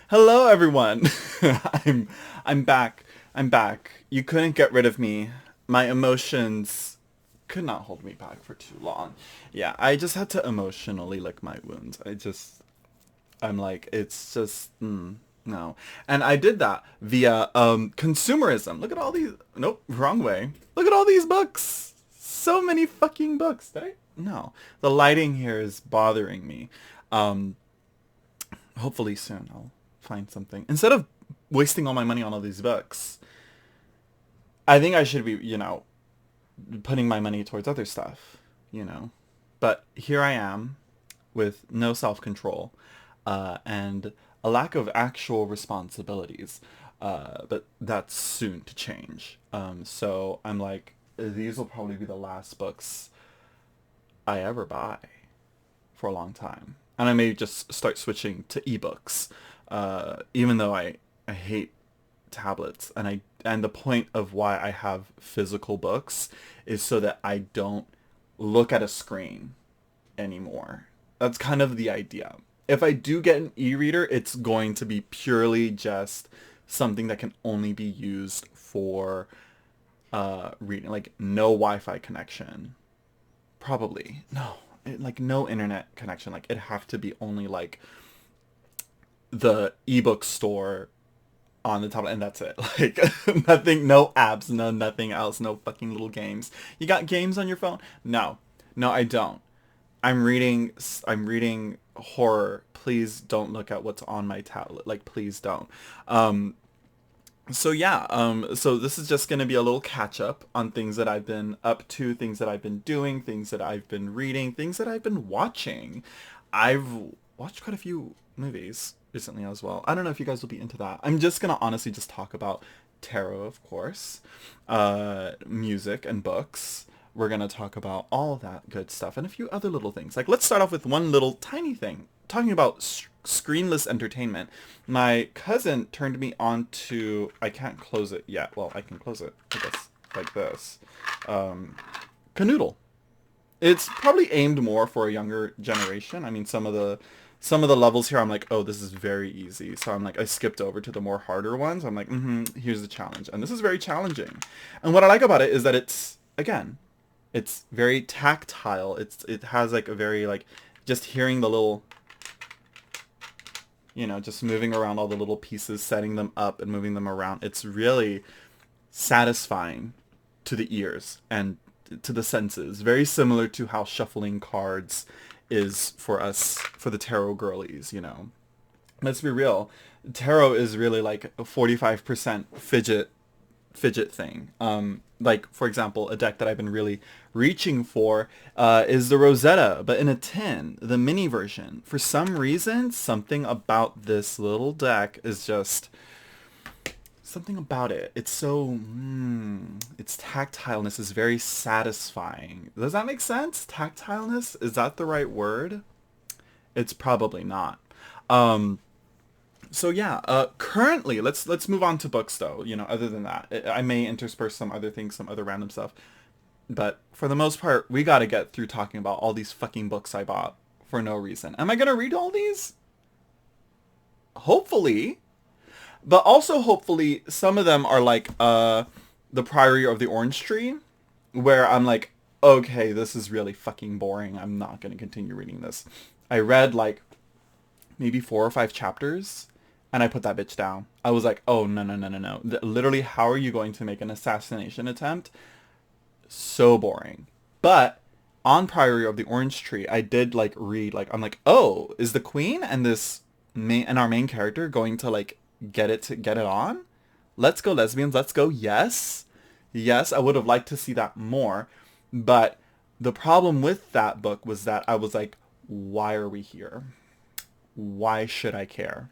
Hello, everyone. I'm I'm back. I'm back. You couldn't get rid of me. My emotions could not hold me back for too long. Yeah, I just had to emotionally lick my wounds. I'm like, it's just no. And I did that via consumerism. Look at all these. Nope, wrong way. Look at all these books. So many fucking books. Did I? No. The lighting here is bothering me. Um, Hopefully soon I'll find something. Instead of wasting all my money on all these books, I think I should be, putting my money towards other stuff, you know. But here I am with no self-control and a lack of actual responsibilities. But that's soon to change. So I'm like, these will probably be the last books I ever buy for a long time. And I may just start switching to ebooks, even though I hate tablets. And the point of why I have physical books is so that I don't look at a screen anymore. That's kind of the idea. If I do get an e-reader, it's going to be purely just something that can only be used for reading, like no Wi-Fi connection. Probably. No. Like no internet connection. Like it'd have to be only like the ebook store on the tablet and that's it. Like nothing, no apps, no nothing else, no fucking little games. You got games on your phone? No. No, I don't. I'm reading horror. Please don't look at what's on my tablet. Like please don't. Um so this is just going to be a little catch up on things that I've been up to, things that I've been doing, things that I've been reading, things that I've been watching. I've watched quite a few movies recently as well. I don't know if you guys will be into that. I'm just going to honestly just talk about tarot, of course, music and books. We're going to talk about all that good stuff and a few other little things. Like let's start off with one little tiny thing. Talking about screenless entertainment. My cousin turned me on to, I can't close it yet. Well, I can close it, I guess, like this. Canoodle. It's probably aimed more for a younger generation. I mean, some of the levels here, I'm like, oh, this is very easy. So I'm like, I skipped over to the more harder ones. I'm like, here's the challenge. And this is very challenging. And what I like about it is that it's, again, it's very tactile. It has like a very like, just hearing the little, just moving around all the little pieces, setting them up and moving them around. It's really satisfying to the ears and to the senses. Very similar to how shuffling cards is for us, for the tarot girlies. Let's be real. Tarot is really like a 45% fidget thing. Like, for example, a deck that I've been really reaching for is the Rosetta, but in a tin, the mini version. For some reason, something about this little deck is just something about it. It's so, its tactileness is very satisfying. Does that make sense? Tactileness? Is that the right word? It's probably not. Um, so yeah, currently, let's move on to books though. Other than that, I may intersperse some other things, some other random stuff. But for the most part, we gotta get through talking about all these fucking books I bought for no reason. Am I gonna read all these? Hopefully. But also hopefully some of them are like The Priory of the Orange Tree, where I'm like, okay, this is really fucking boring. I'm not gonna continue reading this. I read like maybe 4 or 5 chapters and I put that bitch down. I was like, oh, no, no, no, no, no. Literally, how are you going to make an assassination attempt? So boring. But on Priory of the Orange Tree, I did like read, like, I'm like, oh, is the queen and our main character going to like get it on? Let's go, lesbians. Let's go. Yes. Yes, I would have liked to see that more. But the problem with that book was that I was like, why are we here? Why should I care?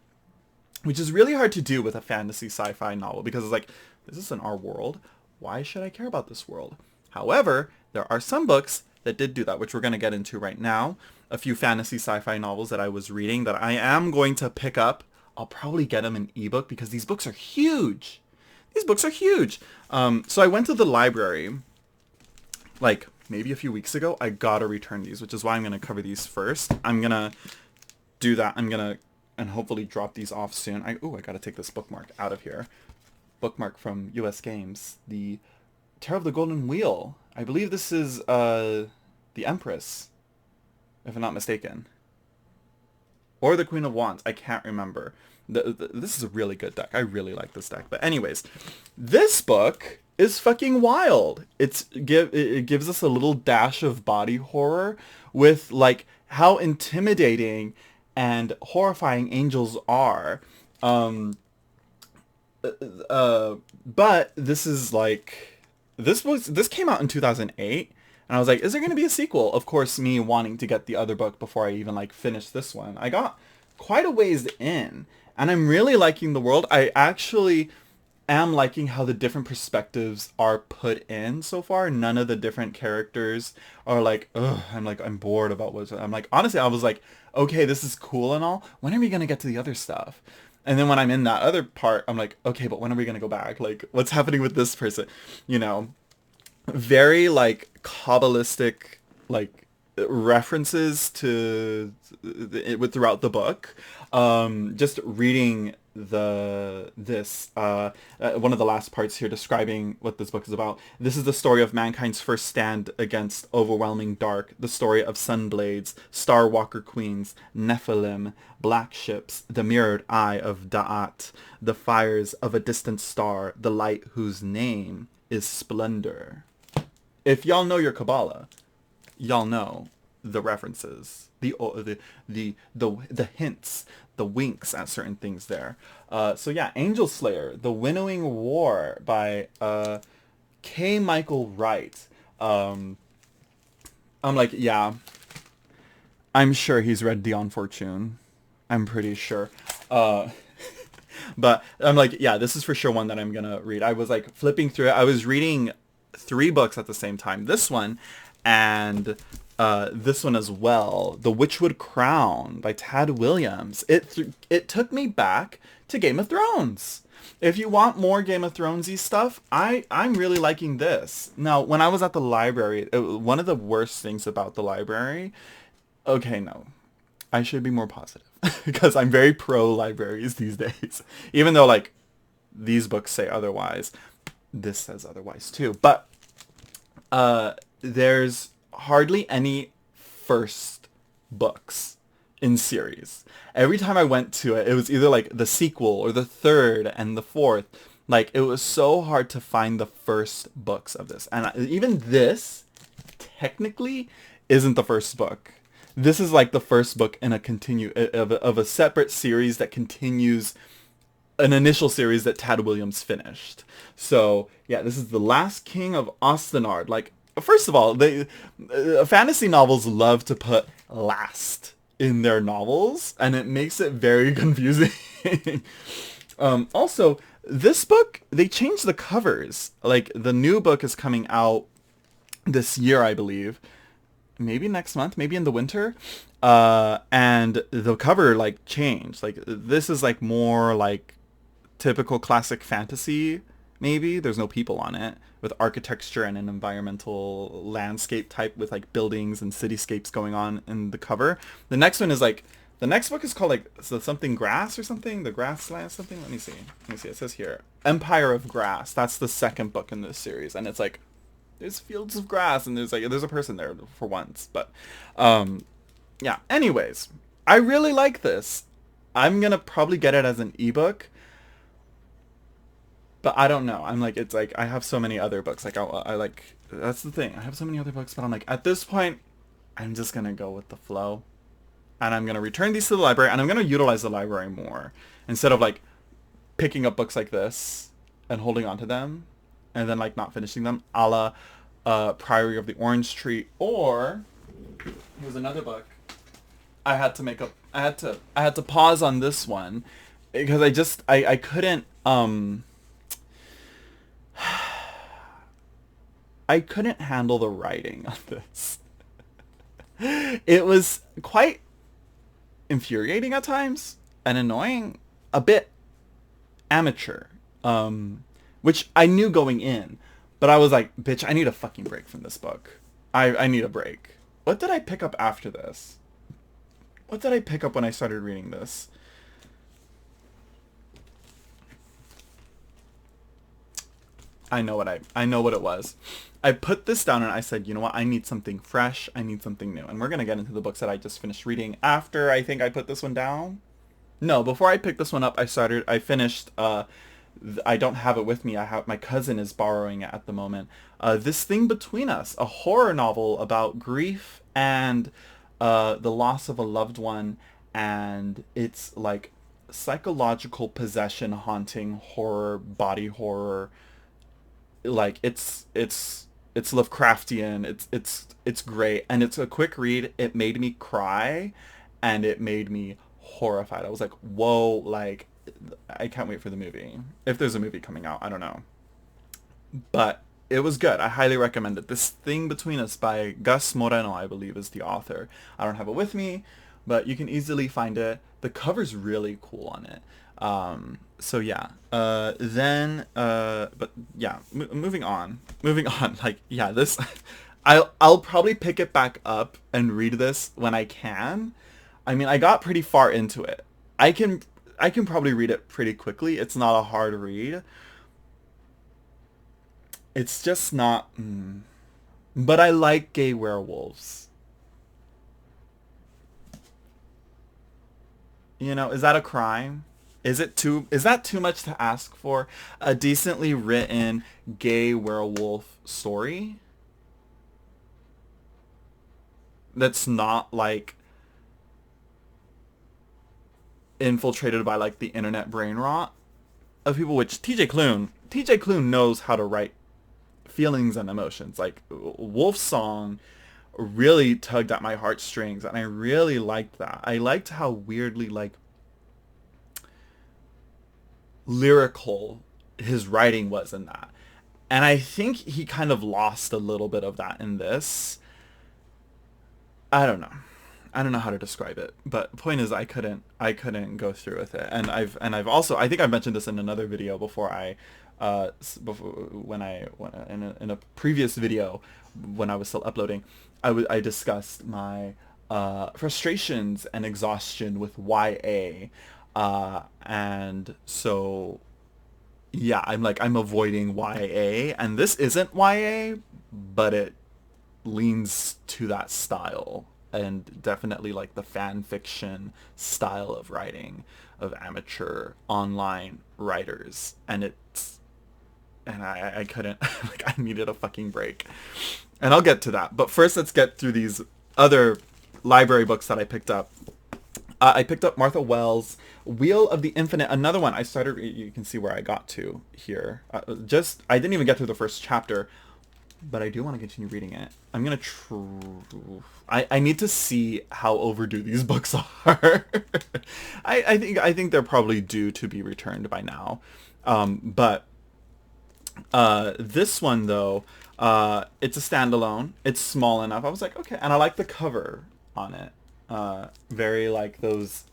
Which is really hard to do with a fantasy sci-fi novel because it's like, this isn't our world. Why should I care about this world? However, there are some books that did do that, which we're going to get into right now. A few fantasy sci-fi novels that I was reading that I am going to pick up. I'll probably get them in ebook because these books are huge. These books are huge. So I went to the library like maybe a few weeks ago. I gotta return these, which is why I'm going to cover these first. I'm going to do that. I'm going to and hopefully drop these off soon. I gotta take this bookmark out of here. Bookmark from US Games. The Terror of the Golden Wheel. I believe this is the Empress, if I'm not mistaken. Or the Queen of Wands. I can't remember. This is a really good deck. I really like this deck. But anyways, this book is fucking wild. It gives us a little dash of body horror with like how intimidating and horrifying angels are. But this is like this came out in 2008. And I was like, is there going to be a sequel? Of course, me wanting to get the other book before I even like finished this one. I got quite a ways in, and I'm really liking the world. I actually am liking how the different perspectives are put in so far. None of the different characters are like, ugh, I'm bored about what's... I'm like, honestly, I was like, okay, this is cool and all. When are we going to get to the other stuff? And then when I'm in that other part, I'm like, okay, but when are we going to go back? Like, what's happening with this person? You know? Very like Kabbalistic like references to it throughout the book. Just reading this one of the last parts here describing what this book is about. This is the story of mankind's first stand against overwhelming dark, the story of sunblades, star walker queens, Nephilim, black ships, the mirrored eye of Da'at, the fires of a distant star, the light whose name is splendor. If y'all know your Kabbalah, y'all know the references, the hints, the winks at certain things there. So yeah, Angel Slayer, The Winnowing War by K. Michael Wright. I'm like, yeah, I'm sure he's read Dion Fortune. I'm pretty sure. But I'm like, yeah, this is for sure one that I'm gonna read. I was like flipping through it. I was reading 3 books at the same time. This one and this one as well. The Witchwood Crown by Tad Williams. It took me back to Game of Thrones. If you want more Game of Thronesy stuff, I'm really liking this. Now, when I was at the library, one of the worst things about the library... Okay, no. I should be more positive. Because I'm very pro libraries these days. Even though, like, these books say otherwise. This says otherwise too. But there's hardly any first books in series. Every time I went to it, it was either like the sequel or the third and the fourth. Like, it was so hard to find the first books of this. And even this, technically, isn't the first book. This is like the first book in of a separate series that continues an initial series that Tad Williams finished. So yeah, this is The Last King of Ostenard. Like, first of all, fantasy novels love to put last in their novels, and it makes it very confusing. Also, this book, they changed the covers. Like, the new book is coming out this year, I believe. Maybe next month, maybe in the winter. And the cover like changed. Like, this is like more like typical classic fantasy, maybe. There's no people on it, with architecture and an environmental landscape type with like buildings and cityscapes going on in the cover. The next one is like, the next book is called like something grass or something, the grassland something. Let me see. It says here, Empire of Grass. That's the second book in this series, and it's like there's fields of grass and there's a person there for once. But yeah. Anyways, I really like this. I'm gonna probably get it as an ebook. But I don't know. I'm like, it's like, I have so many other books. Like, I like, that's the thing. I have so many other books, but I'm like, at this point, I'm just going to go with the flow. And I'm going to return these to the library, and I'm going to utilize the library more. Instead of, like, picking up books like this and holding on to them, and then, like, not finishing them, a la Priory of the Orange Tree. Or, here's another book. I had to pause on this one, because I couldn't, I couldn't handle the writing on this. It was quite infuriating at times and annoying, a bit amateur, which I knew going in, but I was like, bitch, I need a fucking break from this book. I need a break. What did I pick up after this? What did I pick up when I started reading this? I know what it was. I put this down and I said, you know what? I need something fresh. I need something new. And we're going to get into the books that I just finished reading after I think I put this one down. No, before I picked this one up, I finished, I don't have it with me. My cousin is borrowing it at the moment. This Thing Between Us, a horror novel about grief and the loss of a loved one, and it's like psychological possession, haunting horror, body horror. Like it's Lovecraftian. It's great, and it's a quick read. It made me cry, and it made me horrified. I was like, whoa, like I can't wait for the movie. If there's a movie coming out, I don't know. But it was good. I highly recommend it. This Thing Between Us by Gus Moreno, I believe, is the author. I don't have it with me, but you can easily find it. The cover's really cool on it. So yeah. But yeah, moving on. Moving on. Like, yeah, this, I'll probably pick it back up and read this when I can. I mean, I got pretty far into it. I can I can probably read it pretty quickly. It's not a hard read. It's just not. But I like gay werewolves. You know, is that a crime? Is that too much to ask for? A decently written gay werewolf story that's not like infiltrated by like the internet brain rot of people, which TJ Klune knows how to write feelings and emotions. Like Wolf Song really tugged at my heartstrings, and I really liked that. I liked how weirdly like lyrical his writing was in that. And I think he kind of lost a little bit of that in this. I don't know. I don't know how to describe it, but point is I couldn't go through with it. And I've also, I think I mentioned this in another video before before in a previous video when I was still uploading, I discussed my frustrations and exhaustion with YA. And so yeah, I'm avoiding YA, and this isn't YA, but it leans to that style, and definitely like the fan fiction style of writing of amateur online writers. And I couldn't, like, I needed a fucking break. And I'll get to that. But first, let's get through these other library books that I picked up. I picked up Martha Wells' Wheel of the Infinite, another one. I started, you can see where I got to here. I didn't even get through the first chapter, but I do want to continue reading it. I'm going to I need to see how overdue these books are. I think they're probably due to be returned by now. But this one, though, it's a standalone. It's small enough. I was like, okay. And I like the cover on it. Very like those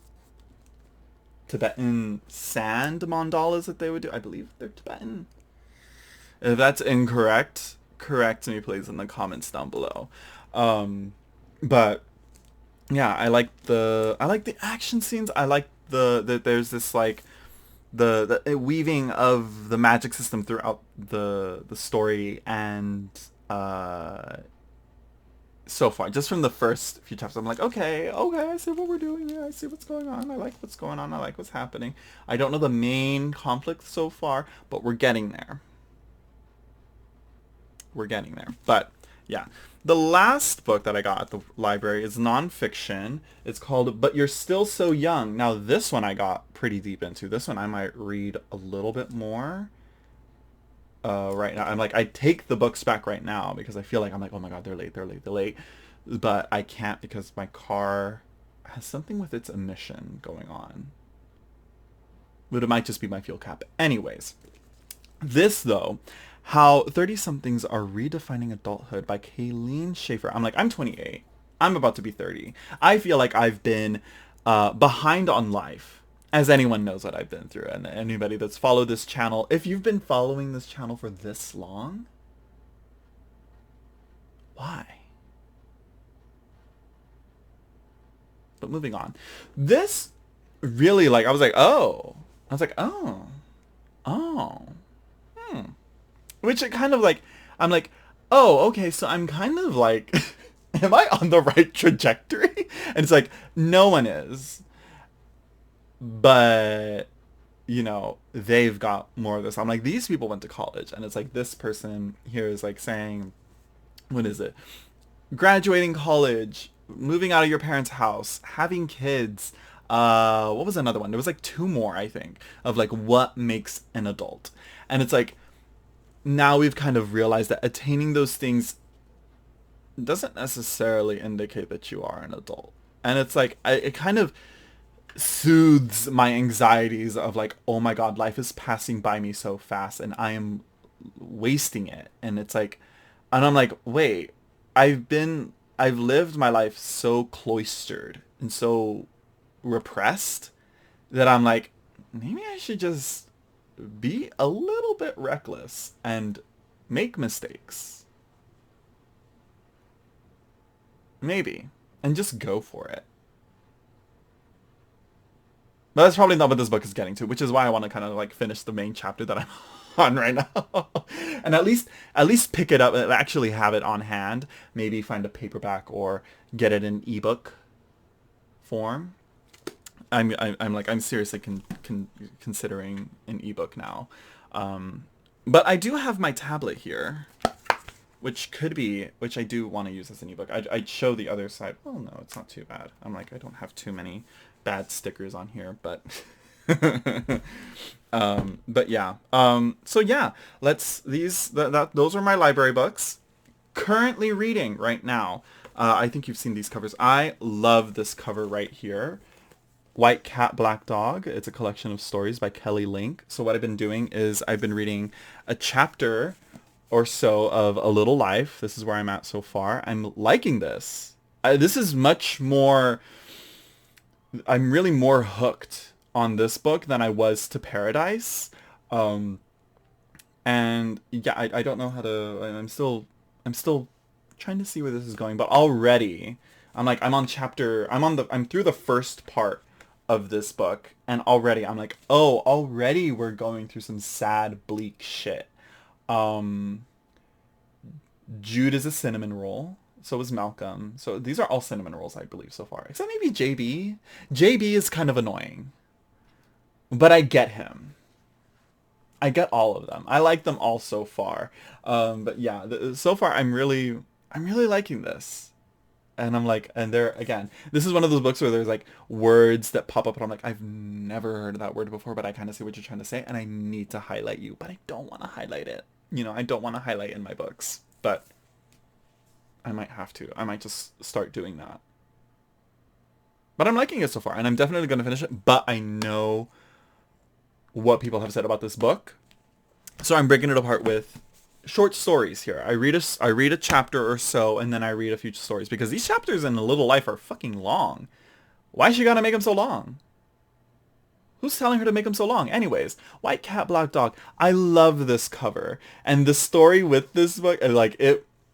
Tibetan sand mandalas that they would do. I believe they're Tibetan. If that's incorrect, correct me please in the comments down below. But yeah, I like the action scenes. I like there's this like the weaving of the magic system throughout the story, and so far, just from the first few chapters, I'm like, okay, I see what we're doing here. I see what's going on. I like what's going on. I like what's happening. I don't know the main conflict so far, but we're getting there. We're getting there. But yeah, the last book that I got at the library is nonfiction. It's called But You're Still So Young. Now, this one I got pretty deep into. This one I might read a little bit more. Right now, I'm like, I take the books back right now because I feel like I'm like, oh my god, they're late. But I can't because my car has something with its emission going on. But it might just be my fuel cap. Anyways, this though, How 30-somethings Are Redefining Adulthood by Kayleen Schaefer. I'm like, I'm 28. I'm about to be 30. I feel like I've been behind on life. As anyone knows what I've been through, and anybody that's followed this channel, if you've been following this channel for this long, why? But moving on. This really, I was like, oh. Hmm. Which it kind of like, I'm like, oh, okay, so I'm kind of like, am I on the right trajectory? And it's like, no one is. But, they've got more of this. I'm like, these people went to college. And it's like, this person here is like saying, what is it? Graduating college, moving out of your parents' house, having kids. What was another one? There was like two more, I think, of like what makes an adult. And it's like, now we've kind of realized that attaining those things doesn't necessarily indicate that you are an adult. And it's like, it kind of soothes my anxieties of like, oh my God, life is passing by me so fast and I am wasting it. And it's like, and I'm like, wait, I've lived my life so cloistered and so repressed that I'm like, maybe I should just be a little bit reckless and make mistakes. Maybe. And just go for it. But that's probably not what this book is getting to, which is why I want to kind of like finish the main chapter that I'm on right now. And at least pick it up and actually have it on hand. Maybe find a paperback or get it in ebook form. I'm seriously considering an ebook now. But I do have my tablet here, which I do want to use as an ebook. I'd show the other side. Oh no, it's not too bad. I'm like, I don't have too many bad stickers on here, but but yeah. So yeah, those are my library books. Currently reading right now. I think you've seen these covers. I love this cover right here. White Cat, Black Dog. It's a collection of stories by Kelly Link. So what I've been doing is I've been reading a chapter or so of A Little Life. This is where I'm at so far. I'm liking this. This is much more... I'm really more hooked on this book than I was to Paradise. And yeah, I don't know how to... I'm still trying to see where this is going, but already I'm through the first part of this book, and already I'm like, oh, already we're going through some sad, bleak shit. Jude is a cinnamon roll. So is Malcolm. So these are all cinnamon rolls, I believe, so far. Except maybe JB. JB is kind of annoying. But I get him. I get all of them. I like them all so far. But yeah, so far I'm really liking this. And I'm like, and there again, this is one of those books where there's like words that pop up and I'm like, I've never heard of that word before, but I kind of see what you're trying to say and I need to highlight you, but I don't want to highlight it. I don't want to highlight in my books, but I might have to. I might just start doing that. But I'm liking it so far and I'm definitely going to finish it, but I know what people have said about this book. So I'm breaking it apart with short stories here. I read a chapter or so, and then I read a few stories, because these chapters in A Little Life are fucking long. Why is she gonna make them so long? Who's telling her to make them so long? Anyways, White Cat, Black Dog. I love this cover, and the story with this book, like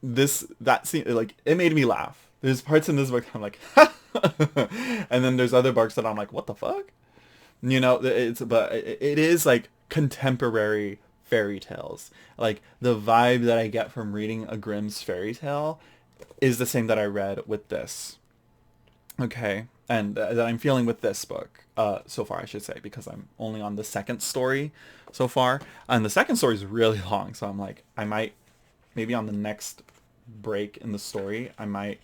that scene, like it made me laugh. There's parts in this book I'm like, and then there's other books that I'm like, what the fuck? But it is like contemporary fairy tales. Like the vibe that I get from reading a Grimm's fairy tale is the same that I read with this. Okay, and that I'm feeling with this book so far, I should say, because I'm only on the second story so far, and the second story is really long. So I'm like, I might maybe on the next break in the story, I might.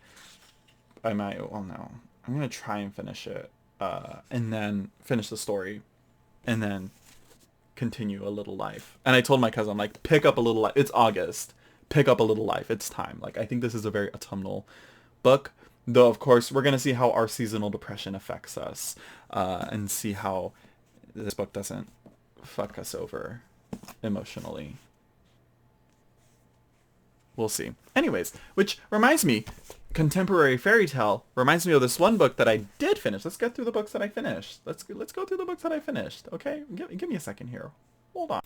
Well, no, I'm gonna try and finish it, and then finish the story, and then continue A Little Life. And I told my cousin, I'm like, pick up A Little Life. It's August. Pick up A Little Life. It's time. Like, I think this is a very autumnal book. Though, of course, we're going to see how our seasonal depression affects us. And see how this book doesn't fuck us over emotionally. We'll see. Anyways, which reminds me, contemporary fairy tale reminds me of this one book that I did finish. Let's get through the books that I finished. Let's go through the books that I finished. Okay, give me a second here. Hold on.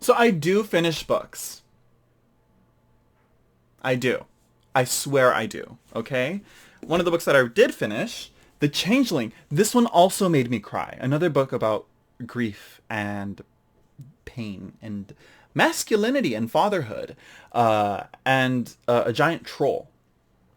So I do finish books. I do. I swear I do. Okay. One of the books that I did finish, The Changeling. This one also made me cry. Another book about grief and pain and masculinity and fatherhood, and a giant troll.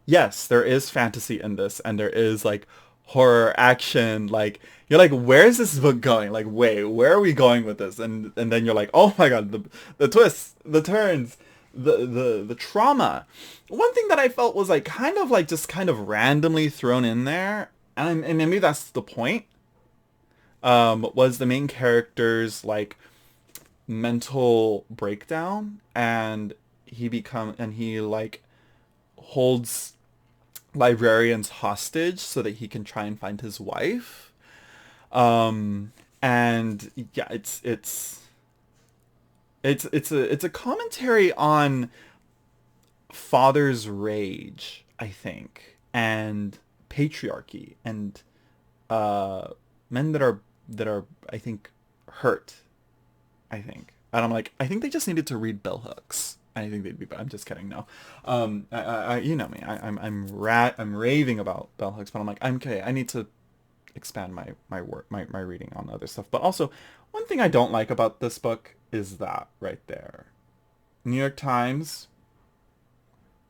Yes, there is fantasy in this, and there is like horror action. Like you're like, where's this book going? Like, wait, where are we going with this? And then you're like, oh my god, the twists, the turns, the trauma. One thing that I felt was like kind of like just kind of randomly thrown in there, and maybe that's the point. Was the main character's like mental breakdown, and he like holds librarians hostage so that he can try and find his wife. And yeah, it's a commentary on father's rage, I think, and patriarchy, and men that are I think hurt. I think. And I'm like, I think they just needed to read bell hooks. I think they'd be. I'm just kidding. No, you know me. I'm raving about bell hooks, but I'm like, I'm okay. I need to expand my work, my reading on other stuff. But also, one thing I don't like about this book is that right there, New York Times.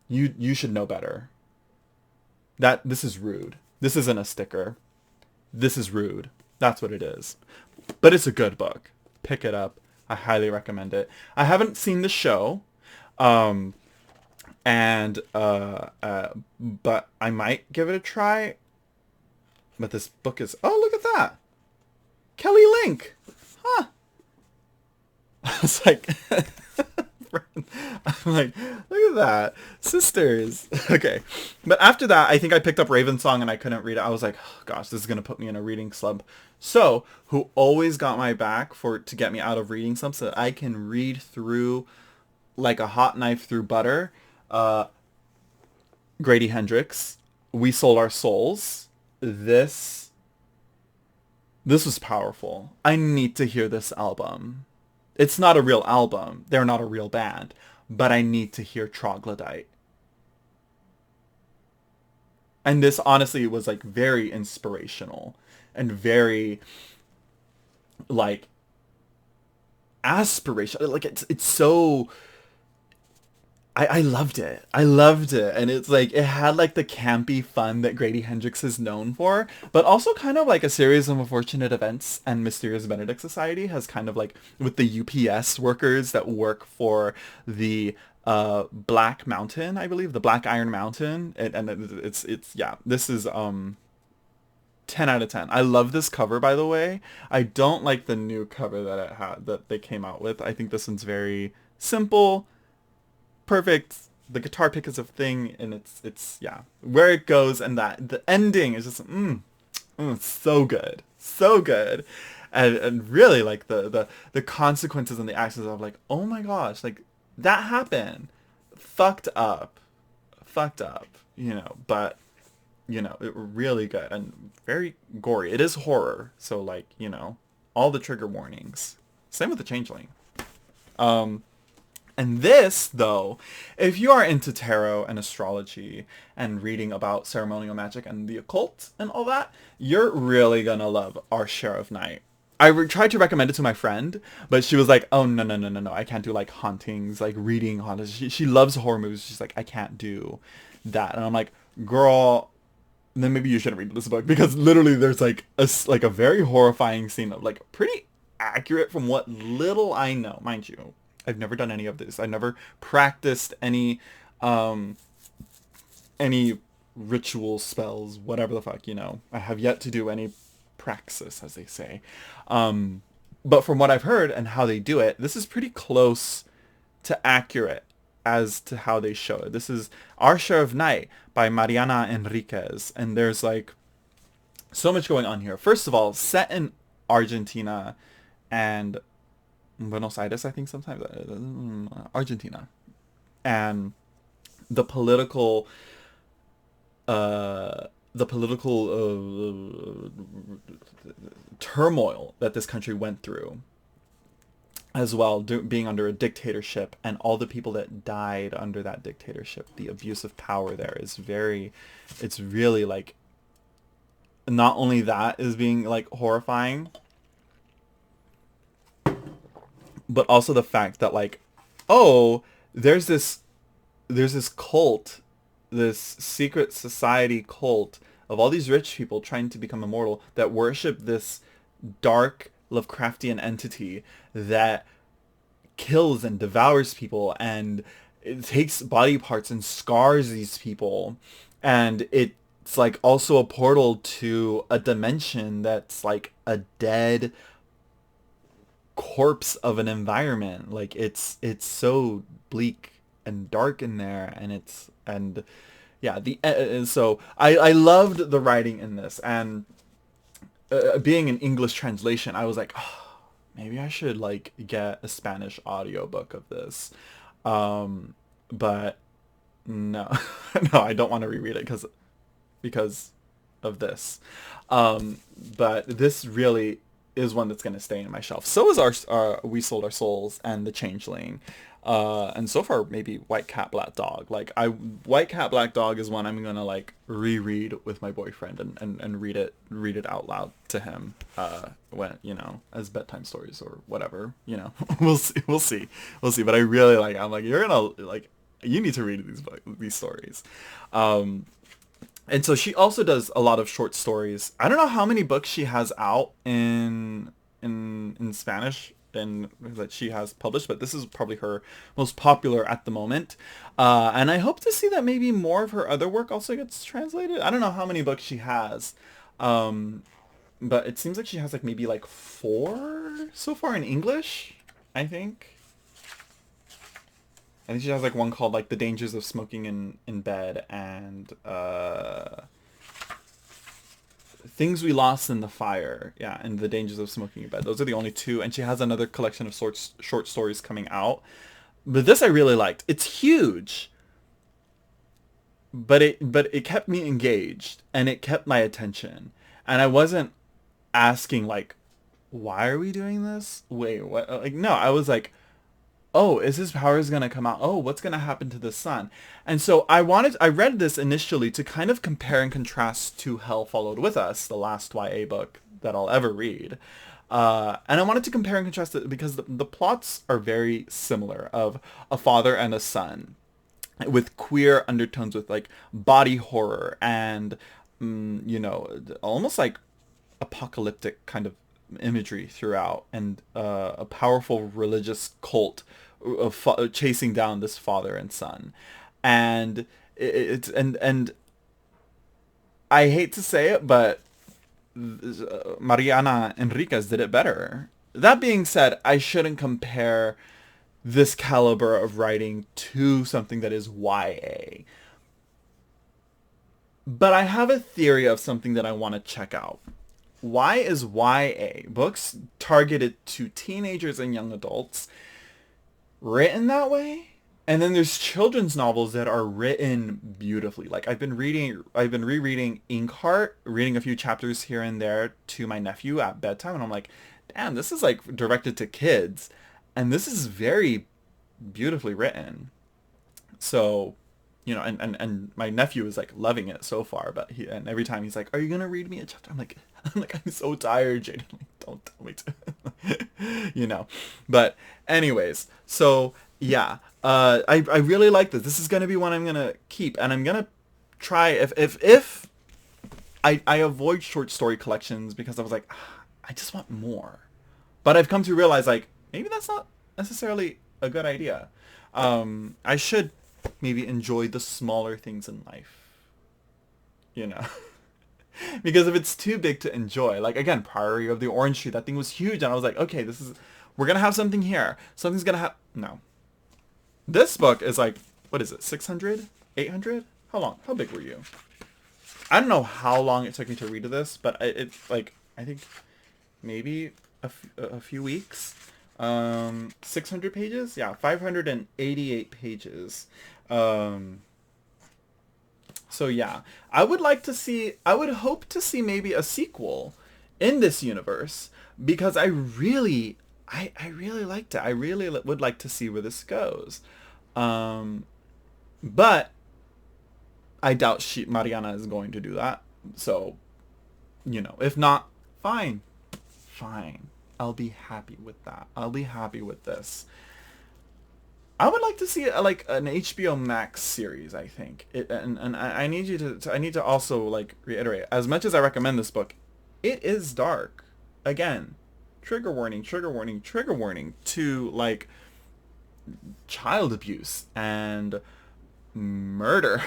You should know better. That this is rude. This isn't a sticker. This is rude. That's what it is. But it's a good book. Pick it up. I highly recommend it. I haven't seen the show, and but I might give it a try. But this book is, oh, look at that, Kelly Link, huh? I was like, I'm like, look at that, sisters. Okay, but after that, I think I picked up Raven Song and I couldn't read it. I was like, oh, gosh, this is gonna put me in a reading slump. So, who always got my back to get me out of reading slumps so that I can read through like a hot knife through butter. Grady Hendrix, We Sold Our Souls. This was powerful. I need to hear this album. It's not a real album. They're not a real band. But I need to hear Troglodyte. And this honestly was like very inspirational and very like aspirational. Like it's so, I loved it. I loved it. And it's like, it had like the campy fun that Grady Hendrix is known for, but also kind of like a series of unfortunate events, and Mysterious Benedict Society has kind of like, with the UPS workers that work for the Black Mountain, I believe, the Black Iron Mountain. And it's yeah, this is 10 out of 10. I love this cover, by the way. I don't like the new cover that they came out with. I think this one's very simple, perfect. The guitar pick is a thing, and it's yeah, where it goes, and that the ending is just so good, so good. And really like the consequences and the actions of like, oh my gosh, like that happened, fucked up, but it really good and very gory. It is horror, so like, all the trigger warnings. Same with the Changeling. And this, though, if you are into tarot and astrology and reading about ceremonial magic and the occult and all that, you're really gonna love Our Share of Night. I tried to recommend it to my friend, but she was like, oh, no, I can't do like hauntings, like reading hauntings. She loves horror movies. She's like, I can't do that. And I'm like, girl, then maybe you shouldn't read this book, because literally there's like a very horrifying scene of like pretty accurate from what little I know, mind you. I've never done any of this. I've never practiced any ritual spells, whatever the fuck, I have yet to do any praxis, as they say. But from what I've heard and how they do it, this is pretty close to accurate as to how they show it. This is Our Share of Night by Mariana Enriquez. And there's like so much going on here. First of all, set in Argentina and Buenos Aires, I think sometimes, Argentina, and the political turmoil that this country went through, as well, being under a dictatorship, and all the people that died under that dictatorship. The abuse of power there is it's really like, not only that is being like horrifying, but also the fact that like, oh, there's this there's this cult, this secret society cult of all these rich people trying to become immortal that worship this dark Lovecraftian entity that kills and devours people, and it takes body parts and scars these people, and it's like also a portal to a dimension that's like a dead corpse of an environment. Like it's so bleak and dark in there, and it's and yeah, the so I loved the writing in this, and being an English translation, I was like, oh, maybe I should like get a Spanish audiobook of this. But no, no, I don't want to reread it because of this. But this really is one that's going to stay in my shelf. So is our We Sold Our Souls and The Changeling. And so far maybe White Cat Black Dog. Like White Cat Black Dog is one I'm gonna like reread with my boyfriend and read it out loud to him when, you know, as bedtime stories or whatever, you know. We'll see. But I really like, I'm like, you're gonna like, you need to read these stories. And so she also does a lot of short stories. I don't know how many books she has out in Spanish and that she has published, but this is probably her most popular at the moment. And I hope to see that maybe more of her other work also gets translated. I don't know how many books she has, but it seems like she has like maybe like 4 so far in English, I think. I think she has like one called like The Dangers of Smoking in Bed, and Things We Lost in the Fire. Yeah, and The Dangers of Smoking in Bed. Those are the only 2. And she has another collection of short stories coming out. But this I really liked. It's huge. But it kept me engaged, and it kept my attention. And I wasn't asking like, why are we doing this? Wait, what? Like, no, I was like, oh, is his powers going to come out? Oh, what's going to happen to the sun? And so I read this initially to kind of compare and contrast to Hell Followed With Us, the last YA book that I'll ever read. And I wanted to compare and contrast it because the plots are very similar, of a father and a son with queer undertones, with like body horror and, you know, almost like apocalyptic kind of imagery throughout, and a powerful religious cult of chasing down this father and son. And it's and I hate to say it, but Mariana Enriquez did it better. That being said, I shouldn't compare this caliber of writing to something that is YA. But I have a theory of something that I want to check out. Why is YA, books targeted to teenagers and young adults, written that way? And then there's children's novels that are written beautifully. Like I've been rereading Inkheart, reading a few chapters here and there to my nephew at bedtime, and I'm like, damn, this is like directed to kids, and this is very beautifully written. So, you know, and my nephew is like loving it so far, but and every time he's like, are you gonna read me a chapter? I'm so tired, Jaden. Like, don't tell me to. You know. But anyways, so yeah, I really like this. This is gonna be one I'm gonna keep, and I'm gonna try if I avoid short story collections because I was like, I just want more. But I've come to realize like maybe that's not necessarily a good idea. I should maybe enjoy the smaller things in life, you know. Because if it's too big to enjoy, like again, Priory of the Orange Tree, that thing was huge, and I was like, okay, we're gonna have something here. Something's gonna have, no. This book is like, what is it, 600? 800? How long? How big were you? I don't know how long it took me to read this, but it's like, I think maybe a few weeks. 600 pages? Yeah, 588 pages. So yeah, I would hope to see maybe a sequel in this universe, because I really liked it. I really would like to see where this goes. But I doubt Mariana is going to do that. So, you know, if not, fine. Fine. I'll be happy with that. I'll be happy with this. I would like to see like an HBO Max series. I think and I need you I need to also like reiterate, as much as I recommend this book, it is dark. Again, trigger warning, trigger warning, trigger warning to like child abuse and murder.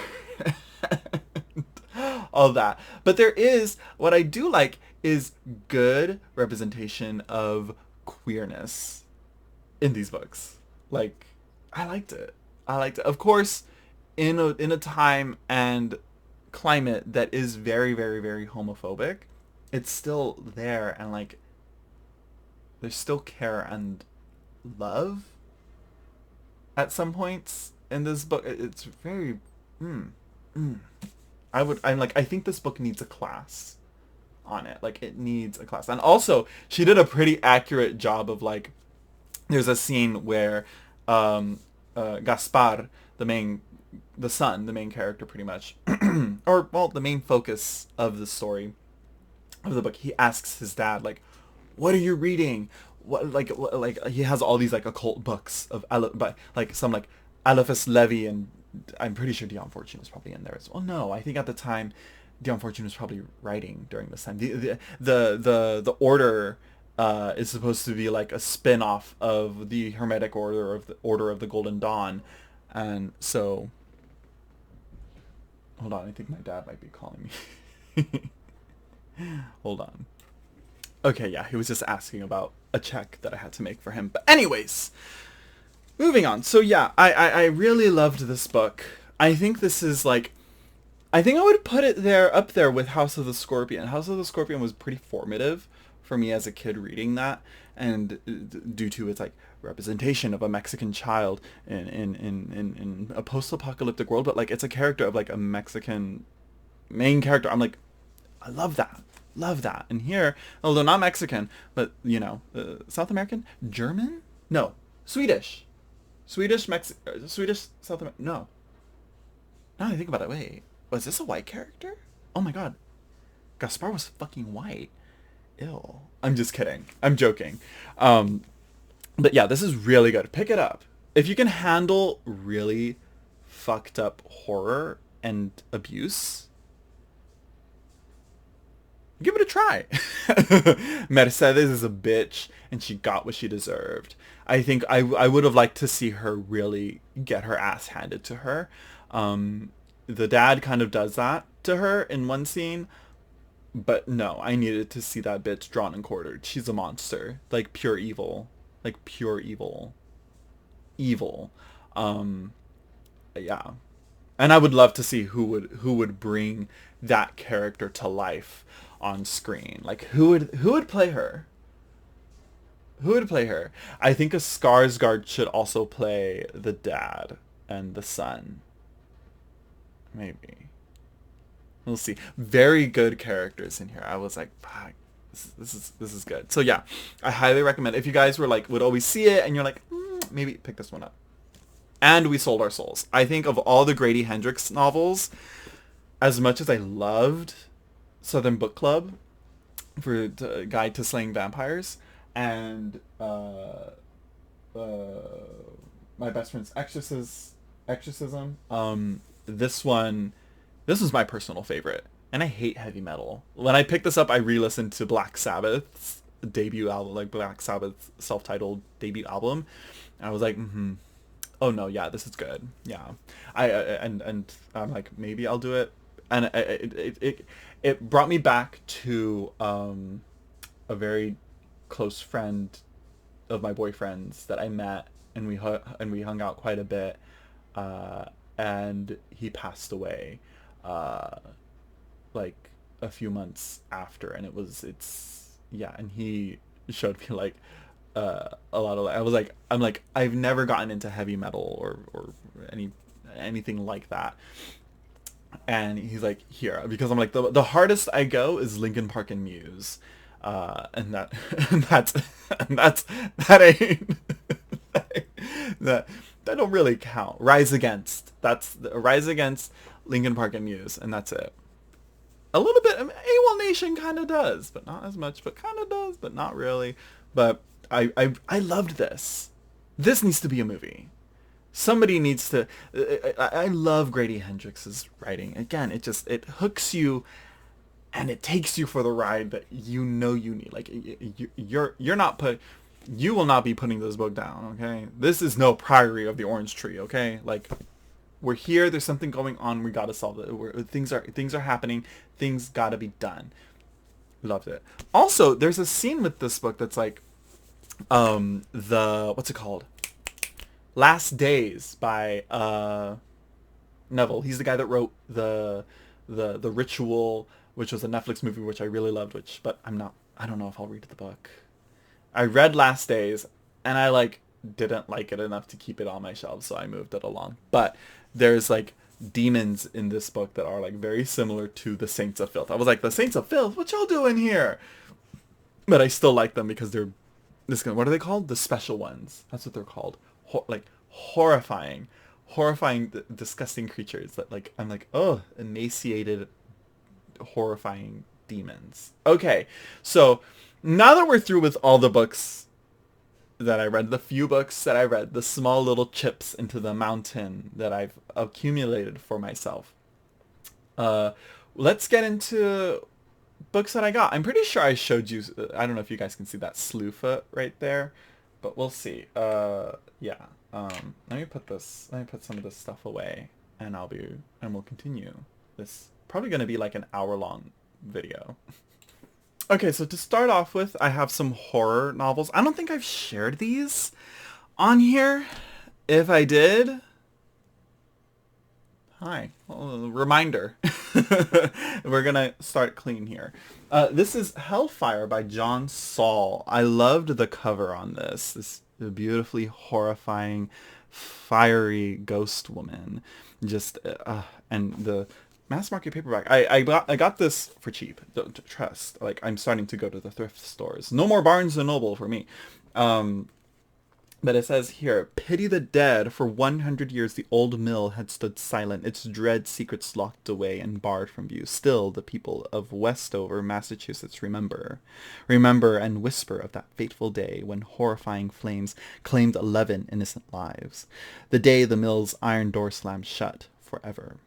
All that. But there is, what I do like is good representation of queerness in these books. Like, I liked it. I liked it. Of course, in a time and climate that is very, very, very homophobic, it's still there, and like there's still care and love at some points in this book. It's very I think this book needs a class on it. Like, it needs a class. And also, she did a pretty accurate job of like, there's a scene where Gaspar, the main character pretty much, or well, the main focus of the story of the book, he asks his dad like, "What are you reading?" Like he has all these like occult books of but like some like Eliphas Levi, and I'm pretty sure Dion Fortune was probably in there as well. No, I think at the time Dion Fortune was probably writing during this time. The order is supposed to be like a spin-off of the Hermetic Order of the Golden Dawn. And so hold on, I think my dad might be calling me. Hold on. Okay, yeah, he was just asking about a check that I had to make for him. But anyways, moving on. So yeah, I really loved this book. I think this is like, I think I would put it up there with House of the Scorpion. House of the Scorpion was pretty formative for me as a kid reading that, and due to its like representation of a Mexican child in a post-apocalyptic world, but like it's a character of like a Mexican main character. I'm like, I love that. Love that. And here, although not Mexican, but you know, South American, German? No, Swedish. Swedish, South American. No. Now that I think about it, wait, was this a white character? Oh my god. Gaspar was fucking white. Ew. I'm just kidding. I'm joking. But yeah, this is really good. Pick it up. If you can handle really fucked up horror and abuse, give it a try. Mercedes is a bitch, and she got what she deserved. I think I would have liked to see her really get her ass handed to her. The dad kind of does that to her in one scene, but no, I needed to see that bitch drawn and quartered. She's a monster. Like, pure evil. Like, pure evil. Evil. Yeah. And I would love to see who would bring that character to life on screen. Like, who would play her? Who would play her? I think a Skarsgård should also play the dad and the son. Maybe. We'll see. Very good characters in here. I was like, fuck, this is good. So yeah, I highly recommend. If you guys were like, would always see it and you're like, maybe pick this one up. And We Sold Our Souls. I think of all the Grady Hendrix novels, as much as I loved Southern Book Club for Guide to Slaying Vampires and My Best Friend's Exorcism, this was my personal favorite. And I hate heavy metal. When I picked this up, I re-listened to Black Sabbath's debut album, like Black Sabbath's self-titled debut album. And I was like, oh no, yeah, this is good. Yeah. And I'm like, maybe I'll do it. And it brought me back to a very close friend of my boyfriend's that I met, and we hung out quite a bit, and he passed away like a few months after, and and he showed me like a lot of, I'm like I've never gotten into heavy metal or anything like that. And he's like, here, because I'm like, the hardest I go is Linkin Park and Muse, and that ain't that don't really count. Rise Against, Rise Against, Linkin Park and Muse, and that's it. A little bit, AWOL Nation kind of does, but not as much. But kind of does, but not really. But I loved this. This needs to be a movie. Somebody needs to. I love Grady Hendrix's writing. Again, it hooks you and it takes you for the ride that you know you need. Like you're not put. You will not be putting this book down. Okay, this is no Priory of the Orange Tree. Okay, like we're here. There's something going on. We gotta solve it. Things are happening. Things gotta be done. Loved it. Also, there's a scene with this book that's like, the what's it called? Last Days by Neville. He's the guy that wrote the Ritual, which was a Netflix movie which I really loved. But I don't know if I'll read the book. I read Last Days, and I like didn't like it enough to keep it on my shelf, so I moved it along. But there's like demons in this book that are like very similar to the Saints of Filth. I was like, the Saints of Filth, what y'all doing here? But I still like them because they're what are they called? The special ones. That's what they're called. Like horrifying, disgusting creatures that like I'm like, oh, emaciated, horrifying demons. Okay, so now that we're through with all the books that I read, the few books that I read, the small little chips into the mountain that I've accumulated for myself, let's get into books that I got. I'm pretty sure I showed you, I don't know if you guys can see that Slewfoot right there, but we'll see. Yeah. Let me put some of this stuff away, and we'll continue. This probably going to be like an hour-long video. Okay, so to start off with, I have some horror novels. I don't think I've shared these on here. If I did, hi. Well, reminder. We're gonna start clean here. This is Hellfire by John Saul. I loved the cover on this. This beautifully horrifying, fiery ghost woman. Just and the mass market paperback. I got this for cheap. Don't trust. Like I'm starting to go to the thrift stores. No more Barnes and Noble for me. But it says here, pity the dead. For 100 years the old mill had stood silent, its dread secrets locked away and barred from view. Still the people of Westover, Massachusetts remember and whisper of that fateful day when horrifying flames claimed 11 innocent lives. The day the mill's iron door slammed shut forever.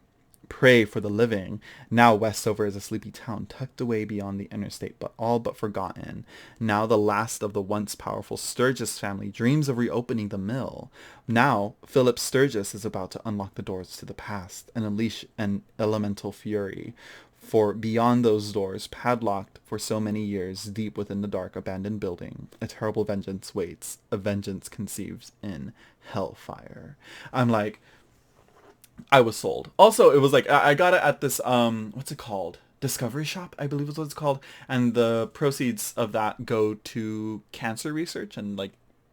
Pray for the living. Now Westover is a sleepy town tucked away beyond the interstate, but all but forgotten. Now the last of the once powerful Sturgis family dreams of reopening the mill. Now Philip Sturgis is about to unlock the doors to the past and unleash an elemental fury. For beyond those doors, padlocked for so many years, deep within the dark abandoned building, a terrible vengeance waits, a vengeance conceived in hellfire. I'm like, I was sold. Also, it was like, I got it at this, what's it called? Discovery Shop, I believe is what it's called. And the proceeds of that go to cancer research and like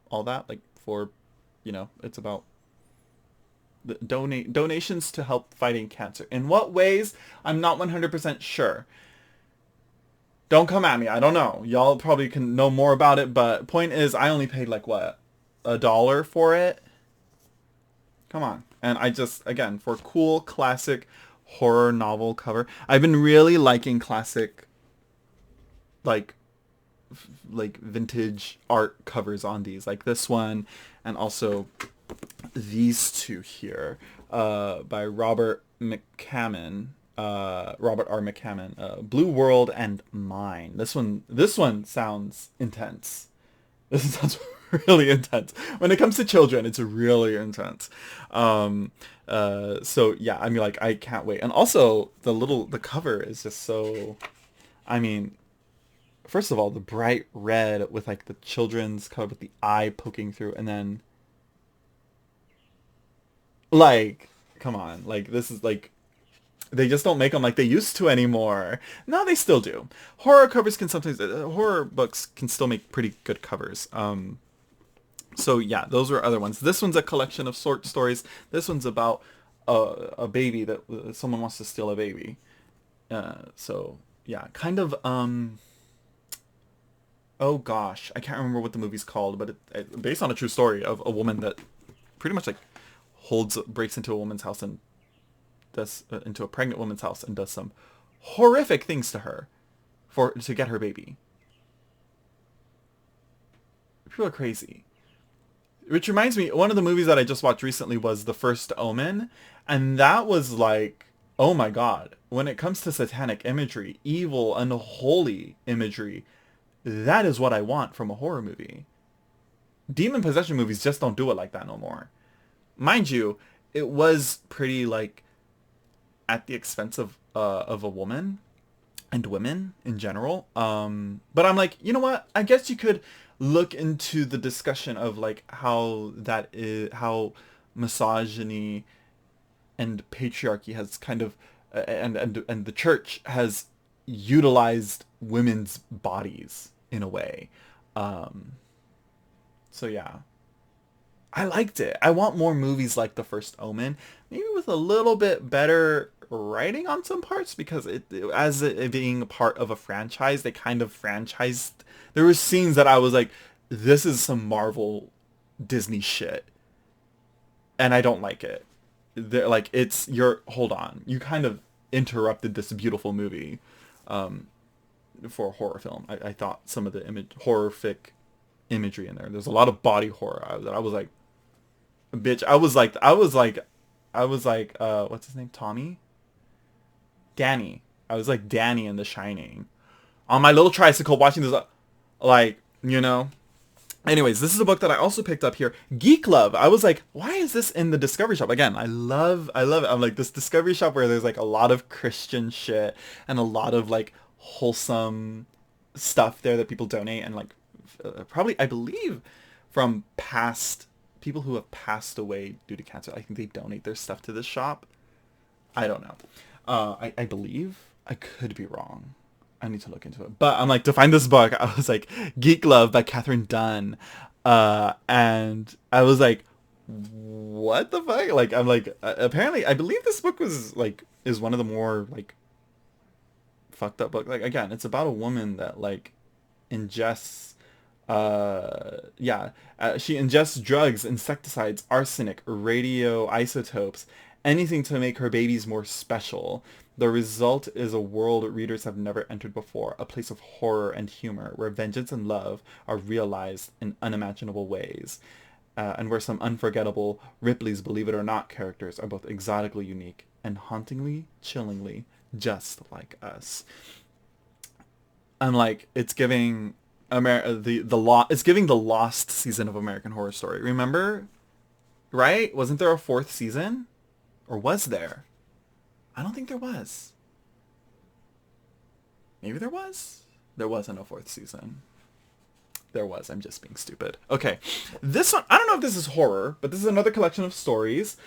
all that, like for, it's about the donations to help fighting cancer. In what ways? I'm not 100% sure. Don't come at me. I don't know. Y'all probably can know more about it, but point is, I only paid like what, $1 for it? Come on. And I just, again, for cool, classic horror novel cover. I've been really liking classic, like vintage art covers on these. Like this one, and also these two here, by Robert McCammon. Robert R. McCammon. Blue World and Mine. This one sounds intense. This sounds really intense. When it comes to children, it's really intense. So yeah, I mean, like, I can't wait. And also, the cover is just so, I mean, first of all, the bright red with like the children's cover with the eye poking through, and then, like, come on, like, this is like, they just don't make them like they used to anymore. No, they still do. Horror covers can sometimes, horror books can still make pretty good covers. So yeah, those were other ones. This one's a collection of short stories. This one's about a baby that someone wants to steal a baby. So yeah, kind of, oh gosh, I can't remember what the movie's called, but it based on a true story of a woman that pretty much like breaks into a woman's house and does into a pregnant woman's house and does some horrific things to her to get her baby. People are crazy. Which reminds me, one of the movies that I just watched recently was The First Omen, and that was like, oh my god. When it comes to satanic imagery, evil, unholy imagery, that is what I want from a horror movie. Demon possession movies just don't do it like that no more. Mind you, it was pretty like at the expense of a woman and women in general. But I'm like, you know what? I guess you could look into the discussion of like how that is, how misogyny and patriarchy has kind of and the church has utilized women's bodies in a way. Um, so yeah, I liked it. I want more movies like The First Omen, maybe with a little bit better writing on some parts, because as it being a part of a franchise, they kind of franchised. There were scenes that I was like, this is some Marvel Disney shit, and I don't like it. They're like, it's your hold on. You kind of interrupted this beautiful movie for a horror film. I thought some of the horrific imagery in there. There's a lot of body horror that I was like, bitch. I was like, what's his name? Tommy? Danny. I was like Danny in The Shining. On my little tricycle watching this, like, you know. Anyways, this is a book that I also picked up here. Geek Love. I was like, why is this in the Discovery Shop? Again, I love it. I'm like, this Discovery Shop where there's like a lot of Christian shit and a lot of like wholesome stuff there that people donate, and like probably, I believe, from past people who have passed away due to cancer. I think they donate their stuff to this shop. I don't know. I believe. I could be wrong. I need to look into it. But I'm like, to find this book, I was like, Geek Love by Catherine Dunn. And I was like, what the fuck? Like, I'm like, apparently, I believe this book was like, is one of the more like fucked up books. Like, again, it's about a woman that like ingests, she ingests drugs, insecticides, arsenic, radioisotopes, anything to make her babies more special. The result is a world readers have never entered before, a place of horror and humor, where vengeance and love are realized in unimaginable ways, and where some unforgettable Ripley's Believe It or Not characters are both exotically unique and hauntingly, chillingly just like us. I'm like, it's giving it's giving the lost season of American Horror Story. Remember? Right? Wasn't there a fourth season? Or was there? I don't think there was. Maybe there was? There wasn't a fourth season. There was. I'm just being stupid. Okay. This one, I don't know if this is horror, but this is another collection of stories.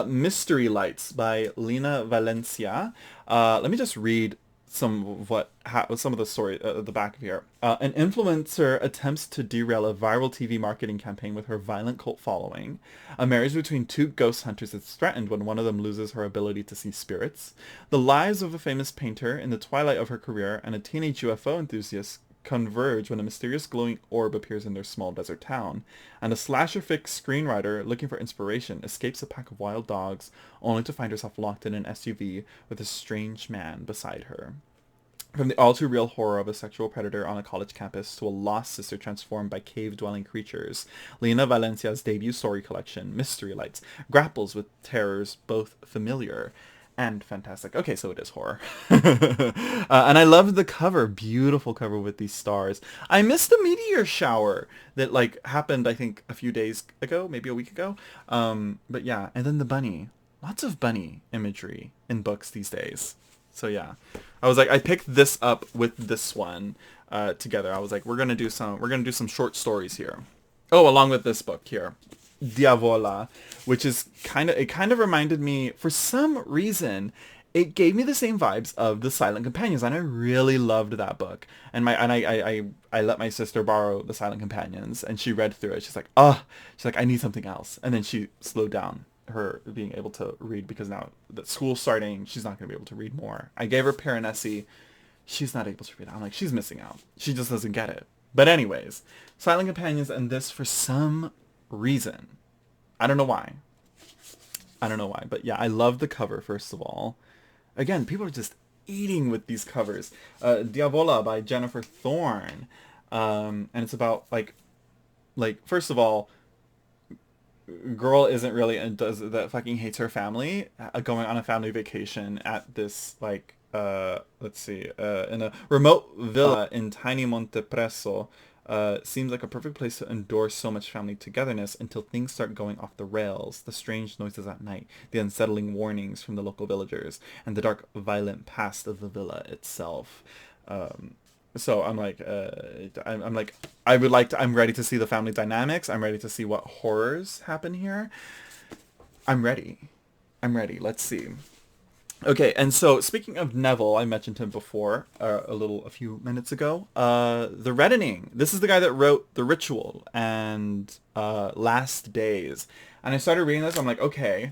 Mystery Lights by Lena Valencia. Let me just read some of the story at the back of here. An influencer attempts to derail a viral TV marketing campaign with her violent cult following. A marriage between two ghost hunters is threatened when one of them loses her ability to see spirits. The lives of a famous painter in the twilight of her career and a teenage UFO enthusiast converge when a mysterious glowing orb appears in their small desert town, and a slasher-fic screenwriter looking for inspiration escapes a pack of wild dogs only to find herself locked in an SUV with a strange man beside her. From the all-too-real horror of a sexual predator on a college campus to a lost sister transformed by cave-dwelling creatures, Lena Valencia's debut story collection, Mystery Lights, grapples with terrors both familiar and fantastic. Okay, so it is horror. And I loved the cover. Beautiful cover with these stars. I missed the meteor shower that like happened, I think, a few days ago, maybe a week ago. But yeah, and then the bunny. Lots of bunny imagery in books these days. So yeah, I was like, I picked this up with this one together. I was like, we're gonna do some short stories here. Oh, along with this book here, Diavola, which is kind of reminded me, for some reason, it gave me the same vibes of The Silent Companions, and I really loved that book. And I let my sister borrow The Silent Companions, and she read through it. She's like, I need something else. And then she slowed down her being able to read, because now that school's starting, she's not going to be able to read more. I gave her Piranesi. She's not able to read it. I'm like, she's missing out. She just doesn't get it. But anyways, Silent Companions, and this, for some reason, I don't know why, but yeah, I love the cover. First of all, again, people are just eating with these covers. Diavola by Jennifer Thorne, and it's about like like, first of all, girl isn't really and does that fucking hates her family, going on a family vacation at this like let's see, in a remote villa in tiny Montepresso. Seems like a perfect place to endure so much family togetherness until things start going off the rails. The strange noises at night, the unsettling warnings from the local villagers, and the dark, violent past of the villa itself. So I'm like, I'm like, I'm ready to see the family dynamics. I'm ready to see what horrors happen here. I'm ready. I'm ready. Let's see. Okay, and so speaking of Neville, I mentioned him before, a few minutes ago. The Reddening. This is the guy that wrote The Ritual and Last Days. And I started reading this. I'm like, okay.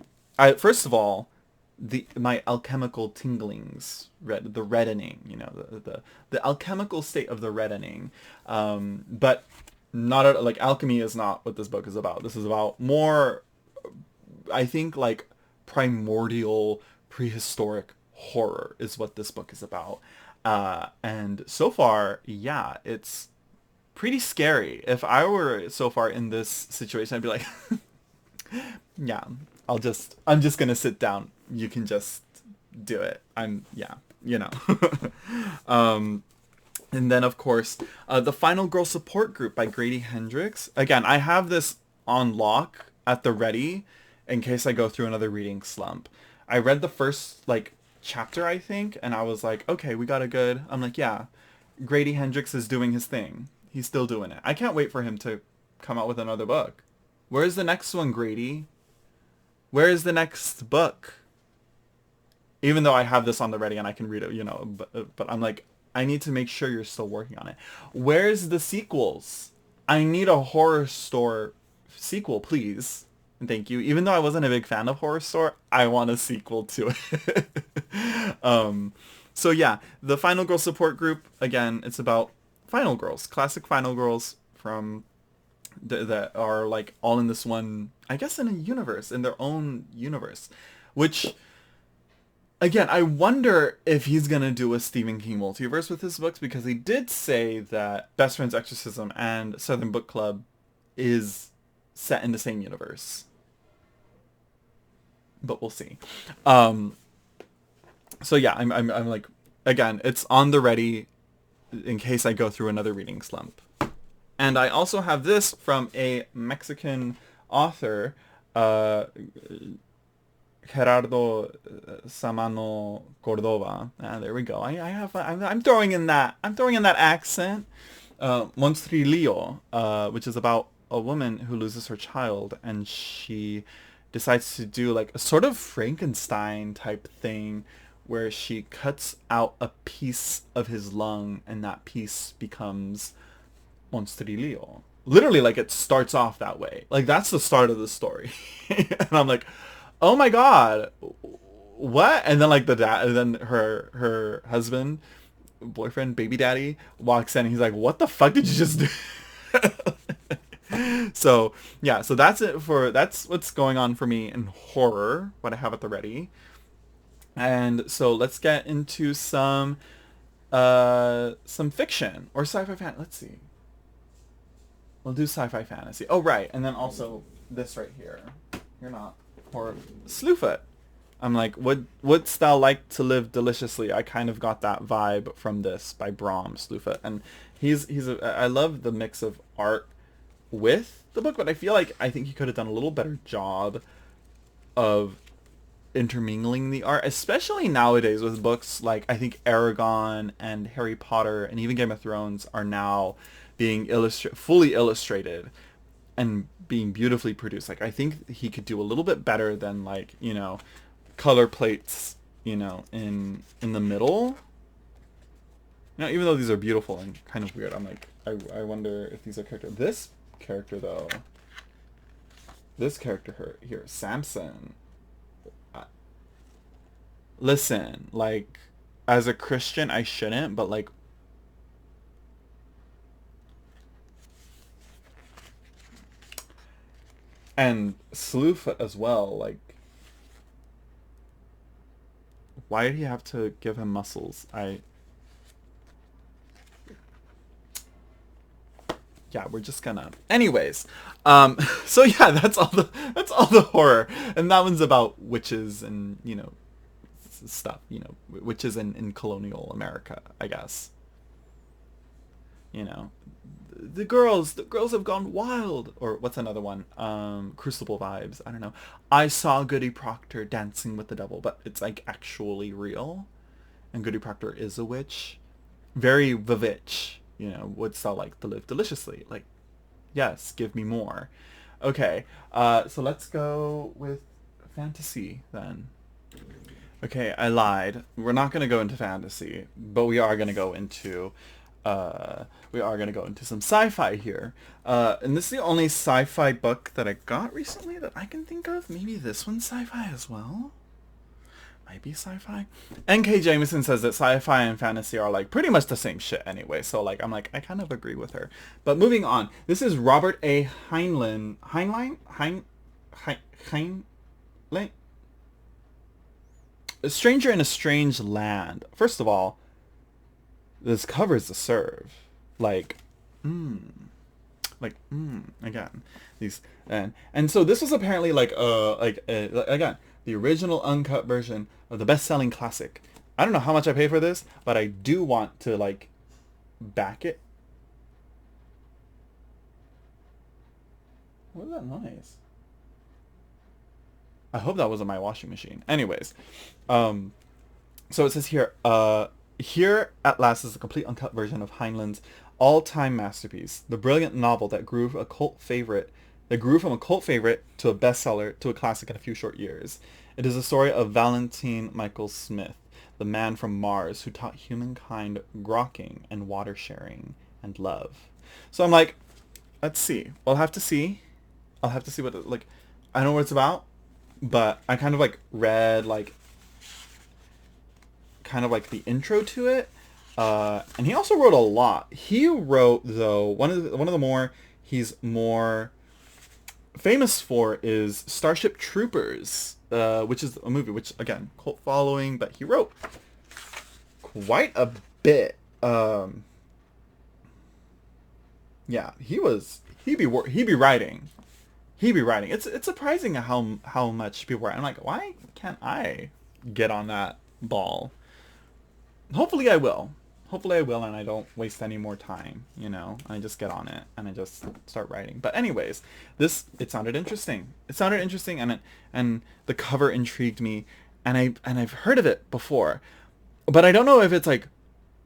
First of all, my alchemical tinglings, the reddening, the alchemical state of the reddening. But not like alchemy is not what this book is about. This is about more, I think, like primordial, prehistoric horror is what this book is about. And so far, yeah, it's pretty scary. If I were so far in this situation, I'd be like, yeah, I'm just gonna sit down. You can just do it. Yeah, you know. And then of course, the Final Girl Support Group by Grady Hendrix. Again, I have this on lock at the ready in case I go through another reading slump. I read the first like chapter, I think, and I was like, okay, we got a good. I'm like, yeah, Grady Hendrix is doing his thing. He's still doing it. I can't wait for him to come out with another book. Where's the next one, Grady? Where is the next book? Even though I have this on the ready and I can read it, but I'm like, I need to make sure you're still working on it. Where's the sequels? I need a Horror Store sequel, please. And thank you. Even though I wasn't a big fan of Horror Store, I want a sequel to it. So yeah, the Final Girl Support Group, again, it's about Final Girls, classic Final Girls from that are like all in this one, I guess, in a universe, in their own universe, which again, I wonder if he's gonna do a Stephen King multiverse with his books, because he did say that Best Friend's Exorcism and Southern Book Club is set in the same universe, but we'll see. So yeah, I'm like, again, it's on the ready in case I go through another reading slump. And I also have this from a Mexican author, Gerardo Samano Cordova. There we go. I'm throwing in that accent. Monstrilio, which is about a woman who loses her child, and she decides to do like a sort of Frankenstein type thing where she cuts out a piece of his lung, and that piece becomes Monstrilio. Literally, like, it starts off that way. Like, that's the start of the story. And I'm like, oh my god, what? And then like the dad, and then her husband, boyfriend, baby daddy walks in, and he's like, what the fuck did you just do? So yeah, so that's what's going on for me in horror, what I have at the ready. And so let's get into some fiction or sci-fi fan. Let's see. We'll do sci-fi fantasy. Oh right, and then also this right here. You're not. Or Slewfoot. I'm like, wouldst thou like to live deliciously? I kind of got that vibe from this by Bram Slewfoot, and I love the mix of art with the book, but I think he could have done a little better job of intermingling the art, especially nowadays with books like, I think Aragon and Harry Potter and even Game of Thrones are now being fully illustrated and being beautifully produced. Like, I think he could do a little bit better than, like, color plates, in the middle. Even though these are beautiful and kind of weird, I'm like, I wonder if these are characters. This character here, Samson. Listen, like, as a Christian, I shouldn't, but like, and Slewfoot as well, like, why did he have to give him muscles? Yeah, yeah, we're just gonna. Anyways, so yeah, that's all the horror, and that one's about witches and stuff. Witches in colonial America, I guess. You know, the girls have gone wild, or what's another one? Crucible vibes. I don't know. I saw Goody Proctor dancing with the devil, but it's like actually real, and Goody Proctor is a witch. Very vivitch. Would sell like to live deliciously. Like, yes, give me more. Okay, so let's go with fantasy then. Okay, I lied. We're not gonna go into fantasy, but we are gonna go into some sci-fi here. And this is the only sci-fi book that I got recently that I can think of. Maybe this one's sci-fi as well. Might be sci-fi. N.K. Jameson says that sci-fi and fantasy are like pretty much the same shit anyway. So like I'm like I kind of agree with her. But moving on, this is Robert A. Heinlein. A Stranger in a Strange Land. First of all, this covers the serve. Like, again, these and so this was apparently again the original uncut version of the best-selling classic. I don't know how much I paid for this, but I do want to like back it. What was that noise? I hope that wasn't my washing machine. Anyways, so it says here, here at last is the complete uncut version of Heinlein's all-time masterpiece, the brilliant novel that grew from a cult favorite to a bestseller to a classic in a few short years. It is the story of Valentine Michael Smith, the man from Mars who taught humankind grokking and water sharing and love. So I'm like, let's see. I'll have to see what I know what it's about. But I kind of like read like kind of like the intro to it, and he also wrote a lot. He wrote though one of the more he's more famous for is Starship Troopers, which is a movie which again cult following, but he wrote quite a bit. Yeah, he'd be writing. It's surprising how much people write. I'm like, why can't I get on that ball? Hopefully I will, and I don't waste any more time. I just get on it and I just start writing. But anyways, it sounded interesting. And the cover intrigued me, and I've heard of it before, but I don't know if it's like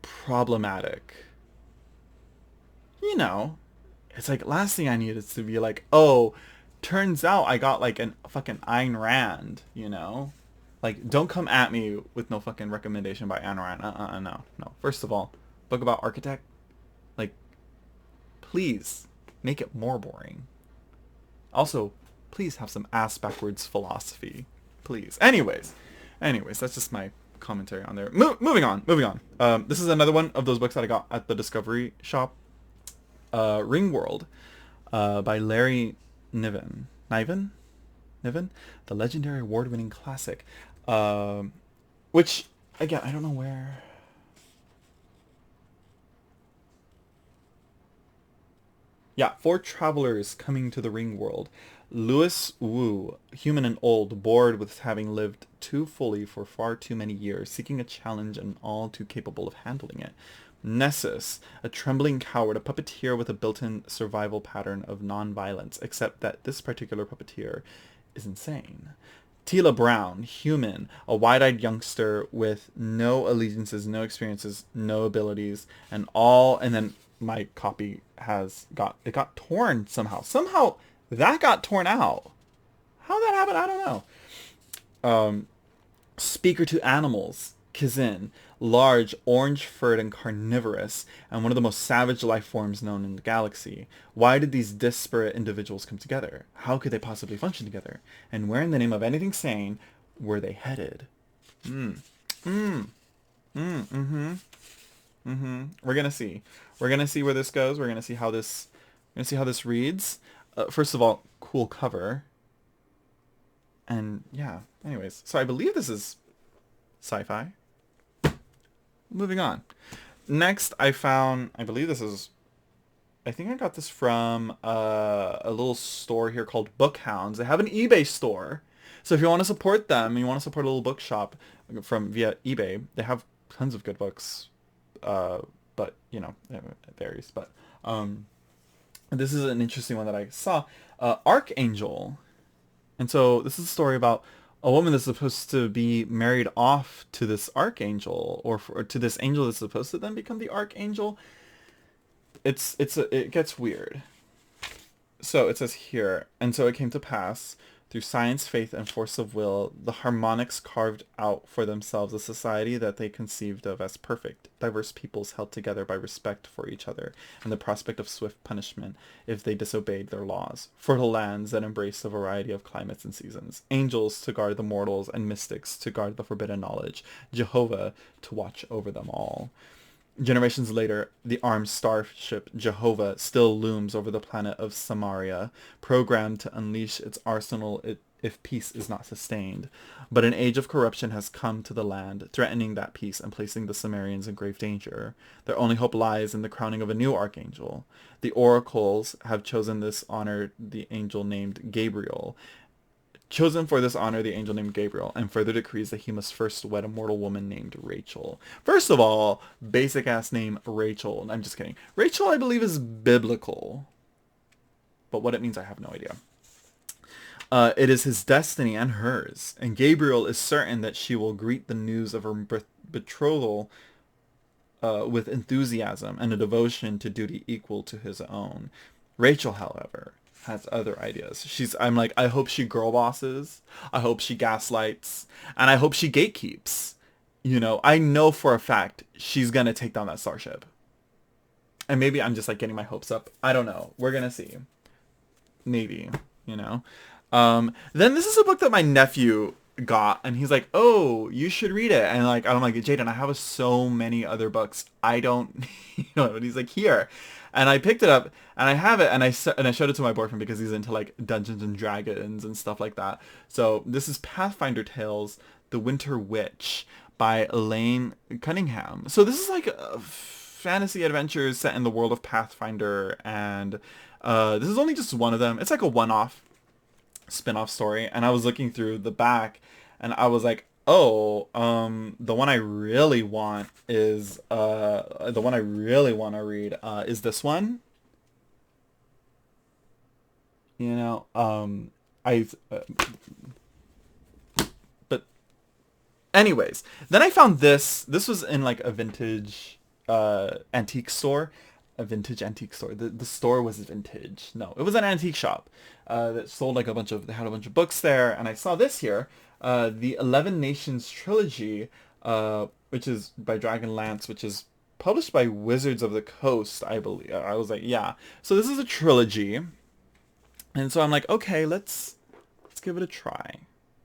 problematic. It's like last thing I need is to be like, oh, turns out I got like an fucking Ayn Rand, Like, don't come at me with no fucking recommendation by Ayn Rand. No. First of all, book about architect. Like, please make it more boring. Also, please have some ass backwards philosophy. Please. Anyways, that's just my commentary on there. Moving on. This is another one of those books that I got at the Discovery shop. Ringworld, by Larry Niven, the legendary award-winning classic, which again I don't know where. Yeah, 4 travelers coming to the ring world. Louis Wu, human and old, bored with having lived too fully for far too many years, seeking a challenge and all too capable of handling it. Nessus, a trembling coward, a puppeteer with a built-in survival pattern of non-violence, except that this particular puppeteer is insane. Tila Brown, human, a wide-eyed youngster with no allegiances, no experiences, no abilities, and then my copy got torn somehow. Somehow that got torn out. How that happened, I don't know. Speaker to animals, Kizin, large, orange-furred and carnivorous, and one of the most savage life forms known in the galaxy. Why did these disparate individuals come together? How could they possibly function together? And where in the name of anything sane were they headed? We're gonna see. We're gonna see where this goes. We're gonna see how this reads. First of all, cool cover. And yeah, anyways. So I believe this is sci-fi. Moving on. Next, I believe this is I think I got this from a little store here called Bookhounds. They have an eBay store. So if you want to support them, you want to support a little bookshop from via eBay, they have tons of good books. But you know, it varies. But this is an interesting one that I saw. Archangel. And so this is a story about a woman that's supposed to be married off to this archangel, or to this angel that's supposed to then become the archangel. It gets weird. So it says here, and so it came to pass, through science, faith, and force of will, the harmonics carved out for themselves a society that they conceived of as perfect, diverse peoples held together by respect for each other, and the prospect of swift punishment if they disobeyed their laws. Fertile lands that embraced a variety of climates and seasons. Angels to guard the mortals, and mystics to guard the forbidden knowledge. Jehovah to watch over them all. Generations later, the armed starship Jehovah still looms over the planet of Samaria, programmed to unleash its arsenal if peace is not sustained. But an age of corruption has come to the land, threatening that peace and placing the Sumerians in grave danger. Their only hope lies in the crowning of a new archangel. The oracles have chosen this honor the angel named Gabriel, and further decrees that he must first wed a mortal woman named Rachel. First of all, basic ass name Rachel. I'm just kidding. Rachel, I believe, is biblical, but what it means, I have no idea. It is his destiny and hers, and Gabriel is certain that she will greet the news of her betrothal with enthusiasm and a devotion to duty equal to his own. Rachel, however, has other ideas. I'm like, I hope she girl bosses, I hope she gaslights, and I hope she gatekeeps. You know, I know for a fact she's gonna take down that starship. And maybe I'm just like getting my hopes up. I don't know. We're gonna see. Maybe, you know. Then this is a book that my nephew got, and he's like, oh, you should read it. And like, I'm like, Jaden, I have so many other books, I don't, you know. And he's like, here. And I picked it up, and I have it, and I showed it to my boyfriend because he's into like Dungeons and Dragons and stuff like that. So this is Pathfinder Tales: The Winter Witch by Elaine Cunningham. So this is like a fantasy adventures set in the world of Pathfinder, and this is only just one of them. It's like a one-off spin-off story, and I was looking through the back, and I was like, oh, the one I really want is the one I really want to read is this one. You know, but anyways, then I found this. This was in like a vintage antique store. A vintage antique store. The store was vintage. No, it was an antique shop that sold like they had a bunch of books there, and I saw this here. The 11 Nations trilogy, which is by Dragonlance, which is published by Wizards of the Coast, I believe. I was like, yeah. So this is a trilogy, and so I'm like, okay, let's give it a try.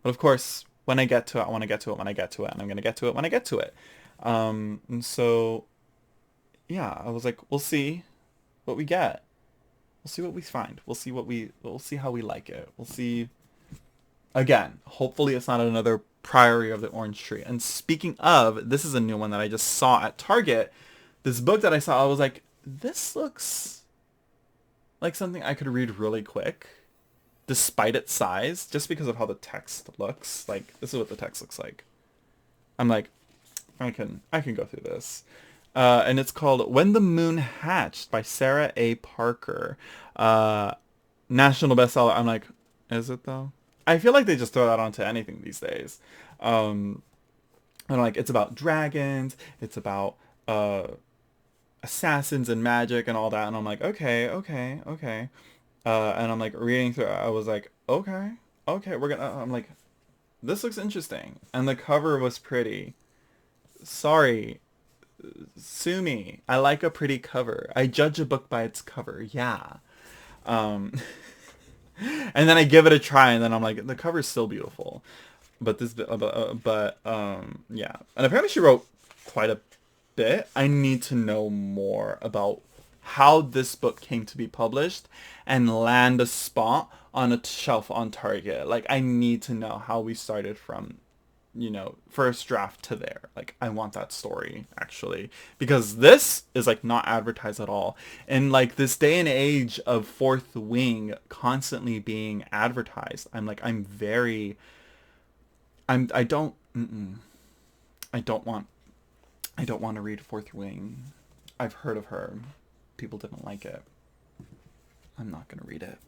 But of course, when I get to it, I want to get to it when I get to it, and I'm gonna get to it when I get to it. And so, yeah, I was like, we'll see what we get. We'll see what we find. We'll see how we like it. We'll see. Again, hopefully it's not another Priory of the Orange Tree. And speaking of, this is a new one that I just saw at Target. This book that I saw, I was like, this looks like something I could read really quick, despite its size, just because of how the text looks. Like, this is what the text looks like. I'm like, I can go through this. And it's called When the Moon Hatched by Sarah A. Parker. National bestseller. I'm like, is it though? I feel like they just throw that onto anything these days. And like, it's about dragons, it's about assassins and magic and all that, and I'm like, okay. And I'm like reading through it, I was like, okay, I'm like, this looks interesting. And the cover was pretty. Sorry, sue me. I like a pretty cover. I judge a book by its cover, yeah. And then I give it a try, and then I'm like, the cover's still beautiful, but yeah. And apparently she wrote quite a bit. I need to know more about how this book came to be published and land a spot on a shelf on Target. Like, I need to know how we started from first draft to there. Like, I want that story, actually. Because this is, like, not advertised at all. And, like, this day and age of Fourth Wing constantly being advertised, I don't, I don't want, I don't want to read Fourth Wing. I've heard of her. People didn't like it. I'm not going to read it.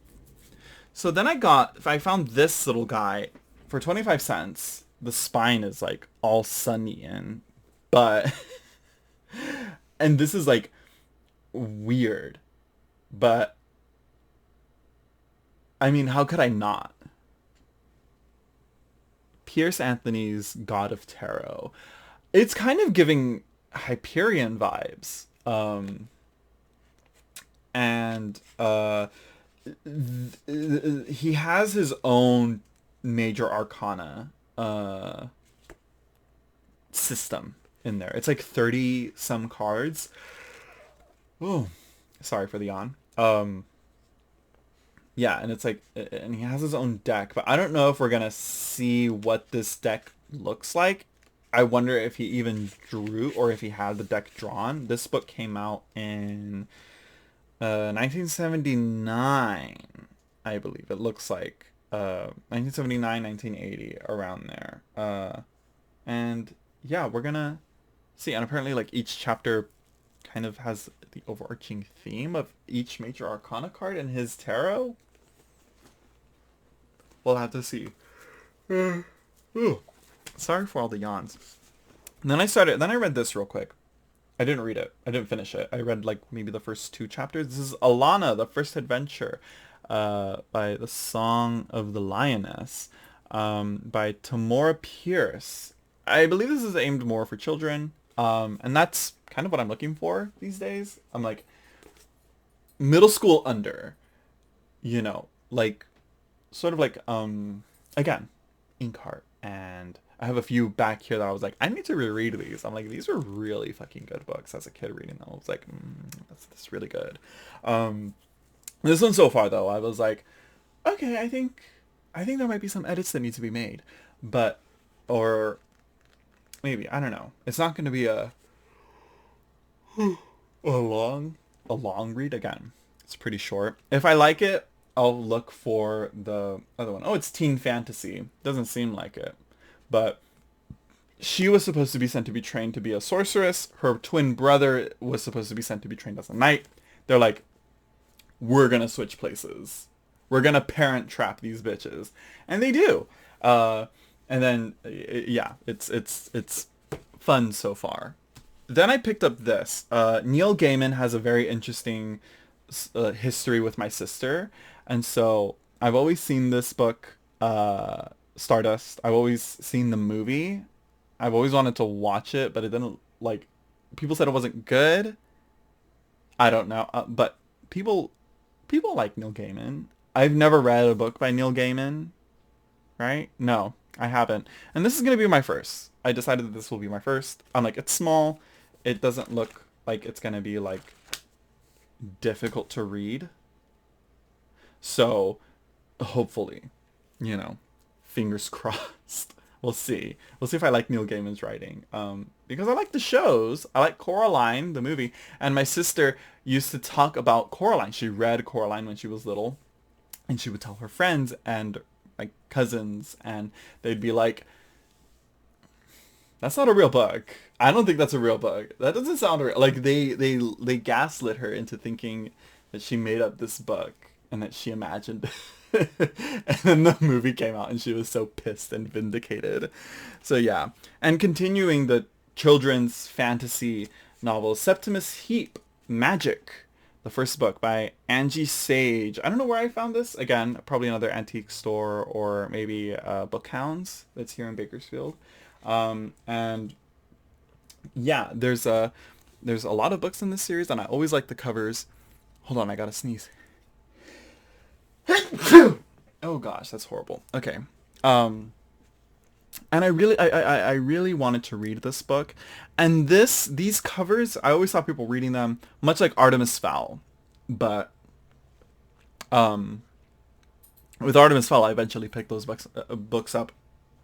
So then I found this little guy for 25 cents. The spine is like all sunny in, but, and this is like weird, but I mean, how could I not? Pierce Anthony's God of Tarot. It's kind of giving Hyperion vibes. And he has his own major arcana system in there. It's like 30 some cards. Oh, sorry for the yawn. Yeah, and it's like, and he has his own deck, but I don't know if we're gonna see what this deck looks like. I wonder if he even drew or if he had the deck drawn. This book came out in 1979, I believe. It looks like 1979, 1980, around there. And yeah, we're gonna see. And apparently, like, each chapter kind of has the overarching theme of each major arcana card in his tarot. We'll have to see. Ooh. Sorry for all the yawns. And then I read this real quick. I didn't read it. I didn't finish it. I read like maybe the first 2 chapters. This is Alana, the First Adventure, by The Song of the Lioness, by Tamora Pierce. I believe this is aimed more for children, and that's kind of what I'm looking for these days. I'm like, middle school under, like, sort of like, again, Inkheart, and I have a few back here that I was like, I need to reread these. I'm like, these were really fucking good books as a kid reading them. I was like, that's really good. This one so far though, I was like, okay, I think there might be some edits that need to be made, but, or maybe, I don't know. It's not going to be a long read. Again, it's pretty short. If I like it, I'll look for the other one. Oh, it's teen fantasy. Doesn't seem like it. But she was supposed to be sent to be trained to be a sorceress. Her twin brother was supposed to be sent to be trained as a knight. They're like, we're going to switch places. We're going to parent trap these bitches. And they do. And then, yeah, it's fun so far. Then I picked up this. Neil Gaiman has a very interesting history with my sister. And so I've always seen this book, Stardust. I've always seen the movie. I've always wanted to watch it, but it didn't, like, people said it wasn't good. I don't know. But people like Neil Gaiman. I've never read a book by Neil Gaiman, right? No, I haven't. And this is going to be my first. I decided that this will be my first. I'm like, it's small. It doesn't look like it's going to be, like, difficult to read. So, hopefully, fingers crossed. We'll see. We'll see if I like Neil Gaiman's writing. Because I like the shows. I like Coraline, the movie. And my sister used to talk about Coraline. She read Coraline when she was little. And she would tell her friends and, like, cousins. And they'd be like, that's not a real book. I don't think that's a real book. That doesn't sound real. Like, they gaslit her into thinking that she made up this book. And that she imagined and then the movie came out and she was so pissed and vindicated. So yeah. And continuing the children's fantasy novel, Septimus Heap, Magic, the first book by Angie Sage. I don't know where I found this. Again, probably another antique store or maybe Bookhounds that's here in Bakersfield. And yeah, there's a lot of books in this series and I always like the covers. Hold on, I gotta sneeze. Oh gosh, that's horrible. Okay. And I really wanted to read this book. And these covers, I always saw people reading them much like Artemis Fowl. But with Artemis Fowl, I eventually picked those books up.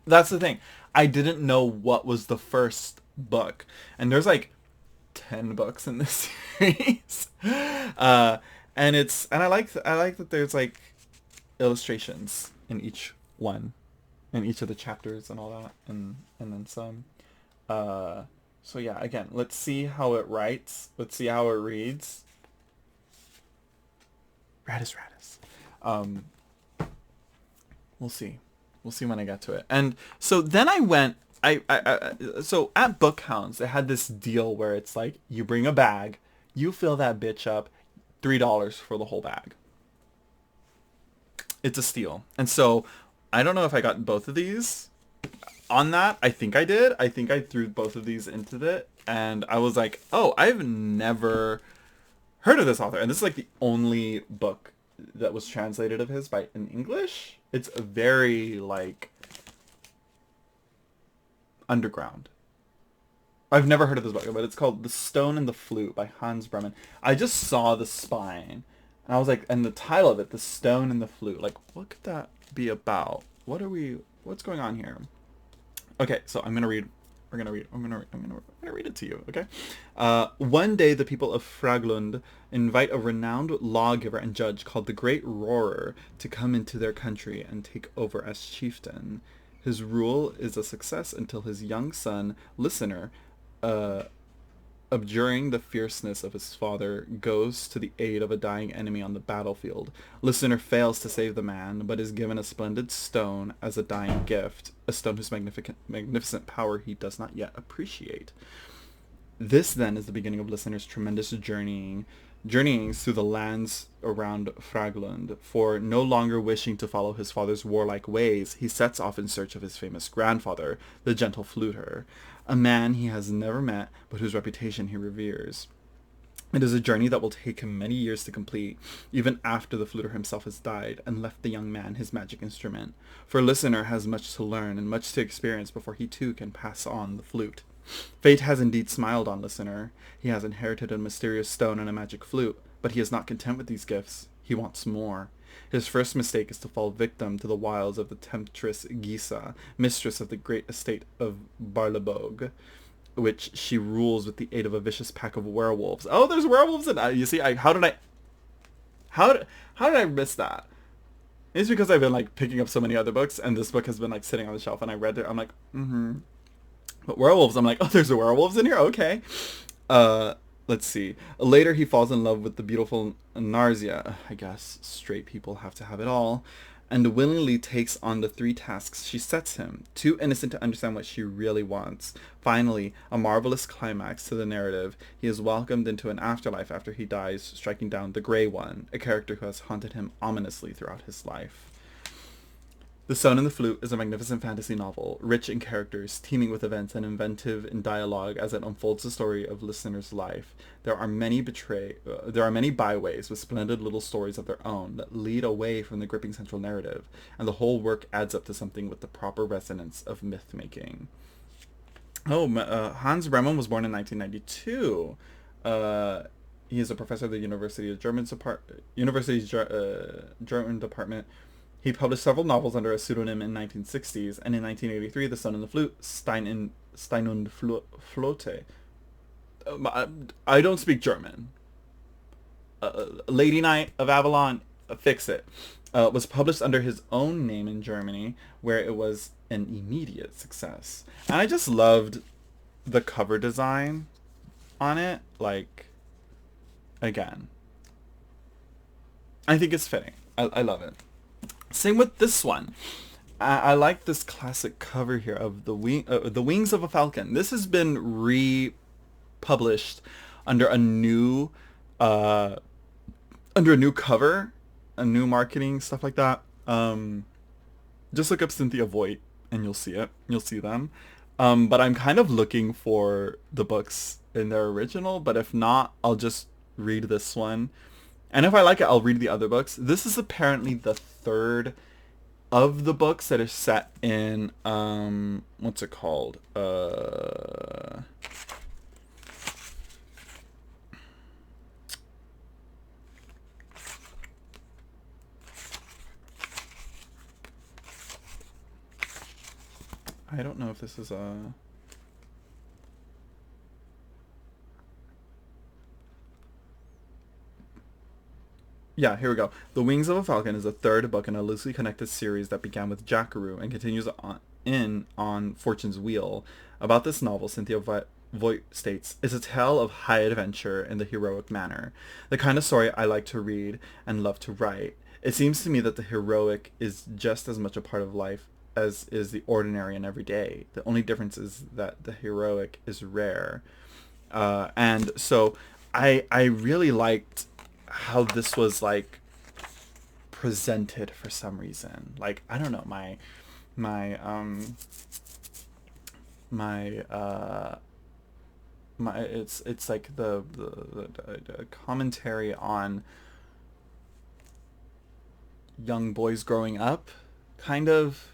That's the thing. I didn't know what was the first book. And there's like 10 books in this series. Uh, and I like that there's like illustrations in each one, in each of the chapters and all that, and then some. Uh, so yeah, again, let's see how it writes. Let's see how it reads. Radis. Um, we'll see. We'll see when I get to it. And so then I went. So at Bookhounds, they had this deal where it's like you bring a bag, you fill that bitch up, $3 for the whole bag. It's a steal. And so I don't know if I got both of these on that. I think I did. I think I threw both of these into it, and I was like, oh, I've never heard of this author, and this is like the only book that was translated of his by in English. It's very like underground. I've never heard of this book, but it's called The Stone and the Flute by Hans Bremen. I just saw the spine, and I was like, and the title of it, The Stone and the Flute. Like, what could that be about? What's going on here? Okay, so I'm gonna read. I'm gonna read it to you. Okay. One day, the people of Fraglund invite a renowned lawgiver and judge called the Great Roarer to come into their country and take over as chieftain. His rule is a success until his young son, Listener, abjuring the fierceness of his father, goes to the aid of a dying enemy on the battlefield. Listener fails to save the man, but is given a splendid stone as a dying gift, a stone whose magnificent power he does not yet appreciate. This, then, is the beginning of Listener's tremendous journeyings through the lands around Fraglund, for no longer wishing to follow his father's warlike ways, he sets off in search of his famous grandfather, the gentle fluter, a man he has never met, but whose reputation he reveres. It is a journey that will take him many years to complete, even after the fluter himself has died and left the young man his magic instrument. For Listener has much to learn and much to experience before he too can pass on the flute. Fate has indeed smiled on Listener. He has inherited a mysterious stone and a magic flute, but he is not content with these gifts. He wants more. His first mistake is to fall victim to the wiles of the temptress Gisa, mistress of the great estate of Barlebog, which she rules with the aid of a vicious pack of werewolves. Oh, there's werewolves in that. You see, how did I miss that? It's because I've been like picking up so many other books, and this book has been like sitting on the shelf, and I read it. I'm like, But werewolves, I'm like, oh, there's werewolves in here? Okay. Let's see. Later, he falls in love with the beautiful Narzia. I guess straight people have to have it all. And willingly takes on the 3 tasks she sets him, too innocent to understand what she really wants. Finally, a marvelous climax to the narrative. He is welcomed into an afterlife after he dies, striking down the Grey One, a character who has haunted him ominously throughout his life. The Stone and the Flute is a magnificent fantasy novel, rich in characters, teeming with events, and inventive in dialogue as it unfolds the story of Listener's life. There are many byways with splendid little stories of their own that lead away from the gripping central narrative, and the whole work adds up to something with the proper resonance of myth-making. Hans Bremen was born in 1992. He is a professor of the University's German department. He published several novels under a pseudonym in 1960s, and in 1983, The Stone and the Flute, Stein und Flote. I don't speak German. Lady Knight of Avalon, fix it. Was published under his own name in Germany, where it was an immediate success. And I just loved the cover design on it. Like, again, I think it's fitting. I love it. Same with this one. I like this classic cover here of the wings of a falcon. This has been republished under a new cover, a new marketing, stuff like that. Just look up Cynthia Voigt and you'll see it. You'll see them. But I'm kind of looking for the books in their original, but if not, I'll just read this one. And if I like it, I'll read the other books. This is apparently the 3rd of the books that are set in, what's it called? I don't know if this is a... Yeah, here we go. The Wings of a Falcon is a third book in a loosely connected series that began with Jackaroo and continues on Fortune's Wheel. About this novel, Cynthia Voigt states, is a tale of high adventure in the heroic manner, the kind of story I like to read and love to write. It seems to me that the heroic is just as much a part of life as is the ordinary and everyday. The only difference is that the heroic is rare. And so I really liked how this was like presented for some reason. Like, I don't know, my my my it's like the commentary on young boys growing up, kind of.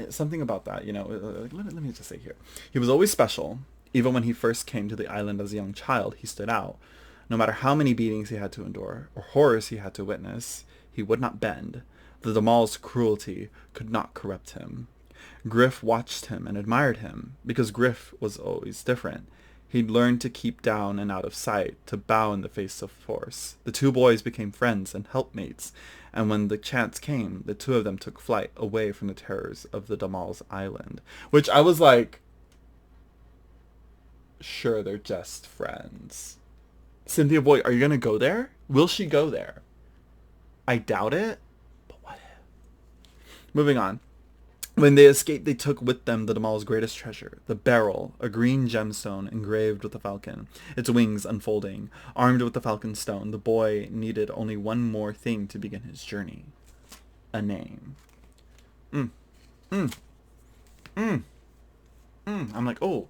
Something about that, let me just say here. He was always special. Even when he first came to the island as a young child, he stood out. No matter how many beatings he had to endure, or horrors he had to witness, he would not bend. The Damal's cruelty could not corrupt him. Griff watched him and admired him, because Griff was always different. He'd learned to keep down and out of sight, to bow in the face of force. The two boys became friends and helpmates, and when the chance came, the two of them took flight away from the terrors of the Damal's island. Which I was like, sure, they're just friends. Cynthia Voigt, are you going to go there? Will she go there? I doubt it, but what if? Moving on. When they escaped, they took with them the Damal's greatest treasure, the beryl, a green gemstone engraved with a falcon, its wings unfolding. Armed with the falcon stone, the boy needed only one more thing to begin his journey. A name. Mm. Mm. Mm. Mm. I'm like, oh.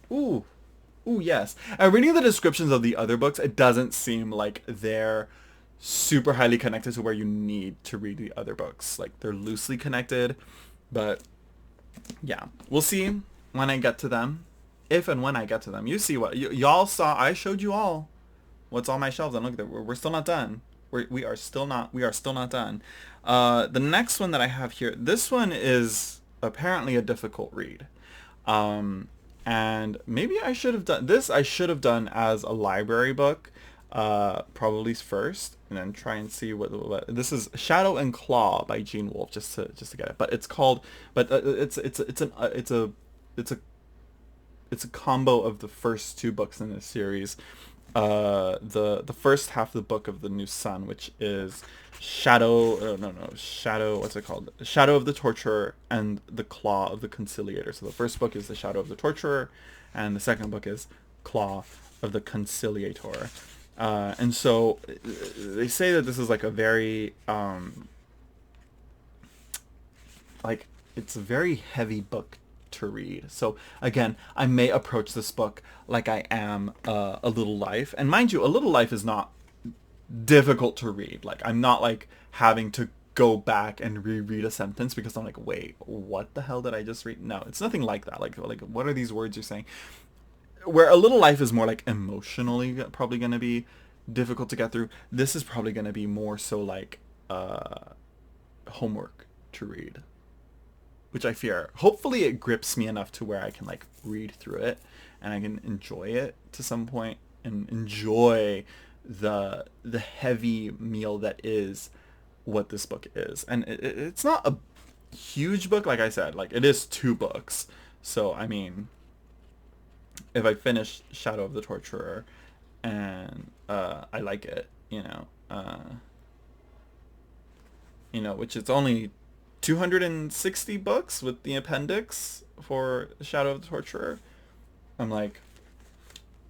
Ooh. Ooh, yes. And reading the descriptions of the other books, it doesn't seem like they're super highly connected to where you need to read the other books. Like, they're loosely connected. But yeah, we'll see when I get to them. If and when I get to them. You see what y'all saw. I showed you all what's on my shelves, and look, we're still not done. We are still not done. The next one that I have here, this one is apparently a difficult read. And maybe I should have done this. I should have done as a library book, probably first, and then try and see what this is. Shadow and Claw by Gene Wolfe, just to get it. But it's called, but it's a combo of the first two books in this series. The first half of the book of the New Sun, which is Shadow, what's it called? Shadow of the Torturer and the Claw of the Conciliator. So the first book is the Shadow of the Torturer, and the second book is Claw of the Conciliator. And so they say that this is like a very like, it's a very heavy book to read. So again, I may approach this book like I am A Little Life. And mind you, A Little Life is not difficult to read. Like, I'm not like having to go back and reread a sentence because I'm like, wait, what the hell did I just read? No, it's nothing like that. Like what are these words you're saying? Where A Little Life is more like emotionally probably going to be difficult to get through, this is probably going to be more so like homework to read, which I fear. Hopefully it grips me enough to where I can like read through it and I can enjoy it to some point and enjoy the heavy meal that is what this book is. And it's not a huge book, like I said. Like, it is 2 books. So, I mean, if I finish Shadow of the Torturer and I like it, which is only 260 books with the appendix for Shadow of the Torturer, I'm like,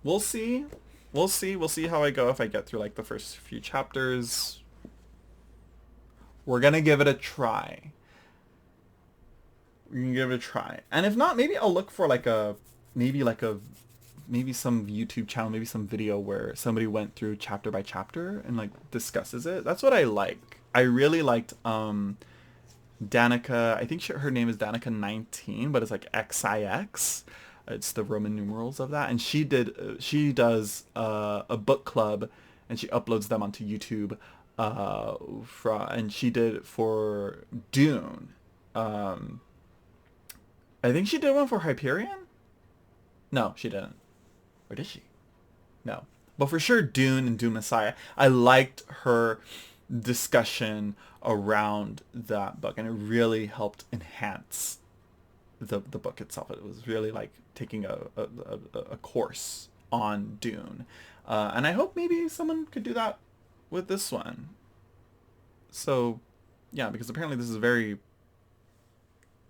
we'll see. We'll see how I go if I get through like the first few chapters. We're gonna give it a try. We can give it a try. And if not, maybe I'll look for maybe some YouTube channel, maybe some video where somebody went through chapter by chapter and like discusses it. That's what I like. I really liked Danica. I think her name is Danica 19, but it's like XIX. It's the Roman numerals of that. And she does a book club, and she uploads them onto YouTube. And she did for Dune. I think she did one for Hyperion? No, she didn't. Or did she? No. But for sure, Dune and Dune Messiah. I liked her discussion around that book, and it really helped enhance the book itself. It was really like taking a course on Dune. And I hope maybe someone could do that with this one. So, yeah, because apparently this is very,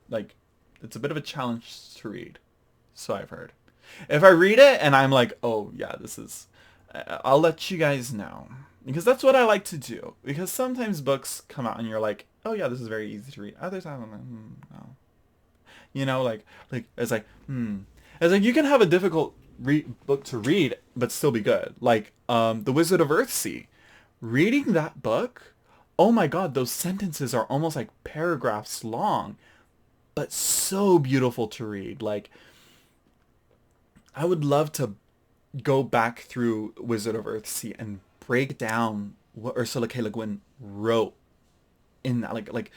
like, it's a bit of a challenge to read. So I've heard. If I read it and I'm like, oh, yeah, this is... I'll let you guys know. Because that's what I like to do. Because sometimes books come out and you're like, oh, yeah, this is very easy to read. Other times I'm like, no. You know, like it's like, It's like you can have a difficult book to read, but still be good. Like, The Wizard of Earthsea. Reading that book, oh my god, those sentences are almost like paragraphs long, but so beautiful to read. Like, I would love to go back through Wizard of Earthsea and break down what Ursula K. Le Guin wrote in that.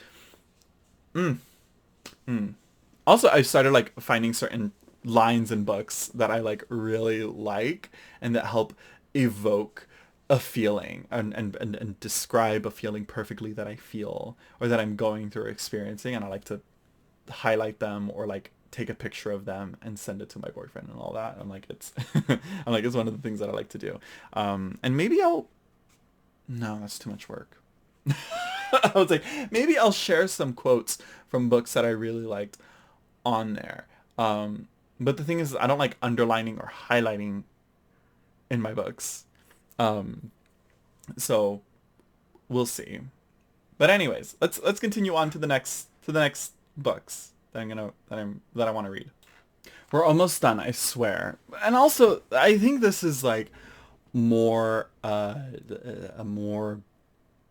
Also, I started like finding certain lines in books that I like really like and that help evoke a feeling and describe a feeling perfectly that I feel or that I'm going through or experiencing, and I like to highlight them or like take a picture of them and send it to my boyfriend and all that. I'm like, it's I'm like, it's one of the things that I like to do. And maybe I'll no, that's too much work. I was like, maybe I'll share some quotes from books that I really liked on there. But the thing is, I don't like underlining or highlighting in my books. So we'll see. But anyways, let's continue on to the next books that I want to read. We're almost done, I swear. And also, I think this is like more a more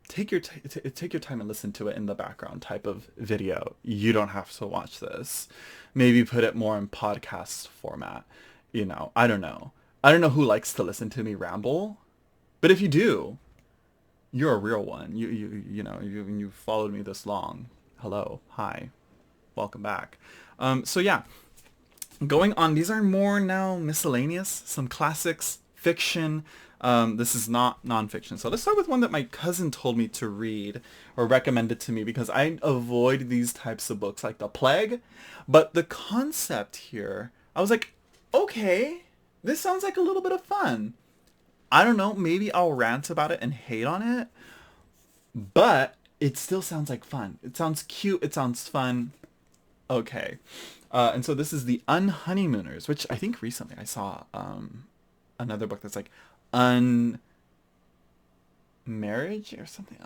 take your take your time and listen to it in the background type of video. You don't have to watch this. Maybe put it more in podcast format. You know, I don't know. I don't know who likes to listen to me ramble, but if you do, you're a real one. You know, you've followed me this long. Hello, hi, welcome back. So yeah, going on. These are more now miscellaneous. Some classics, fiction. This is not nonfiction. So let's start with one that my cousin told me to read or recommended to me because I avoid these types of books like The Plague. But the concept here, I was like, okay, this sounds like a little bit of fun. I don't know, maybe I'll rant about it and hate on it, but it still sounds like fun. It sounds cute. It sounds fun. Okay. And so this is The Unhoneymooners, which I think recently I saw another book that's like unmarriage or something,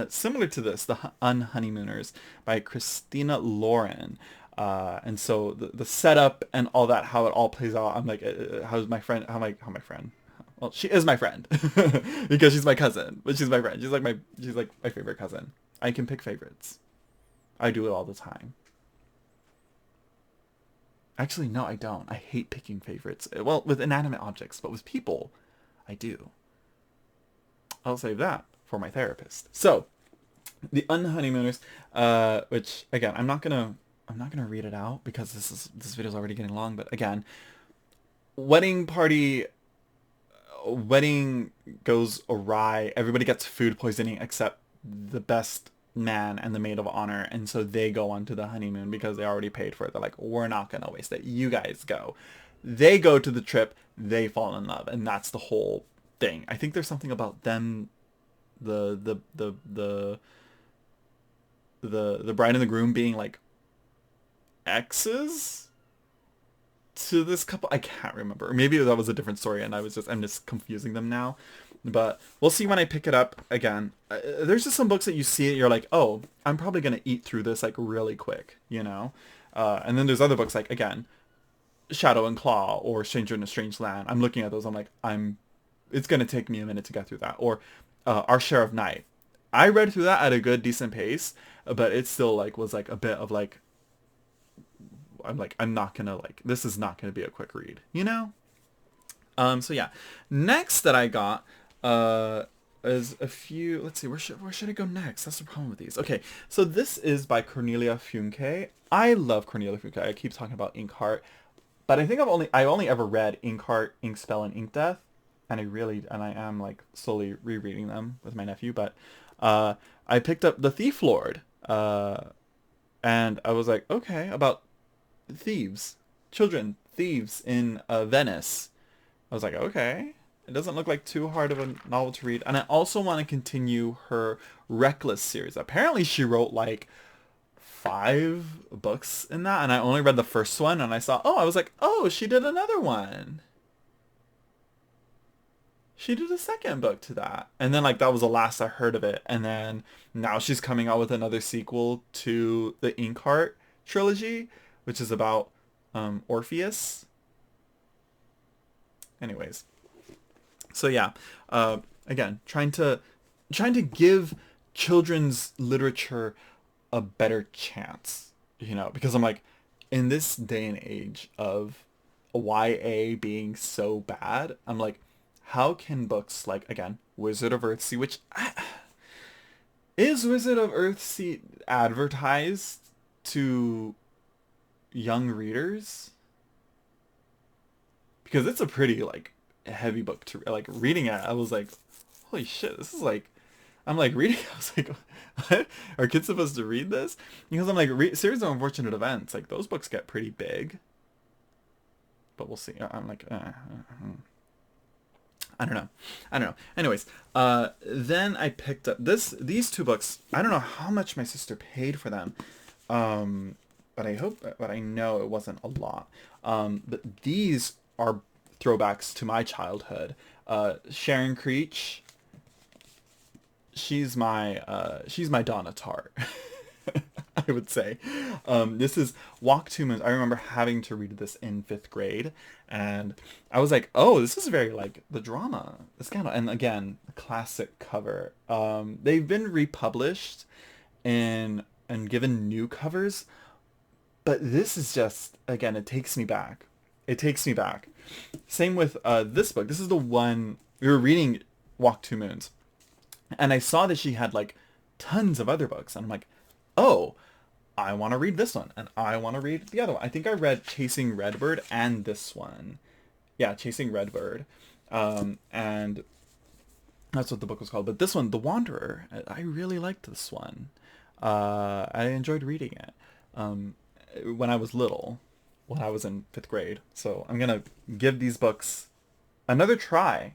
similar to this, The Unhoneymooners by Christina Lauren. And so the setup and all that, how it all plays out, I'm like, how's my friend, how my friend? Well, she is my friend because she's my cousin, but she's my friend. She's like my favorite cousin. I can pick favorites. I do it all the time. Actually, no, I don't. I hate picking favorites. Well, with inanimate objects, but with people, I do. I'll save that for my therapist. So, The Unhoneymooners, which again, I'm not gonna read it out because this video's already getting long. But again, wedding goes awry. Everybody gets food poisoning except the best man and the maid of honor, and so they go on to the honeymoon because they already paid for it. They're like, we're not gonna waste it. You guys go. They go to the trip. They fall in love, and that's the whole thing. I think there's something about them, the bride and the groom being like exes to this couple. I can't remember. Maybe that was a different story and I'm just confusing them now. But we'll see when I pick it up again. There's just some books that you see it, you're like, oh, I'm probably going to eat through this like really quick, you know? And then there's other books like, again, Shadow and Claw or Stranger in a Strange Land. I'm looking at those. I'm like, it's going to take me a minute to get through that. Or Our Share of Night. I read through that at a good, decent pace, but it still like was like a bit of like, I'm not gonna like, this is not gonna be a quick read, you know? So yeah. Next that I got, is a few. Let's see, where should I go next? That's the problem with these. Okay, so this is by Cornelia Funke. I love Cornelia Funke. I keep talking about Inkheart, but I think I only ever read Inkheart, Inkspell, and Ink Death, and I am like slowly rereading them with my nephew. But I picked up The Thief Lord, and I was like, okay, about thieves, children, thieves in Venice. I was like, okay. It doesn't look like too hard of a novel to read. And I also want to continue her Reckless series. Apparently she wrote like 5 books in that, and I only read the first one, and I was like, oh, she did another one. She did a second book to that. And then like that was the last I heard of it. And then now she's coming out with another sequel to the Inkheart trilogy, which is about Orpheus. Anyways. So yeah, again, trying to give children's literature a better chance, because I'm like, in this day and age of YA being so bad, I'm like, how can books like, again, Wizard of Earthsea, is Wizard of Earthsea advertised to young readers? Because it's a pretty like heavy book to like reading it. I was like, holy shit, this is like, I'm like reading. I was like, what? Are kids supposed to read this? Because I'm like, series of unfortunate events, like those books get pretty big. But we'll see. I'm like, I don't know. Anyways, then I picked up these 2 books. I don't know how much my sister paid for them, but I know it wasn't a lot. But these are throwbacks to my childhood. Sharon Creech, she's my Donna Tartt. I would say. This is Walk Two Moons. I remember having to read this in 5th grade, and I was like, oh, this is very like the drama, the scandal, and again, classic cover. They've been republished and given new covers, but this is just, again, it takes me back. It takes me back. Same with this book. This is the one we were reading, Walk Two Moons, and I saw that she had like tons of other books, and I'm like, oh, I want to read this one, and I want to read the other one. I think I read Chasing Redbird and this one. Yeah, Chasing Redbird. And that's what the book was called. But this one, The Wanderer, I really liked this one. I enjoyed reading it when I was little, when I was in 5th grade. So I'm going to give these books another try.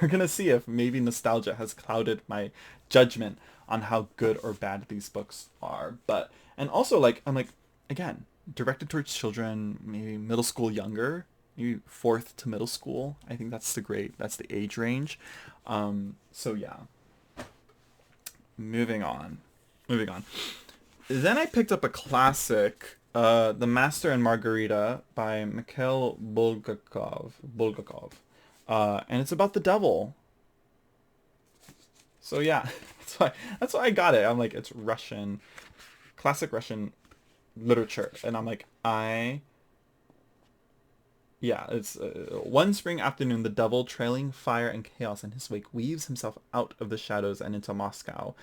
We're going to see if maybe nostalgia has clouded my judgment on how good or bad these books are. And also, like, I'm like, again, directed towards children, maybe middle school younger, maybe 4th to middle school. I think that's the age range. So yeah. Moving on. Then I picked up a classic, The Master and Margarita by Mikhail Bulgakov. And it's about the devil. So yeah, that's why I got it. I'm like, it's Russian, classic Russian literature, and I'm like, it's one spring afternoon, the devil, trailing fire and chaos in his wake, weaves himself out of the shadows and into Moscow.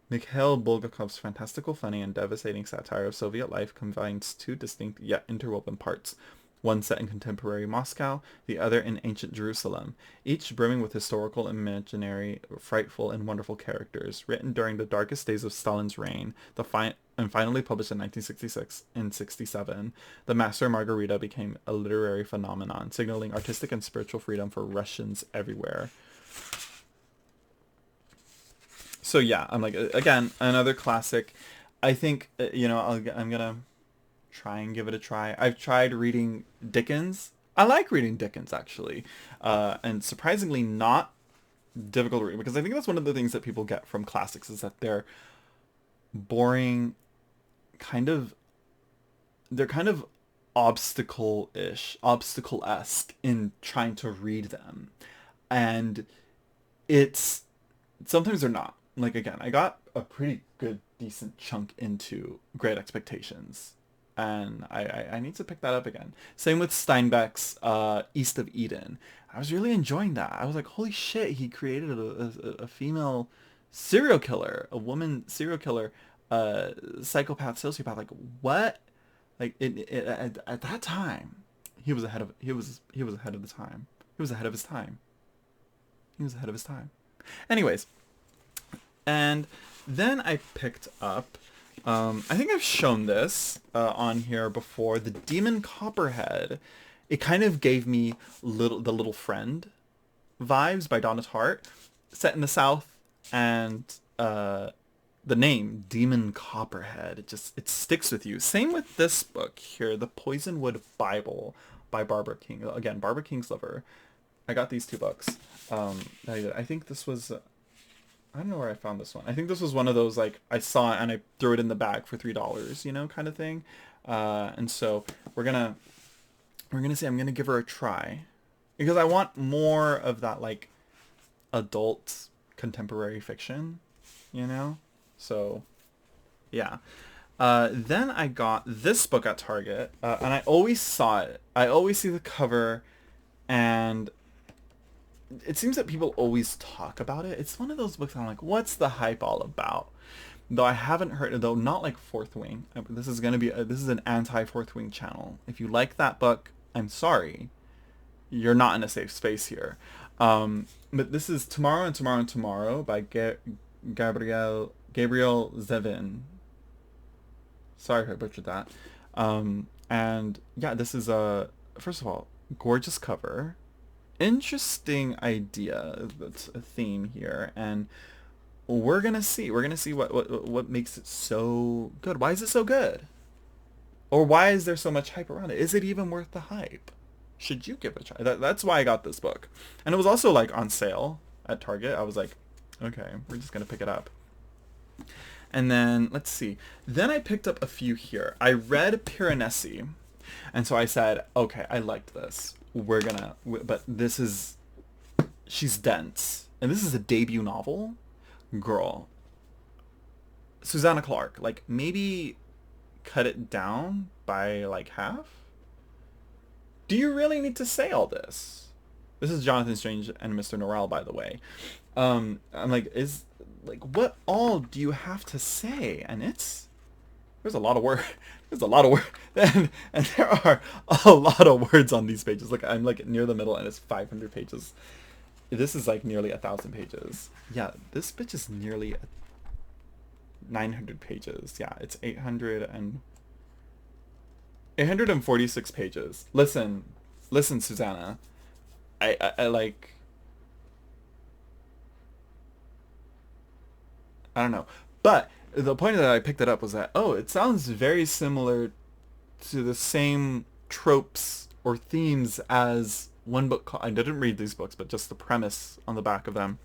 Mikhail Bulgakov's fantastical, funny, and devastating satire of Soviet life combines 2 distinct yet interwoven parts. One set in contemporary Moscow, the other in ancient Jerusalem, each brimming with historical, imaginary, frightful, and wonderful characters. Written during the darkest days of Stalin's reign, and finally published in 1966 and 67, The Master and Margarita became a literary phenomenon, signaling artistic and spiritual freedom for Russians everywhere. So yeah, I'm like, again, another classic. I think, I'm gonna try and give it a try. I've tried reading Dickens. I like reading Dickens, actually. And surprisingly not difficult to read, because I think that's one of the things that people get from classics, is that they're boring, they're kind of obstacle-esque in trying to read them. And it's, sometimes they're not. Like, again, I got a pretty good, decent chunk into Great Expectations. and I need to pick that up again. Same with Steinbeck's East of Eden. I was really enjoying that. I was like, holy shit, he created a female serial killer, a woman serial killer, psychopath, sociopath. Like what? Like at that time, he was ahead of the time. He was ahead of his time. He was ahead of his time. Anyways, and then I picked up, I think I've shown this on here before, the Demon Copperhead. It kind of gave me the Little Friend vibes by Donna Tartt, set in the South, and the name Demon Copperhead, it sticks with you. Same with this book here, The Poisonwood Bible by Barbara King. Again, Barbara King's lover. I got these two books. I think this was, I don't know where I found this one. I think this was one of those, like, I saw it and I threw it in the bag for $3, you know, kind of thing. And so we're gonna see. I'm gonna give her a try because I want more of that, like, adult contemporary fiction, you know. So yeah. Then I got this book at Target, and I always saw it. I always see the cover, and it seems that people always talk about it. It's one of those books I'm like, what's the hype all about? Though I haven't heard, though not like Fourth Wing. This is gonna be this is an anti-Fourth Wing channel. If you like that book, I'm sorry, you're not in a safe space here. But this is Tomorrow and Tomorrow and Tomorrow by Gabriel Zevin. Sorry if I butchered that. And yeah, this is first of all, gorgeous cover. Interesting idea. That's a theme here, and we're gonna see what makes it so good. Why is it so good? Or why is there so much hype around it? Is it even worth the hype? Should you give it a try? That's why I got this book. And it was also, like, on sale at Target. I was like, okay, we're just gonna pick it up. And then let's see. Then I picked up a few here. I read Piranesi, and so I said, okay, I liked this. But this is, she's dense, and this is a debut novel. Girl, Susanna Clarke, like, maybe cut it down by like half. Do you really need to say all this? This is Jonathan Strange and Mr. Norrell, by the way. I'm like, what all do you have to say? And there's a lot of work. There's a lot of work, and there are a lot of words on these pages. Look, I'm like near the middle, and it's 500 pages. This is like nearly 1,000 pages. Yeah, this bitch is nearly 900 pages. Yeah, it's 846 pages. Listen, Susanna. I like, I don't know, but the point that I picked it up was that, oh, it sounds very similar to the same tropes or themes as one book called, I didn't read these books, but just the premise on the back of them,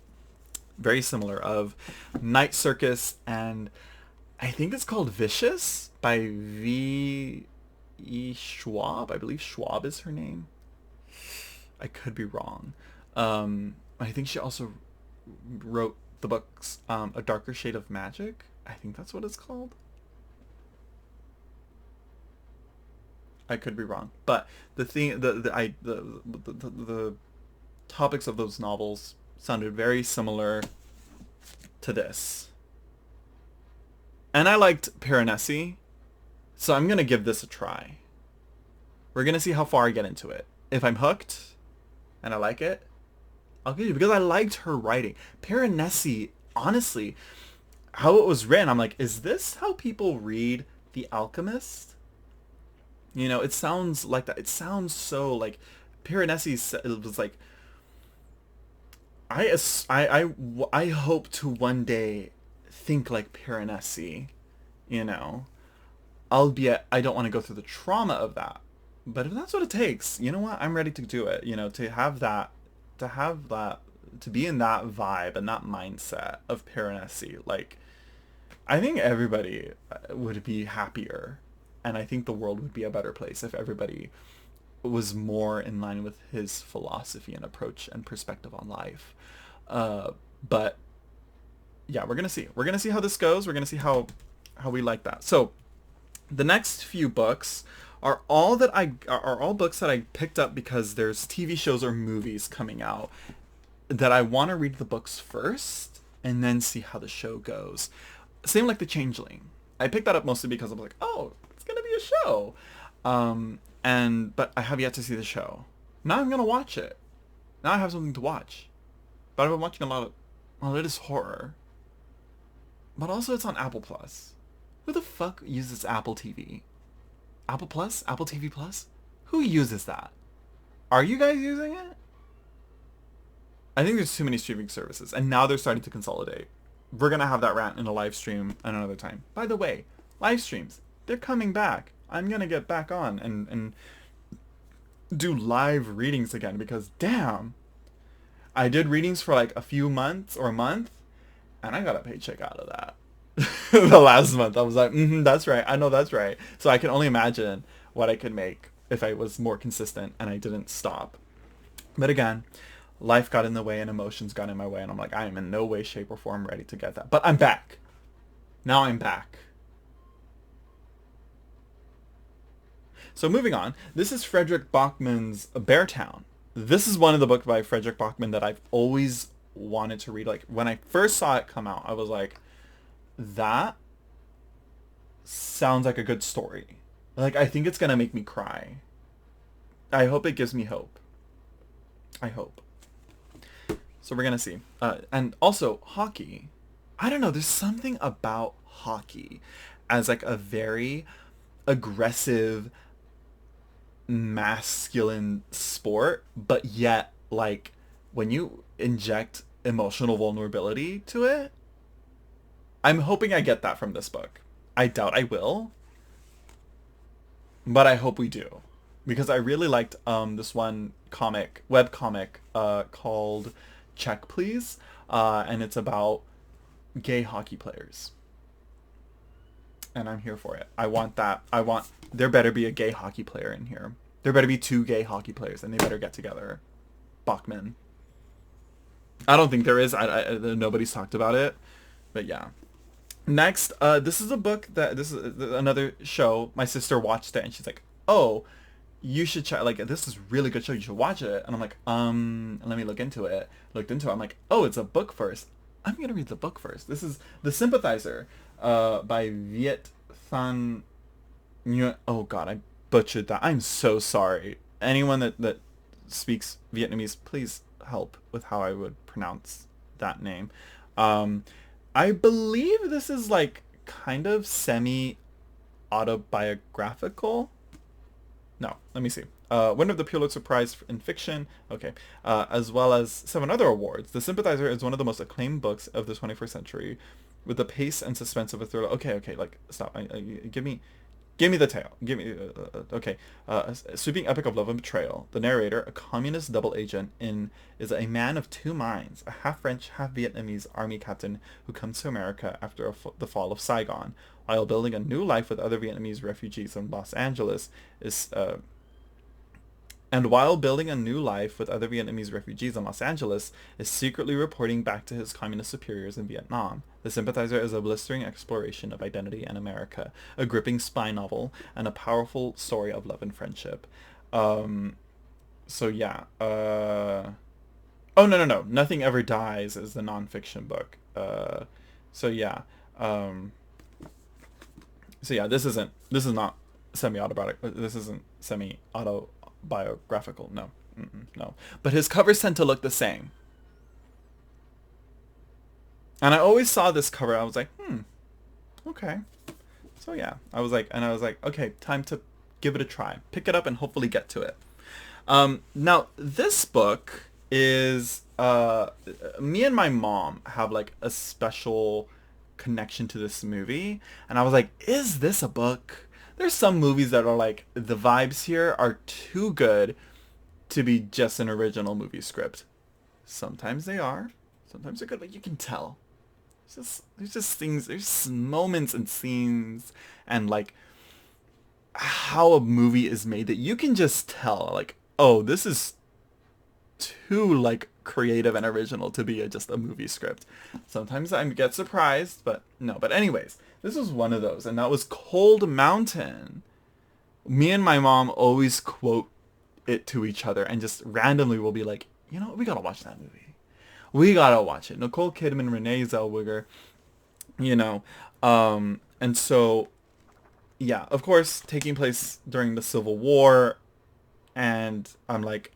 very similar, of Night Circus, and I think it's called Vicious by V. E. Schwab. I believe Schwab is her name. I could be wrong. I think she also wrote the books A Darker Shade of Magic. I think that's what it's called. I could be wrong, but the thing, the topics of those novels sounded very similar to this, and I liked Piranesi, so I'm gonna give this a try. We're gonna see how far I get into it. If I'm hooked, and I like it, I'll give you, because I liked her writing. Piranesi, honestly, how it was written, I'm like, is this how people read The Alchemist? You know, it sounds like that. It sounds so like Piranesi. It was like, I hope to one day think like Piranesi, you know, albeit I don't want to go through the trauma of that. But if that's what it takes, you know what? I'm ready to do it. You know, to have that, to be in that vibe and that mindset of Piranesi. Like, I think everybody would be happier. And I think the world would be a better place if everybody was more in line with his philosophy and approach and perspective on life. But yeah, we're gonna see. We're gonna see how this goes. We're gonna see how we like that. So The next few books are all books that I picked up because there's TV shows or movies coming out that I want to read the books first and then see how the show goes. Same like The Changeling. I picked that up mostly because I'm like, oh, it's gonna be a show, but I have yet to see the show. Now I'm gonna watch it. Now I have something to watch. But I've been watching a lot of, well, it is horror, but also it's on Apple Plus. Who the fuck uses Apple TV? Apple Plus? Apple TV Plus? Who uses that? Are you guys using it? I think there's too many streaming services, and now they're starting to consolidate. We're gonna have that rant in a live stream another time. By the way, live streams, they're coming back. I'm gonna get back on and do live readings again because damn, I did readings for like a few months or a month, and I got a paycheck out of that. The last month, I was like, that's right. I know that's right. So I can only imagine what I could make if I was more consistent and I didn't stop. But again, life got in the way and emotions got in my way, and I'm like, I am in no way, shape, or form ready to get that. But I'm back. Now I'm back. So moving on, this is Frederick Bachman's Beartown. This is one of the books by Frederick Bachman that I've always wanted to read. Like, when I first saw it come out, I was like, that sounds like a good story. Like, I think it's gonna make me cry. I hope it gives me hope. I hope. So we're gonna see. And also, hockey. I don't know, there's something about hockey as like a very aggressive, masculine sport, but yet, like, when you inject emotional vulnerability to it, I'm hoping I get that from this book. I doubt I will, but I hope we do. Because I really liked this one web comic called Check Please, and it's about gay hockey players. And I'm here for it. I want that. There better be a gay hockey player in here. There better be 2 gay hockey players, and they better get together. Bachman. I don't think there is. Nobody's talked about it, but yeah. Next, this is a book this is another show. My sister watched it and she's like, "Oh, you should check. Like, this is a really good show. You should watch it." And I'm like, let me look into it. Looked into it. I'm like, oh, it's a book first. I'm gonna read the book first. This is The Sympathizer, by Viet Thanh Nguyen. Oh God, I butchered that. I'm so sorry. Anyone that speaks Vietnamese, please help with how I would pronounce that name. I believe this is like kind of semi-autobiographical. No, let me see. Winner of the Pulitzer Prize in Fiction. Okay. As well as 7 other awards. The Sympathizer is one of the most acclaimed books of the 21st century, with the pace and suspense of a thriller. Okay, like, stop. Give me the tale. Okay. A sweeping epic of love and betrayal. The narrator, a communist double agent, is a man of 2 minds, a half-French, half-Vietnamese army captain who comes to America after the fall of Saigon, while building a new life with other Vietnamese refugees in Los Angeles is secretly reporting back to his communist superiors in Vietnam. The Sympathizer is a blistering exploration of identity and America, a gripping spy novel, and a powerful story of love and friendship. So yeah. Oh, no. Nothing Ever Dies is the nonfiction book. So yeah. This is not semi-autobiographical. This isn't semi-autobiographical. No. No. But his covers tend to look the same. And I always saw this cover. I was like, okay. So yeah, I was like, okay, time to give it a try. Pick it up and hopefully get to it. Now, this book is, me and my mom have like a special connection to this movie. And I was like, is this a book? There's some movies that are like, the vibes here are too good to be just an original movie script. Sometimes they are. Sometimes they're good, but you can tell. There's just things, there's moments and scenes and like how a movie is made that you can just tell, like, oh, this is too like creative and original to be just a movie script. Sometimes I get surprised, but no. But anyways, this was one of those, and that was Cold Mountain. Me and my mom always quote it to each other, and just randomly we'll be like, you know, we gotta watch that movie. We gotta watch it. Nicole Kidman, Renee Zellweger, you know, and so yeah, of course, taking place during the Civil War, and I'm like,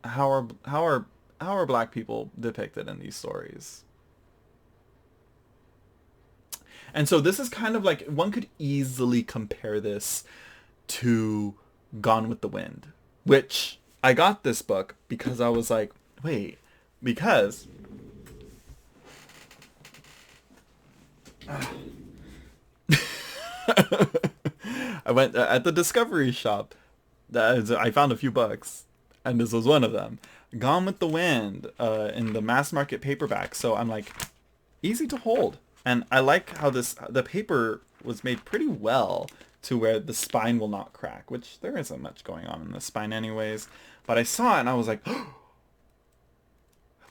how are black people depicted in these stories? And so this is kind of like, one could easily compare this to Gone with the Wind, which I got this book because I was like, wait, because I went at the Discovery shop. I found a few books, and this was one of them. Gone with the Wind, in the mass market paperback. So I'm like, easy to hold, and I like how the paper was made pretty well to where the spine will not crack, which there isn't much going on in the spine anyways. But I saw it and I was like,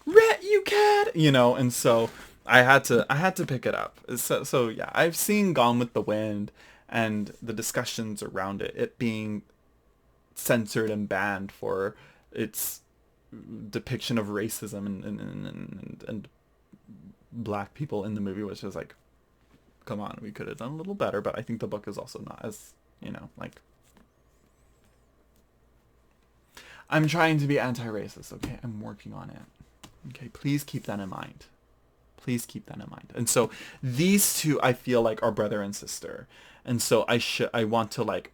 Rhett, you cat, you know, and so I had to pick it up. So yeah, I've seen Gone with the Wind and the discussions around it being censored and banned for its depiction of racism and black people in the movie, which is like, come on, we could have done a little better. But I think the book is also not as, you know, like, I'm trying to be anti-racist, okay? I'm working on it. Okay, please keep that in mind. Please keep that in mind. And so these two, I feel like, are brother and sister. And so I want to like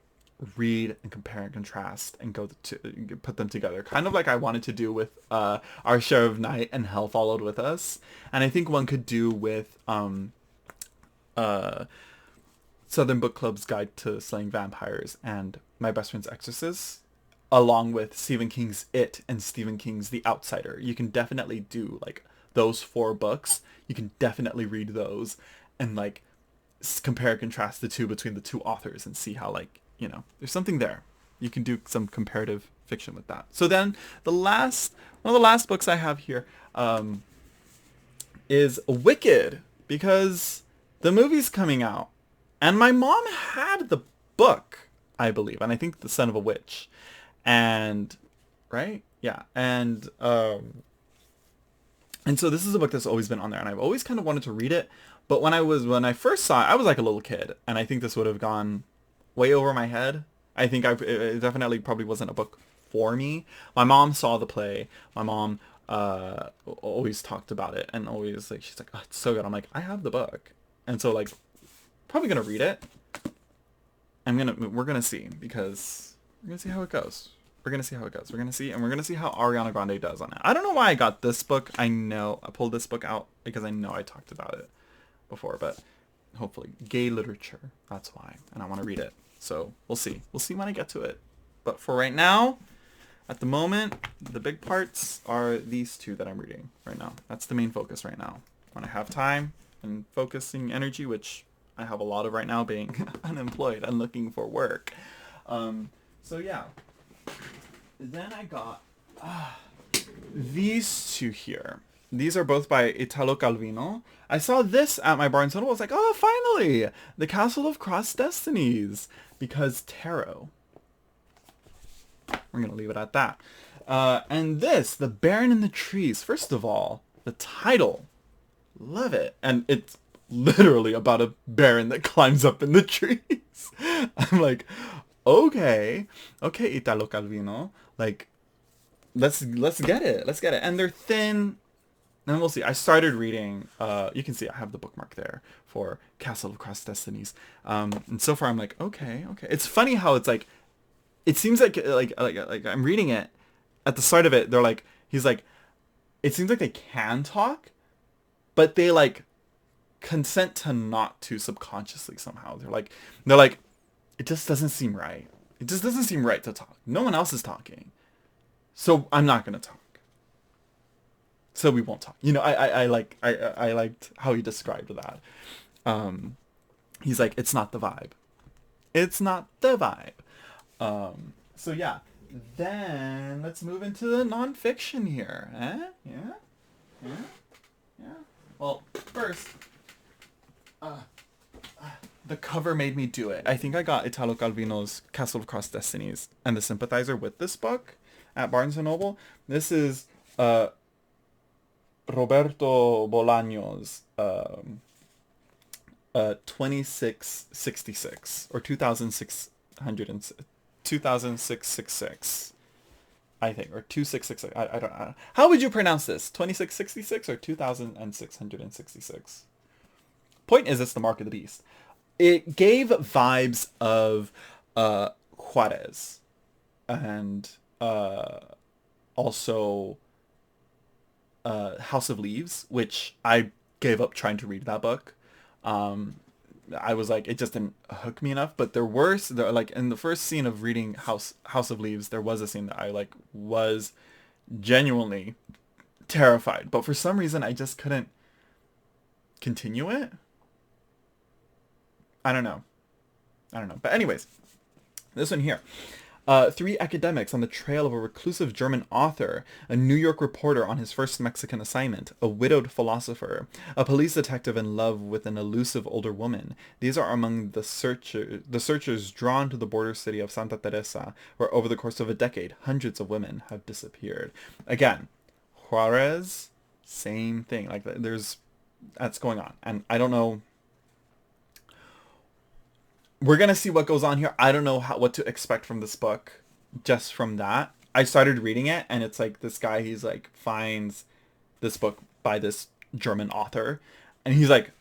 read and compare and contrast and go to put them together, kind of like I wanted to do with Our Share of Night and Hell Followed With Us. And I think one could do with Southern Book Club's Guide to Slaying Vampires and My Best Friend's Exorcist, along with Stephen King's It and Stephen King's The Outsider. You can definitely do like those 4 books. You can definitely read those and like compare and contrast the two between the two authors and see how, like, you know, there's something there. You can do some comparative fiction with that. So then one of the last books I have here is Wicked, because the movie's coming out and my mom had the book, I believe, and I think The Son of a Witch. And right? Yeah. And so this is a book that's always been on there, and I've always kind of wanted to read it. But when I first saw it, I was like a little kid, and I think this would have gone way over my head. I think it definitely probably wasn't a book for me. My mom saw the play. My mom always talked about it, and always like, she's like, oh, it's so good. I'm like, I have the book, and so like, probably gonna read it. We're gonna see, because we're gonna see how it goes. We're gonna see how it goes. We're gonna see how Ariana Grande does on it. I don't know why I got this book. I know I pulled this book out because I know I talked about it before, but hopefully gay literature. That's why, and I want to read it. So we'll see. We'll see when I get to it. But for right now, at the moment, the big parts are these two that I'm reading right now. That's the main focus right now. When I have time and focusing energy, which I have a lot of right now, being unemployed and looking for work. So yeah. Then I got these two here. These are both by Italo Calvino. I saw this at my Barnes & Noble. I was like, oh, finally! The Castle of Crossed Destinies. Because tarot. We're going to leave it at that. And this, The Baron in the Trees. First of all, the title. Love it. And it's literally about a baron that climbs up in the trees. I'm like, okay, Italo Calvino, like, let's get it. And they're thin, and we'll see. I started reading, you can see I have the bookmark there for Castle of Crossed Destinies, and so far I'm like, okay. It's funny how it's like, it seems like I'm reading it, at the start of it, they're like, he's like, it seems like they can talk, but they like consent to not to subconsciously somehow. They're like, it just doesn't seem right. It just doesn't seem right to talk. No one else is talking. So I'm not going to talk. So we won't talk. You know, I liked how he described that. He's like, it's not the vibe. It's not the vibe. So yeah, Then let's move into the nonfiction here. Eh? Yeah? Yeah? Yeah? Well, first, uh, the cover made me do it. I think I got Italo Calvino's Castle of Crossed Destinies and The Sympathizer with this book at Barnes& and Noble. This is Roberto Bolaño's 2666 or 2666, I think, or 2666. I don't know. How would you pronounce this? 2666 or 2666? Point is, it's the Mark of the Beast. It gave vibes of Juarez and also House of Leaves, which I gave up trying to read that book. I was like, it just didn't hook me enough. But there were like in the first scene of reading House of Leaves, there was a scene that I like was genuinely terrified. But for some reason, I just couldn't continue it. I don't know. But anyways, this one here. Three academics on the trail of a reclusive German author, a New York reporter on his first Mexican assignment, a widowed philosopher, a police detective in love with an elusive older woman. These are among the searchers drawn to the border city of Santa Teresa, where over the course of a decade, hundreds of women have disappeared. Again, Juarez, same thing. Like that's going on. And I don't know. We're going to see what goes on here. I don't know what to expect from this book just from that. I started reading it and it's like this guy, he's like finds this book by this German author and he's like,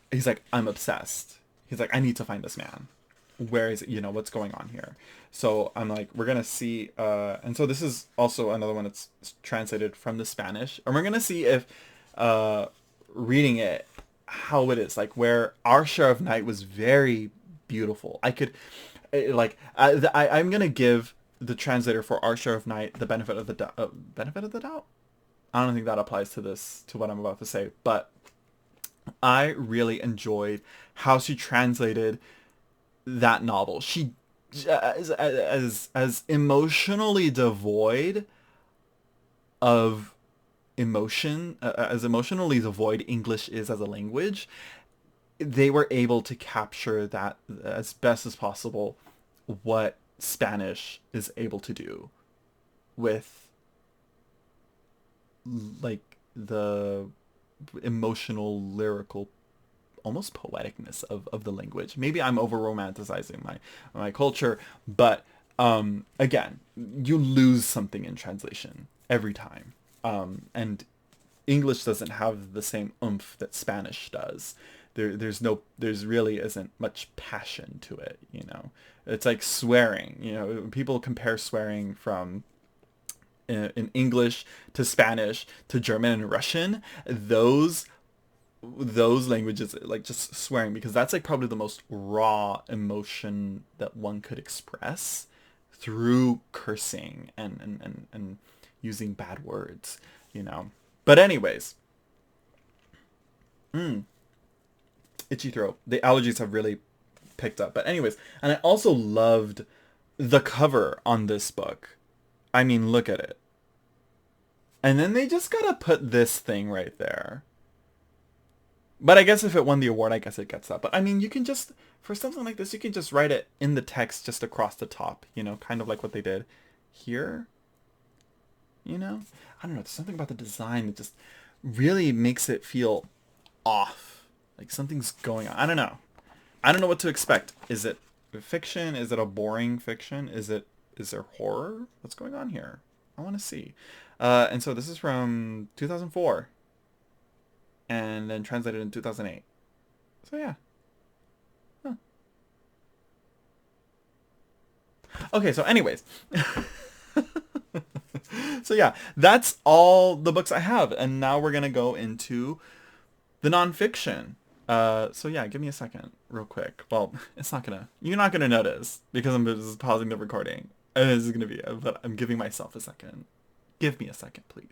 I'm obsessed. He's like, I need to find this man. Where is it? You know, what's going on here? So I'm like, we're going to see. And so this is also another one that's translated from the Spanish. And we're going to see if reading it, how it is. Like where Our Share of Night was very beautiful. I'm gonna give the translator for Our Share of Night the benefit of the doubt. I don't think that applies to what I'm about to say, but I really enjoyed how she translated that novel. She as emotionally devoid of emotion, as emotionally devoid English is as a language. They were able to capture that as best as possible what Spanish is able to do with like the emotional, lyrical, almost poeticness of the language. Maybe I'm over romanticizing my culture, but again, you lose something in translation every time. And English doesn't have the same oomph that Spanish does. There's really isn't much passion to it, you know. It's like swearing, you know. People compare swearing from in English to Spanish to German and Russian. Those languages, like just swearing, because that's like probably the most raw emotion that one could express through cursing and using bad words, you know. But anyways, itchy throat. The allergies have really picked up. But anyways, and I also loved the cover on this book. I mean, look at it. And then they just gotta put this thing right there. But I guess if it won the award, I guess it gets that. But I mean, you can just, for something like this, you can just write it in the text just across the top, you know, kind of like what they did here. You know? I don't know, there's something about the design that just really makes it feel off. Like something's going on. I don't know. I don't know what to expect. Is it fiction? Is it a boring fiction? Is there horror? What's going on here? I want to see. And so this is from 2004. And then translated in 2008. So yeah. Huh. Okay, so anyways. So yeah, that's all the books I have. And now we're going to go into the nonfiction. So yeah, give me a second real quick. Well, you're not gonna notice because I'm just pausing the recording. And this is gonna be, but I'm giving myself a second. Give me a second, please.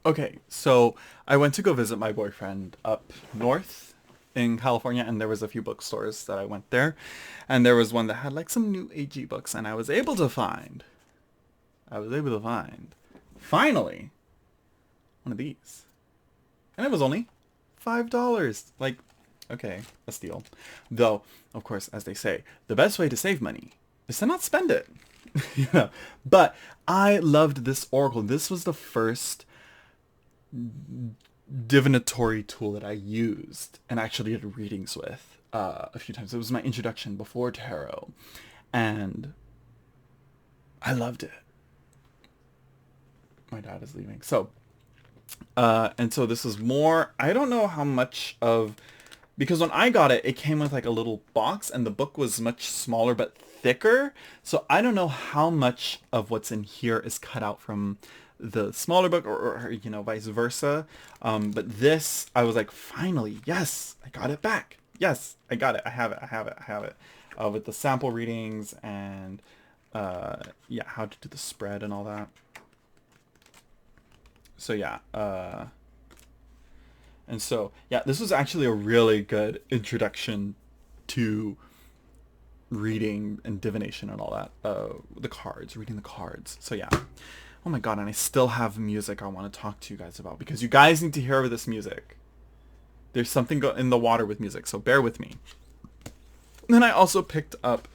Okay, so I went to go visit my boyfriend up north in California, and there was a few bookstores that I went there. And there was one that had like some new AG books, and I was able to find I was able to find, finally, one of these. And it was only $5. Like, okay, a steal. Though, of course, as they say, the best way to save money is to not spend it. Yeah. But I loved this oracle. This was the first divinatory tool that I used and actually did readings with a few times. It was my introduction before tarot. And I loved it. My dad is leaving. So, and so this is more, I don't know how much of, because when I got it, it came with like a little box and the book was much smaller but thicker. So I don't know how much of what's in here is cut out from the smaller book or you know, vice versa. But this, I was like, finally, yes, I got it back. Yes, I got it. I have it. I have it. I have it. With the sample readings and yeah, how to do the spread and all that. So yeah, and so yeah, this was actually a really good introduction to reading and divination and all that. The cards, reading the cards. So yeah. Oh my god, and I still have music I want to talk to you guys about because you guys need to hear this music. There's something in the water with music, so bear with me. And then I also picked up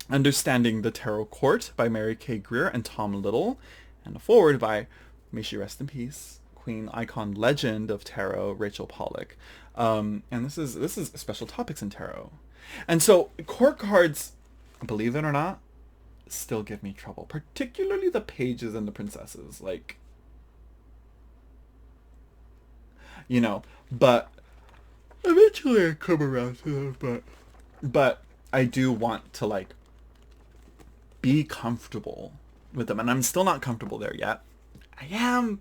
Understanding the Tarot Court by Mary K. Greer and Tom Little, and a foreword by, may she rest in peace, Queen Icon Legend of Tarot, Rachel Pollack. And this is special topics in tarot. And so court cards, believe it or not, still give me trouble, particularly the pages and the princesses, like, you know, but eventually I come around to them, but I do want to like be comfortable with them, and I'm still not comfortable there yet. I am,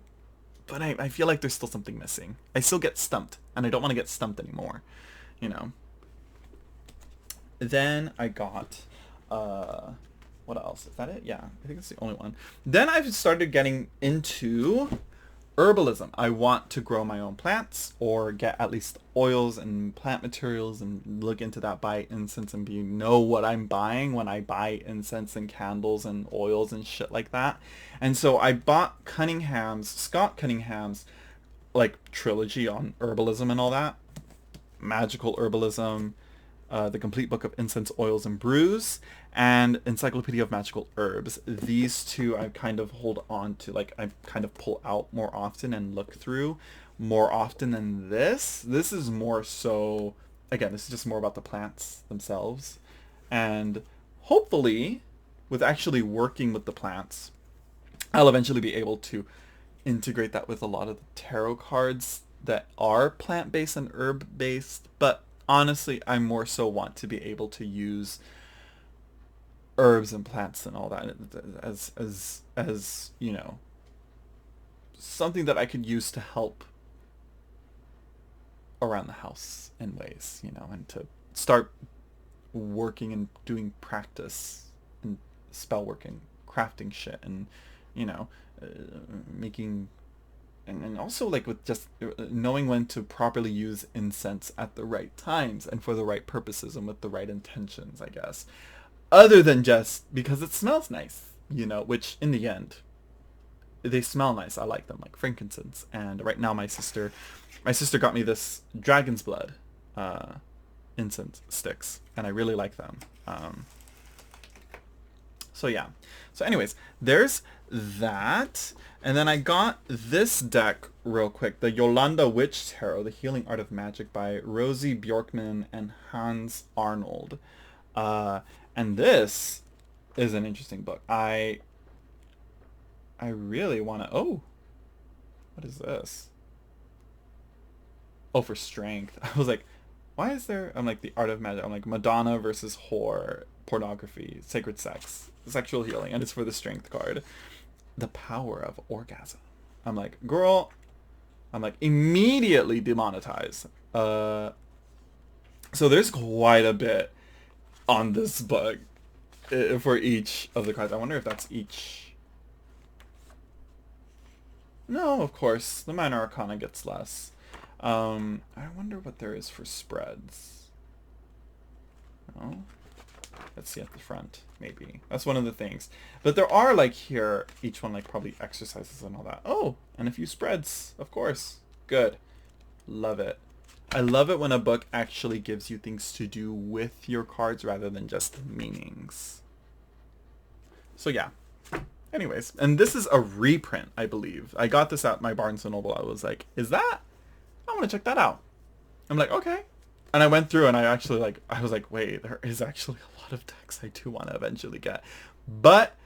but I feel like there's still something missing. I still get stumped, and I don't want to get stumped anymore, you know. Then I got what else? Is that it? Yeah, I think it's the only one. Then I've started getting into herbalism. I want to grow my own plants or get at least oils and plant materials and look into that, buy incense and know what I'm buying when I buy incense and candles and oils and shit like that. And so I bought Scott Cunningham's like trilogy on herbalism and all that. Magical Herbalism, The Complete Book of Incense, Oils, and Brews, and Encyclopedia of Magical Herbs. These two I kind of hold on to, like I kind of pull out more often and look through more often than this. This is more so, again, this is just more about the plants themselves. And hopefully, with actually working with the plants, I'll eventually be able to integrate that with a lot of the tarot cards that are plant-based and herb-based, but honestly, I more so want to be able to use herbs and plants and all that as you know, something that I could use to help around the house in ways, you know, and to start working and doing practice and spell working, crafting shit, and you know, making. And also like with just knowing when to properly use incense at the right times and for the right purposes and with the right intentions, I guess. Other than just because it smells nice, you know, which in the end, they smell nice. I like them, like frankincense. And right now my sister got me this dragon's blood incense sticks, and I really like them. So yeah. So anyways, there's that. And then I got this deck real quick, the Yolanda Witch Tarot, The Healing Art of Magic by Rosie Bjorkman and Hans Arnold. And this is an interesting book. I really want to... Oh, what is this? Oh, for strength. I was like, why is there... I'm like, the art of magic. I'm like, Madonna versus whore, pornography, sacred sex, sexual healing, and it's for the strength card. The power of orgasm. I'm like, girl, I'm like, immediately demonetize. So there's quite a bit on this book for each of the cards. I wonder if that's each. No, of course, the minor arcana gets less. I wonder what there is for spreads. No. Let's see at the front, maybe. That's one of the things. But there are, like, here, each one, like, probably exercises and all that. Oh, and a few spreads, of course. Good. Love it. I love it when a book actually gives you things to do with your cards rather than just meanings. So, yeah. Anyways, and this is a reprint, I believe. I got this at my Barnes & Noble. I was like, is that? I want to check that out. I'm like, okay. And I went through and I actually like, I was like, wait, there is actually a lot of decks I do want to eventually get. But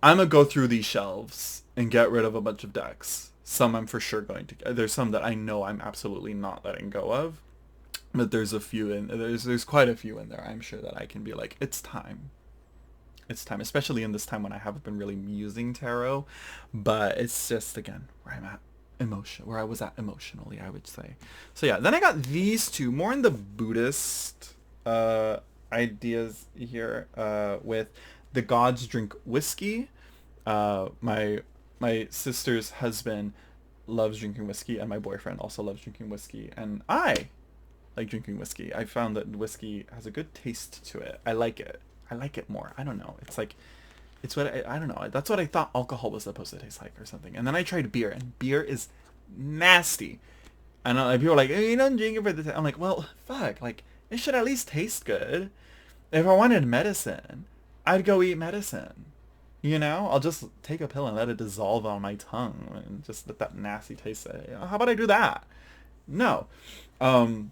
I'm going to go through these shelves and get rid of a bunch of decks. Some I'm for sure going to get. There's some that I know I'm absolutely not letting go of. But there's a few in, there's quite a few in there. I'm sure that I can be like, it's time. It's time, especially in this time when I haven't been really using tarot. But it's just, again, where I'm at. Where I was at emotionally, I would say. So yeah, then I got these two more in the Buddhist ideas here with The Gods Drink Whiskey. My sister's husband loves drinking whiskey, and my boyfriend also loves drinking whiskey, and I like drinking whiskey. I found that whiskey has a good taste to it. I like it more. I don't know, it's like, it's what I don't know. That's what I thought alcohol was supposed to taste like or something. And then I tried beer, and beer is nasty. And people are like, hey, you don't drink it for the. I'm like, well, fuck. Like, it should at least taste good. If I wanted medicine, I'd go eat medicine. You know, I'll just take a pill and let it dissolve on my tongue and just let that nasty taste. How about I do that? No. So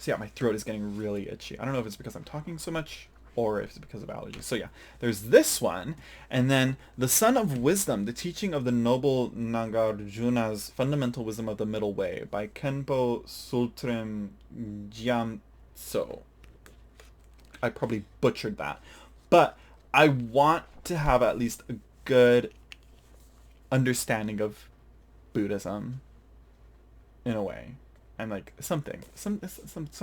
yeah, my throat is getting really itchy. I don't know if it's because I'm talking so much or if it's because of allergies. So yeah, there's this one, and then The Son of Wisdom, the teaching of the noble Nagarjuna's fundamental wisdom of the middle way by Khenpo Sultrem Gyamtso. I probably butchered that, but I want to have at least a good understanding of Buddhism in a way. And like some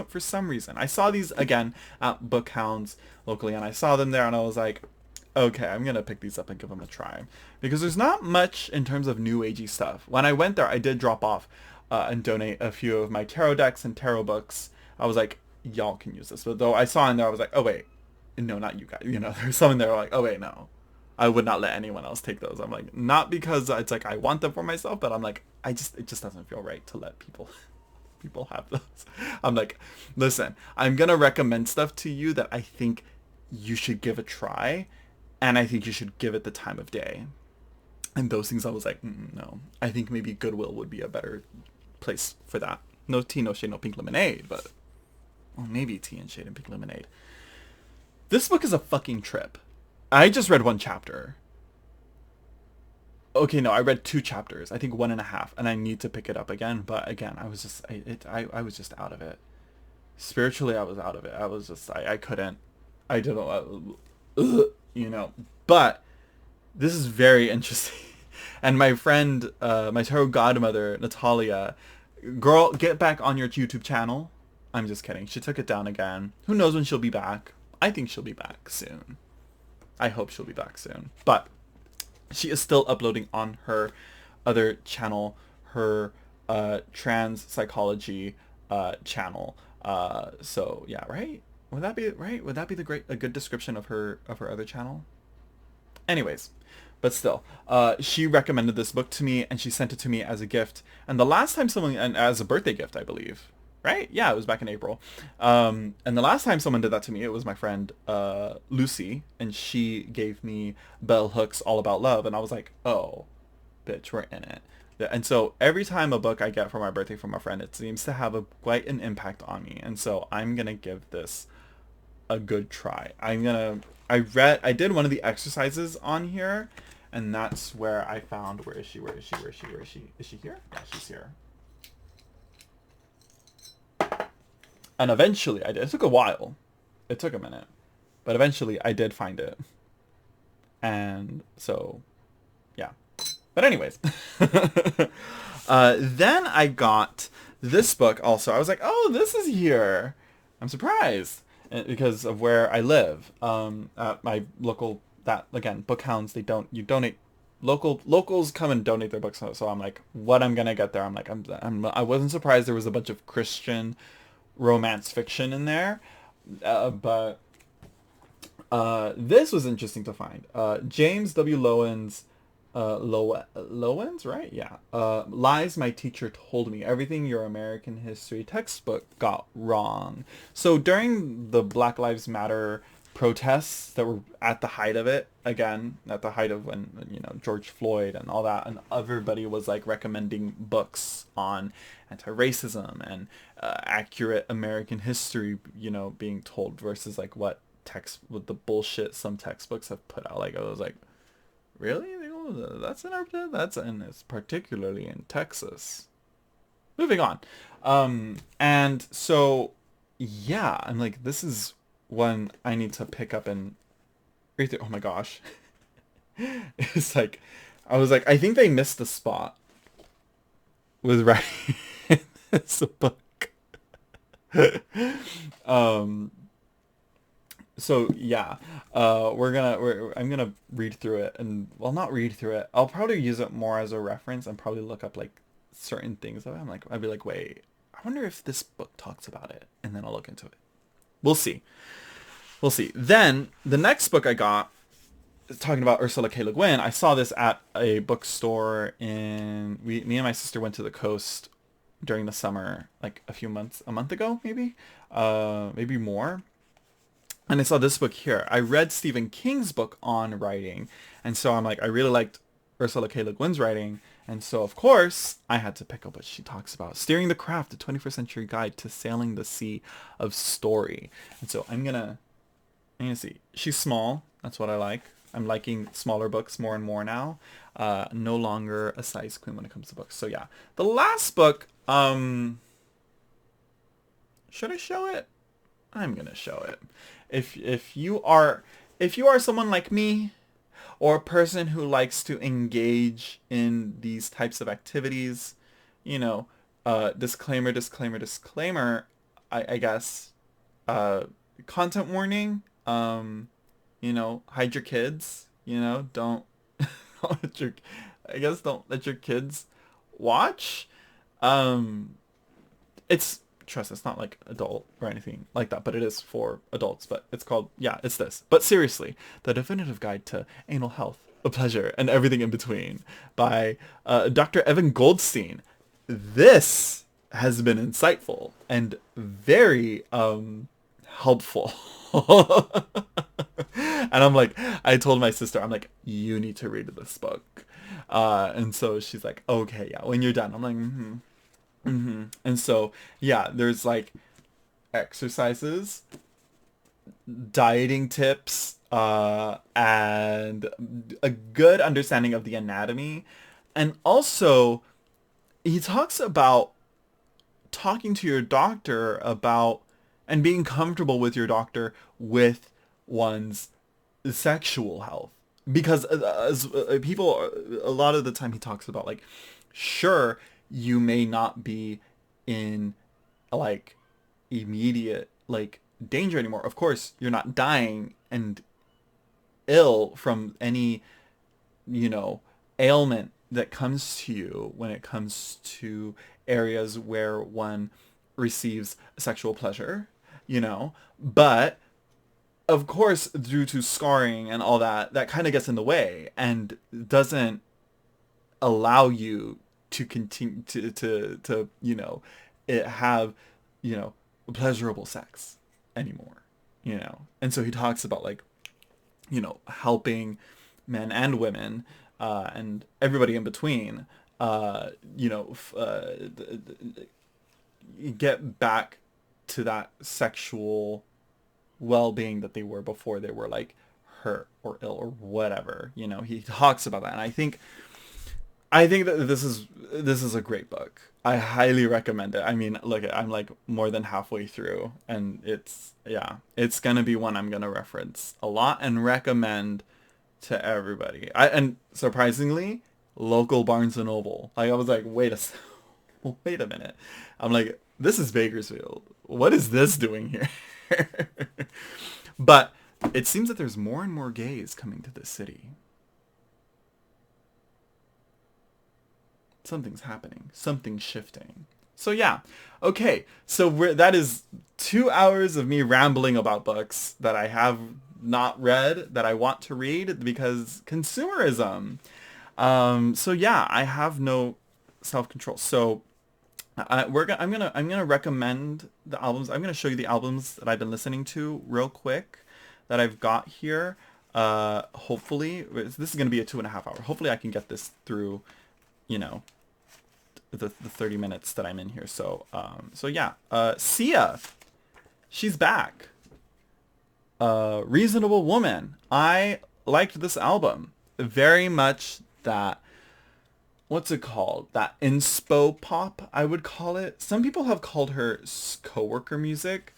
for some reason I saw these again at Book Hounds locally, and I saw them there and I was like, okay, I'm gonna pick these up and give them a try, because there's not much in terms of new agey stuff. When I went there, I did drop off and donate a few of my tarot decks and tarot books. I was like, y'all can use this. But though I saw in there, I was like, oh wait, no, not you guys. You know, there's some in there like, oh wait, no, I would not let anyone else take those. I'm like, not because it's like I want them for myself, but I'm like, it just doesn't feel right to let people have those. I'm like, listen, I'm gonna recommend stuff to you that I think you should give a try, and I think you should give it the time of day. And those things I was like, no. I think maybe Goodwill would be a better place for that. No tea, no shade, no pink lemonade, but well, maybe tea and shade and pink lemonade. This book is a fucking trip. I just read one chapter. Okay, no, I read 2 chapters. I think 1.5, and I need to pick it up again. But again, I was just, I was just out of it. Spiritually, I was out of it. I was just, I couldn't. I didn't know, you know. But this is very interesting. And my friend, my tarot godmother, Natalia, girl, get back on your YouTube channel. I'm just kidding. She took it down again. Who knows when she'll be back? I think she'll be back soon. I hope she'll be back soon. But she is still uploading on her other channel, her trans psychology channel. So yeah, right? Would that be right? Would that be a good description of her other channel? Anyways, but still, she recommended this book to me, and she sent it to me as a gift. And the last time and as a birthday gift, I believe. Right? Yeah, it was back in April. And the last time someone did that to me, it was my friend Lucy, and she gave me Bell Hooks All About Love, and I was like, oh, bitch, we're in it. And so every time a book I get for my birthday from a friend, it seems to have quite an impact on me. And so I'm going to give this a good try. I did one of the exercises on here, and that's where I found, where is she? Is she here? Yeah, she's here. And eventually I did. It took a while. It took a minute. But eventually I did find it. And so, yeah. But anyways. Then I got this book also. I was like, oh, this is here. I'm surprised. Because of where I live. At my local, again, Book Hounds, you donate. Locals come and donate their books. So I'm like, what I'm going to get there? I'm like, I wasn't surprised there was a bunch of Christian romance fiction in there, But this was interesting to find. James W. Lowen's, right? Yeah. Lies my teacher told me. Everything your American history textbook got wrong. So during the Black Lives Matter protests that were at the height of it, again, at the height of when, George Floyd and all that, and everybody was like recommending books on anti-racism and accurate American history, being told versus like what text with the bullshit some textbooks have put out. Like I was like, really? That's in our and it's particularly in Texas. Moving on. And so yeah, I'm like, this is one I need to pick up and read through. Oh my gosh. It's like I was like, I think they missed the spot with writing this book. um So yeah, I'm gonna read through it, and well, not read through it. I'll probably use it more as a reference and probably look up like certain things of it. I'd be like, wait, I wonder if this book talks about it, and then I'll look into it. We'll see. We'll see. Then the next book I got is talking about Ursula K. Le Guin. I saw this at a bookstore me and my sister went to the coast during the summer, like a month ago, maybe more. And I saw this book here. I read Stephen King's book on writing. And so I'm like, I really liked Ursula K. Le Guin's writing. And so, of course, I had to pick up what she talks about. Steering the Craft, the 21st Century Guide to Sailing the Sea of Story. And so I'm gonna see. She's small. That's what I like. I'm liking smaller books more and more now. No longer a size queen when it comes to books. So yeah. The last book, should I show it? I'm gonna show it. If you are someone like me, or a person who likes to engage in these types of activities, disclaimer, I guess, content warning, hide your kids, don't, don't let your kids watch. It's Trust, it's not like adult or anything like that, but it is for adults. But it's called, it's this. But seriously, The Definitive Guide to Anal Health, Pleasure, and Everything in Between by Dr. Evan Goldstein. This has been insightful and very helpful. And I'm like, I told my sister, I'm like, you need to read this book. And so she's like, okay, yeah, when you're done. I'm like, mm-hmm. Mm-hmm. And so, yeah, there's like exercises, dieting tips, and a good understanding of the anatomy. And also, he talks about talking to your doctor about and being comfortable with your doctor with one's sexual health. Because people, a lot of the time he talks about like, sure, you may not be in like immediate like danger anymore. Of course, you're not dying and ill from any, ailment that comes to you when it comes to areas where one receives sexual pleasure, but of course, due to scarring and all that, that kind of gets in the way and doesn't allow you to continue to have, pleasurable sex anymore, And so he talks about like, helping men and women, and everybody in between, get back to that sexual well-being that they were before they were like hurt or ill or whatever. He talks about that, and I think that this is a great book. I highly recommend it. I mean, look, I'm like more than halfway through, and it's gonna be one I'm gonna reference a lot and recommend to everybody. And surprisingly, local Barnes and Noble. Like I was like, wait a minute. I'm like, this is Bakersfield. What is this doing here? But it seems that there's more and more gays coming to this city. Something's happening. Something's shifting. So yeah. Okay. So that is 2 hours of me rambling about books that I have not read that I want to read because consumerism. So yeah, I have no self-control. So I'm gonna recommend the albums. I'm gonna show you the albums that I've been listening to real quick that I've got here. Hopefully this is gonna be a 2.5 hour. Hopefully I can get this through, you know, the 30 minutes that I'm in here. So yeah, Sia, she's back. Reasonable Woman. I liked this album very much. That, what's it called? That inspo pop, I would call it. Some people have called her coworker music.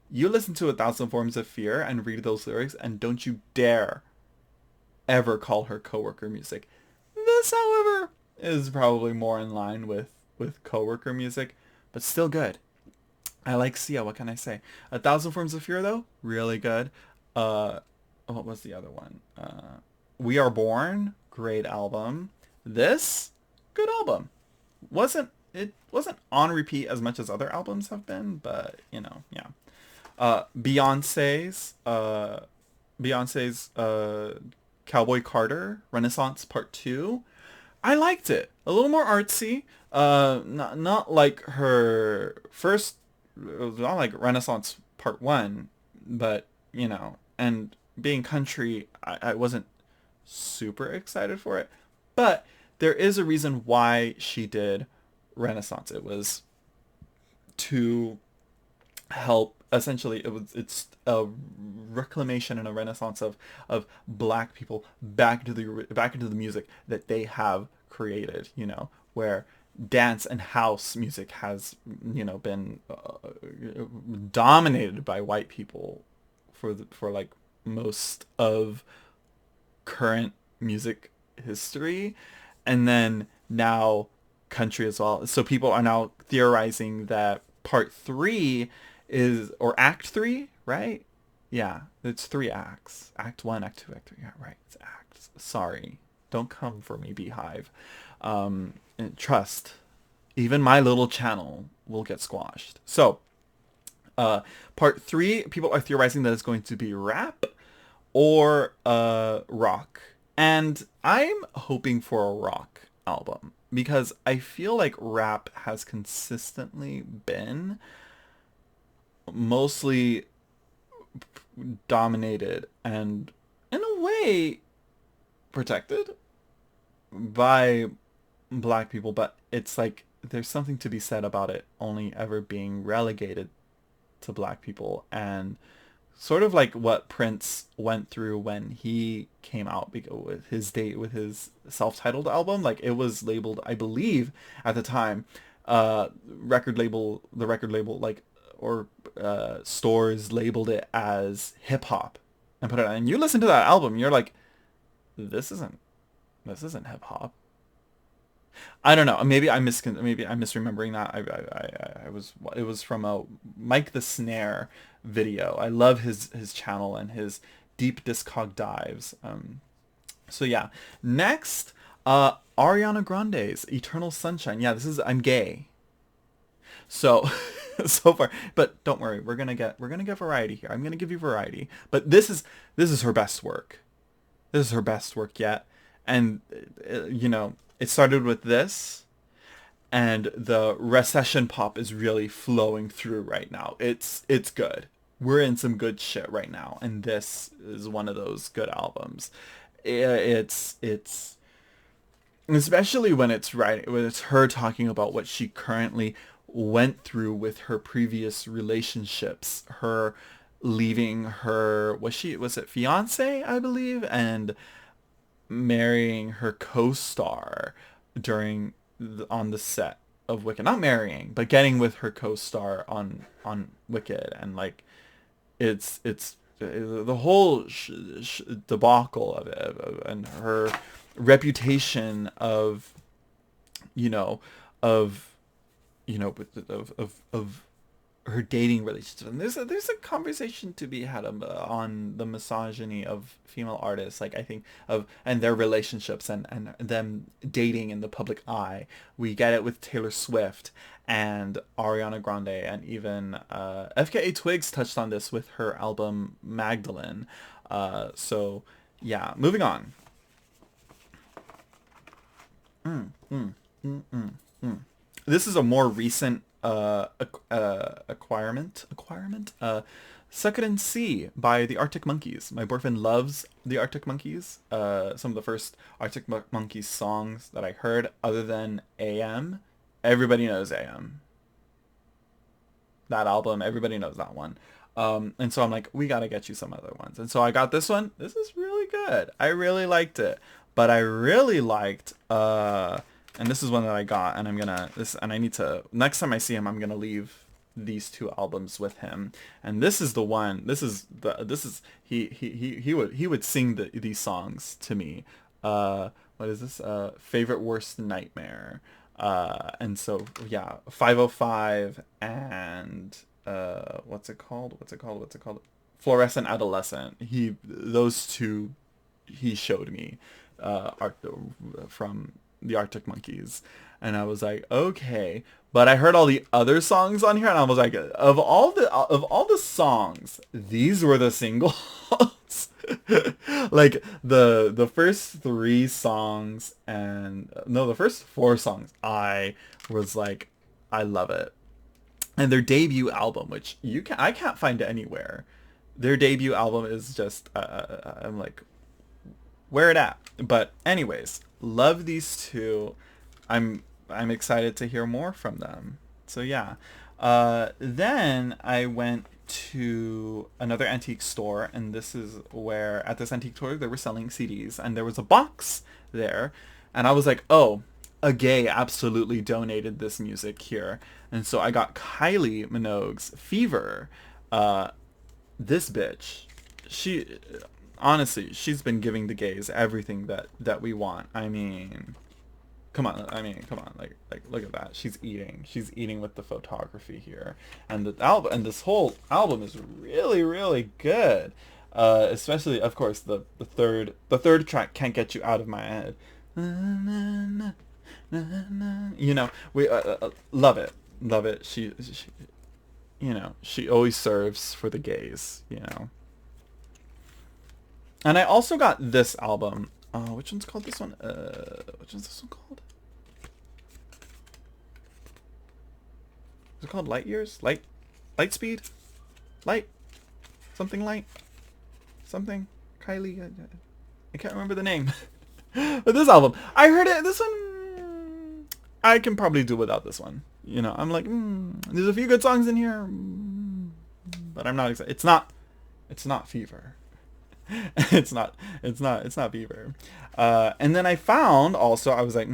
You listen to 1,000 Forms of Fear and read those lyrics, and don't you dare ever call her coworker music. This, however, is probably more in line with coworker music, but still good. I like Sia. What can I say? 1,000 Forms of Fear, though, really good. What was the other one? We Are Born, great album. This, good album. It wasn't on repeat as much as other albums have been, but you know, yeah. Beyonce's Cowboy Carter Renaissance Part 2. I liked it. A little more artsy. Not like her first. It was not like Renaissance Part 1, but you know, and being country, I wasn't super excited for it. But there is a reason why she did Renaissance. It was to help, essentially it's a reclamation and a renaissance of black people back into the music that they have created, you know, where dance and house music has, you know, been dominated by white people for like most of current music history, and then now country as well. So people are now theorizing that part 3 is, or act 3, right? Yeah, it's 3 acts. Act 1, act 2, act 3. Yeah, right. It's acts. Sorry. Don't come for me, Beehive. And trust. Even my little channel will get squashed. So, part 3, people are theorizing that it's going to be rap or rock. And I'm hoping for a rock album because I feel like rap has consistently been mostly dominated and in a way protected by black people, but it's like there's something to be said about it only ever being relegated to black people, and sort of like what Prince went through when he came out with his self-titled album. Like, it was labeled, I believe at the time, the record label, like, or stores labeled it as hip hop and put it on. And you listen to that album, you're like, this isn't hip hop. I don't know. Maybe I'm misremembering that. It was from a Mike the Snare video. I love his channel and his deep Discog dives. So yeah. Next, Ariana Grande's Eternal Sunshine. Yeah, I'm gay. So so far, but don't worry, we're gonna get variety here. I'm gonna give you variety. But this is her best work. This is her best work yet. And you know, it started with this, and the recession pop is really flowing through right now. It's good. We're in some good shit right now, and this is one of those good albums. It's especially when it's her talking about what she currently went through with her previous relationships, her leaving her, was it fiance, I believe, and marrying her co-star on the set of Wicked. Not marrying, but getting with her co-star on Wicked, and like it's the whole debacle of it, and her reputation of her dating relationship. And there's a conversation to be had on the misogyny of female artists. Like I think of and their relationships and them dating in the public eye. We get it with Taylor Swift and Ariana Grande, and even FKA Twigs touched on this with her album Magdalene. So yeah, moving on. This is a more recent acquirement. Succulent Sea by the Arctic Monkeys. My boyfriend loves the Arctic Monkeys. Some of the first Arctic Monkeys songs that I heard, other than AM, everybody knows AM. That album, everybody knows that one. And so I'm like, we gotta get you some other ones. And so I got this one. This is really good. I really liked it. But I really liked and this is one that I got, and I need to, next time I see him, I'm gonna leave these two albums with him. And this is the one. He would sing these songs to me. What is this? Favorite Worst Nightmare. And so yeah, 505 and what's it called? Fluorescent Adolescent. Those two he showed me from the Arctic Monkeys, and I was like, okay. But I heard all the other songs on here, and I was like, of all the songs, these were the singles. Like the first three songs, and no, the first four songs, I was like, I love it. And their debut album, which I can't find anywhere. Their debut album is just I'm like, where it at? But anyways, love these two. I'm excited to hear more from them. So yeah. Then I went to another antique store, and this is where at this antique store they were selling CDs, and there was a box there, and I was like, oh, a gay absolutely donated this music here. And so I got Kylie Minogue's Fever. This bitch, she honestly, she's been giving the gays everything that we want. I mean, come on. Like look at that. She's eating with the photography here. And the album, and this whole album is really, really good. Especially, of course, the third track, Can't Get You Out of My Head. You know, we love it. She you know, she always serves for the gays, you know. And I also got this album. Which one's called this one? Which one's this one called? Is it called Light Years? Light Speed? Light? Something light? Something? Kylie? I can't remember the name. But this album, I heard it. This one, I can probably do without this one. You know, I'm like, there's a few good songs in here, but I'm not excited. It's not Fever. It's not Fever. And then I found also, I was like,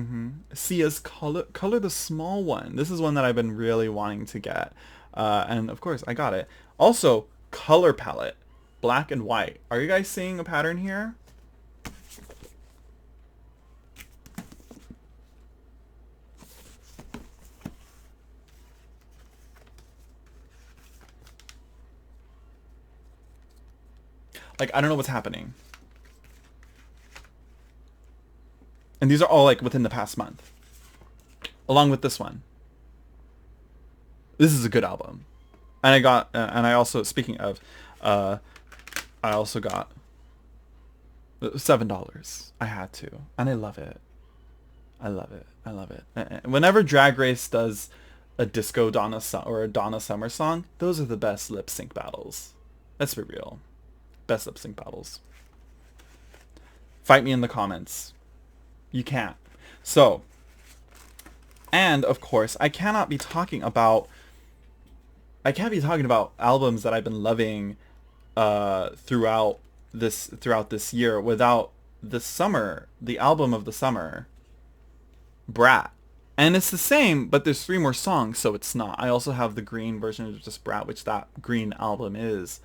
Sia's Color the Small One. This is one that I've been really wanting to get. And of course I got it. Also, color palette, black and white. Are you guys seeing a pattern here? Like, I don't know what's happening. And these are all like within the past month. Along with this one. This is a good album. And I got, and I also, speaking of, I also got $7. I had to. And I love it. I love it. Whenever Drag Race does a disco Donna or a Donna Summer song, those are the best lip sync battles. Let's be real. Best lip sync battles. Fight me in the comments. You can't. So, and of course, I can't be talking about albums that I've been loving throughout this year without the album of the summer, Brat. And it's the same, but there's 3 more songs, so it's not. I also have the green version of just Brat, which that green album is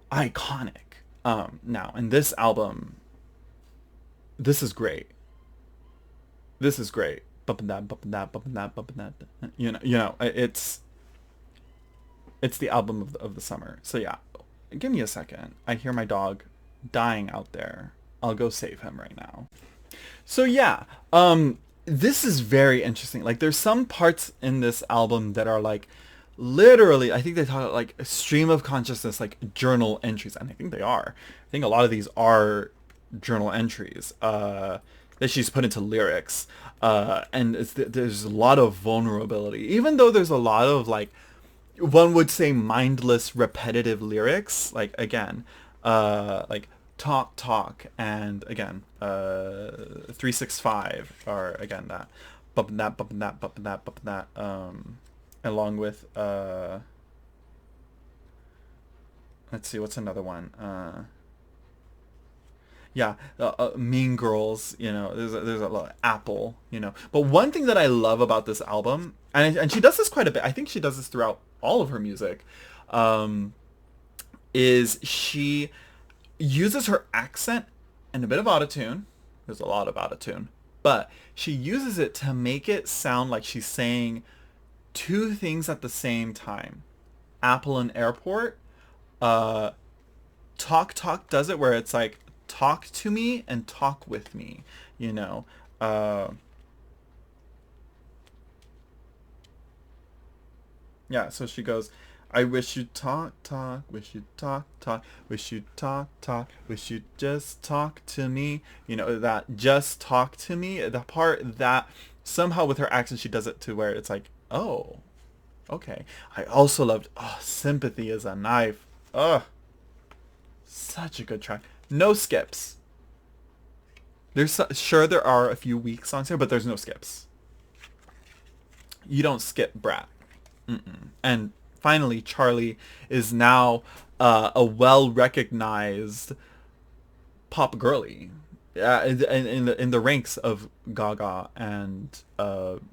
iconic. Now, in this album, this is great. Bumping that. You know, it's It's the album of the summer. So yeah, give me a second. I hear my dog dying out there. I'll go save him right now. So yeah, this is very interesting. Like there's some parts in this album that are like literally, I think they talk about like a stream of consciousness, like journal entries, and I think they are. I think a lot of these are journal entries that she's put into lyrics, and there's a lot of vulnerability, even though there's a lot of like one would say mindless repetitive lyrics, like again like talk talk, and again 365, or again that bumping that bumping that bumping that bumping that, along with let's see, what's another one, yeah, Mean Girls, you know, there's a lot of Apple, you know. But one thing that I love about this album, and she does this quite a bit, I think she does this throughout all of her music, is she uses her accent and a bit of autotune. There's a lot of autotune, but she uses it to make it sound like she's saying two things at the same time. Apple and airport. Talk Talk does it where it's like talk to me and talk with me, you know. Yeah, so she goes, I wish you'd talk, talk, wish you'd talk, talk, wish you'd talk, talk, wish you'd just talk to me. You know, that just talk to me, the part that somehow with her accent she does it to where it's like, oh, okay. I also loved, oh, Sympathy is a Knife. Ugh. Such a good track. No skips. Sure there are a few weak songs here, but there's no skips. You don't skip Brat. Mm-mm. And finally, Charlie is now a well-recognized pop girly, in the ranks of Gaga and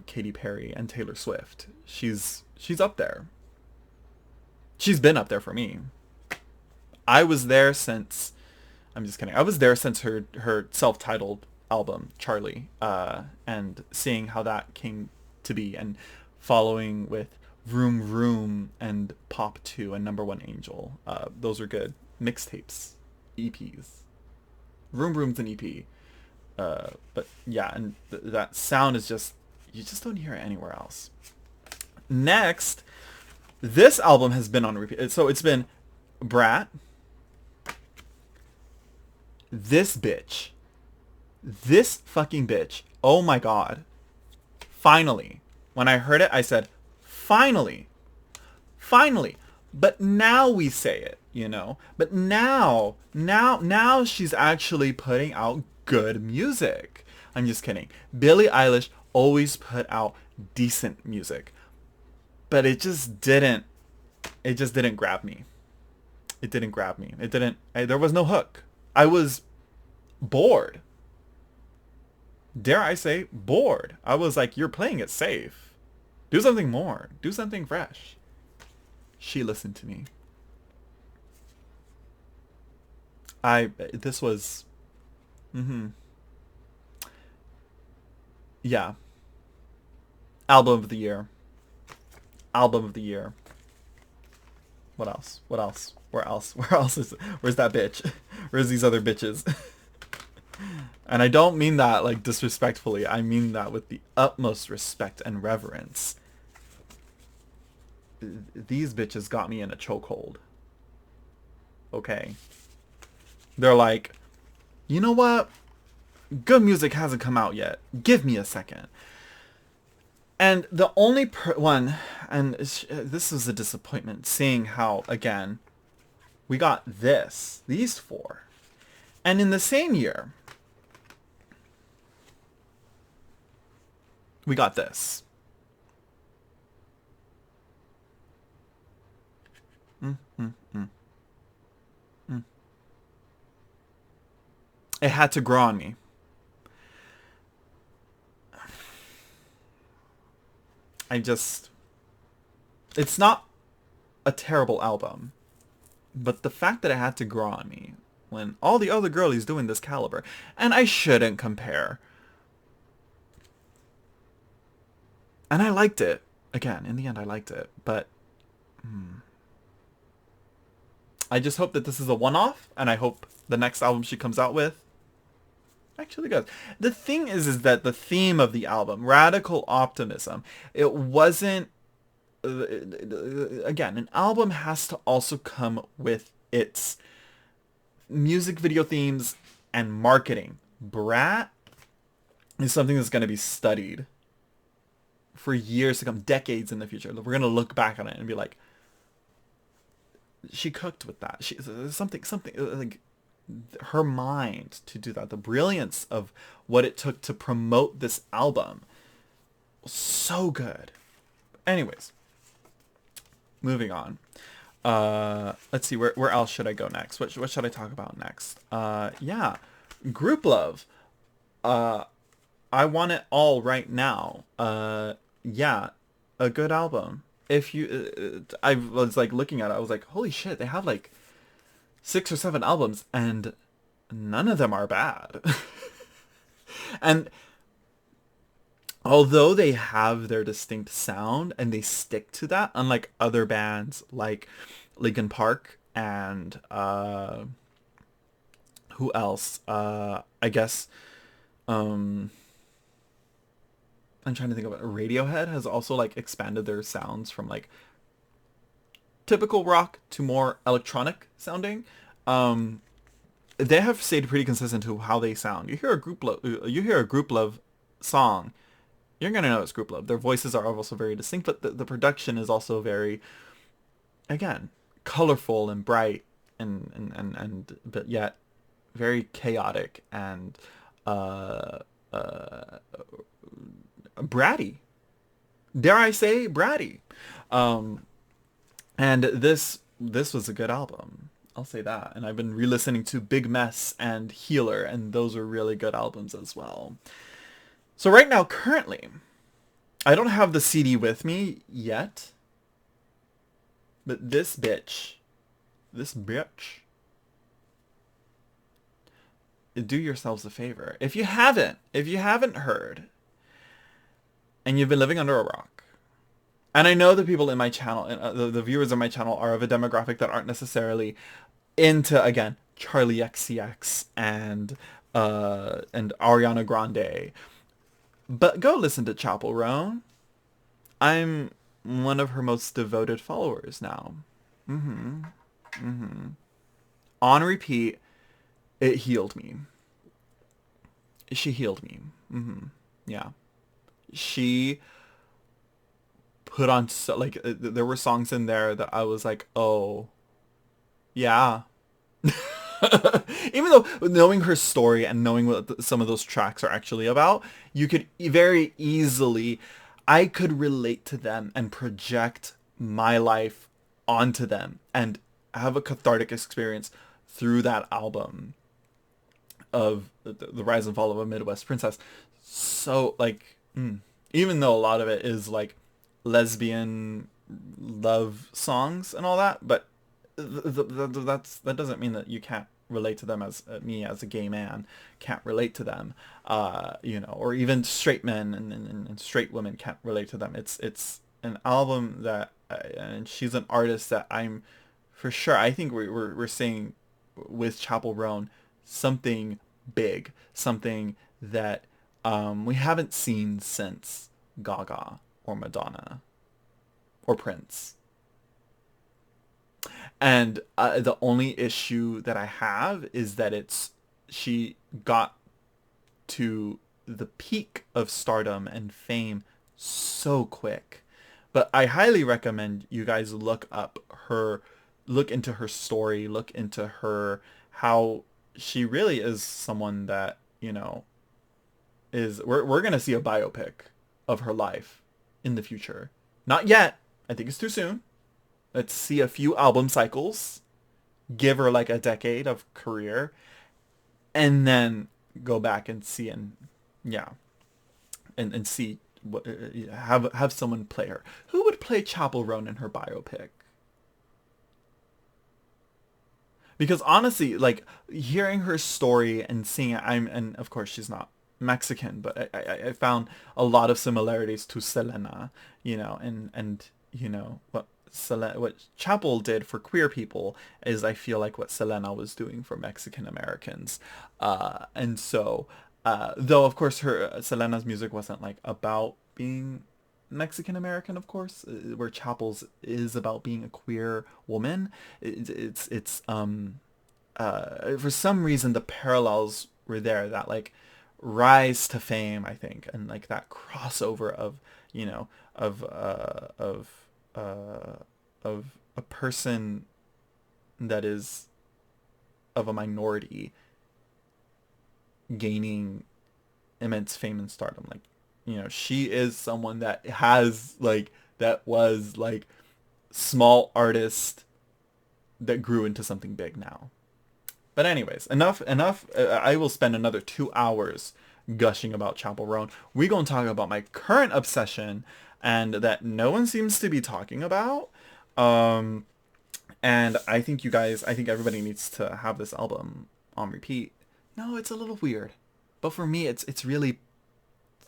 Katy Perry and Taylor Swift. She's up there. She's been up there for me. I was there since, I'm just kidding. I was there since her self-titled album, Charlie, and seeing how that came to be, and following with Vroom Vroom and Pop 2 and Number One Angel. Those are good mixtapes, EPs. Vroom Vroom's an EP. But yeah, and that sound is just, you just don't hear it anywhere else. Next, this album has been on repeat. So it's been Brat, this bitch, this fucking bitch. Oh my god. Finally. When I heard it, I said, finally. Finally. But now we say it, you know. But now she's actually putting out good music. I'm just kidding. Billie Eilish always put out decent music. But it just didn't grab me. It didn't grab me. There was no hook. I was bored. Dare I say bored. I was like, you're playing it safe. Do something more. Do something fresh. She listened to me. This was, yeah. Album of the year. Album of the year. What else? What else? Where else? Where else is? Where's that bitch? Where's these other bitches? And I don't mean that like disrespectfully. I mean that with the utmost respect and reverence. These bitches got me in a chokehold. Okay. They're like, you know what? Good music hasn't come out yet. Give me a second. And the only one, and this was a disappointment, seeing how, again, we got these four. And in the same year, we got this. It had to grow on me. It's not a terrible album, but the fact that it had to grow on me when all the other girlies doing this caliber, and I shouldn't compare. And I liked it. Again, in the end, I liked it, but I just hope that this is a one-off, and I hope the next album she comes out with actually goes. The thing is that the theme of the album, radical optimism, it wasn't. Again, an album has to also come with its music video themes and marketing. Brat is something that's going to be studied for years to come, decades in the future. We're going to look back on it and be like, she cooked with that. She something like her mind to do that. The brilliance of what it took to promote this album was so good. Anyways, moving on. Let's see, where else should I go next? What should I talk about next? Yeah, Group Love. I Want It All Right Now. Yeah, a good album. If you, I was like looking at it, I was like, holy shit, they have like 6 or 7 albums, and none of them are bad. And although they have their distinct sound and they stick to that, unlike other bands like Linkin Park and who else? I guess I'm trying to think of it. Radiohead has also like expanded their sounds from like typical rock to more electronic sounding. They have stayed pretty consistent to how they sound. You hear a Group Love song, you're gonna know it's Group Love. Their voices are also very distinct, but the production is also very, again, colorful and bright and but yet very chaotic and bratty. Dare I say bratty. And this was a good album. I'll say that. And I've been re-listening to Big Mess and Healer, and those are really good albums as well. So right now, currently, I don't have the CD with me yet, but this bitch, do yourselves a favor. If you haven't heard, and you've been living under a rock, and I know the people in my channel, the viewers of my channel are of a demographic that aren't necessarily into, again, Charlie XCX and Ariana Grande, but go listen to Chapel Roan. I'm one of her most devoted followers now. On repeat, it healed me. She healed me. Yeah. She put on there were songs in there that I was like, oh, yeah. Even though knowing her story and knowing what some of those tracks are actually about, you could very easily, I could relate to them and project my life onto them and have a cathartic experience through that album of the rise and fall of a Midwest princess. So like, even though a lot of it is like lesbian love songs and all that, but that doesn't mean that you can't relate to them. As me as a gay man can't relate to them, or even straight men and straight women can't relate to them. It's an album that, and she's an artist that I'm for sure, I think we're seeing with Chapel Roan something big, something that we haven't seen since Gaga or Madonna or Prince. And the only issue that I have is that she got to the peak of stardom and fame so quick. But I highly recommend you guys look into her story, look into her, how she really is someone that, we're going to see a biopic of her life in the future. Not yet. I think it's too soon. Let's see a few album cycles, give her like a decade of career, and then go back and see and see what, have someone play her. Who would play Chapel Roan in her biopic? Because honestly, like hearing her story and seeing it, and of course she's not Mexican, but I found a lot of similarities to Selena, and what Chapel did for queer people is, I feel like, what Selena was doing for Mexican Americans. And so, though of course her Selena's music wasn't like about being Mexican American, of course, where Chapel's is about being a queer woman. For some reason the parallels were there, that like rise to fame, I think, and like that crossover of, you know, of uh of a person that is of a minority gaining immense fame and stardom. Like, you know, she is someone that has like, that was like small artist that grew into something big now. But anyways, enough. I will spend another 2 hours gushing about Chapel Roan. We're going to talk about my current obsession, and that no one seems to be talking about. Um, and I think I think everybody needs to have this album on repeat. No, it's a little weird, but for me, it's really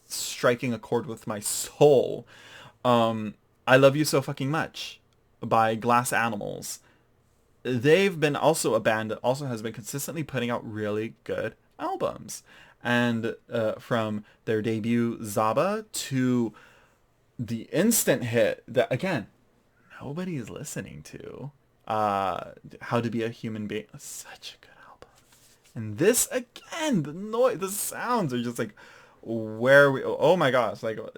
striking a chord with my soul. I Love You So Fucking Much by Glass Animals. They've been also a band that also has been consistently putting out really good albums. And from their debut Zaba to the instant hit that, again, nobody is listening to, How to Be a Human Being. Such a good album. And this, again, the noise, the sounds are just like, where we, oh my gosh, my gosh,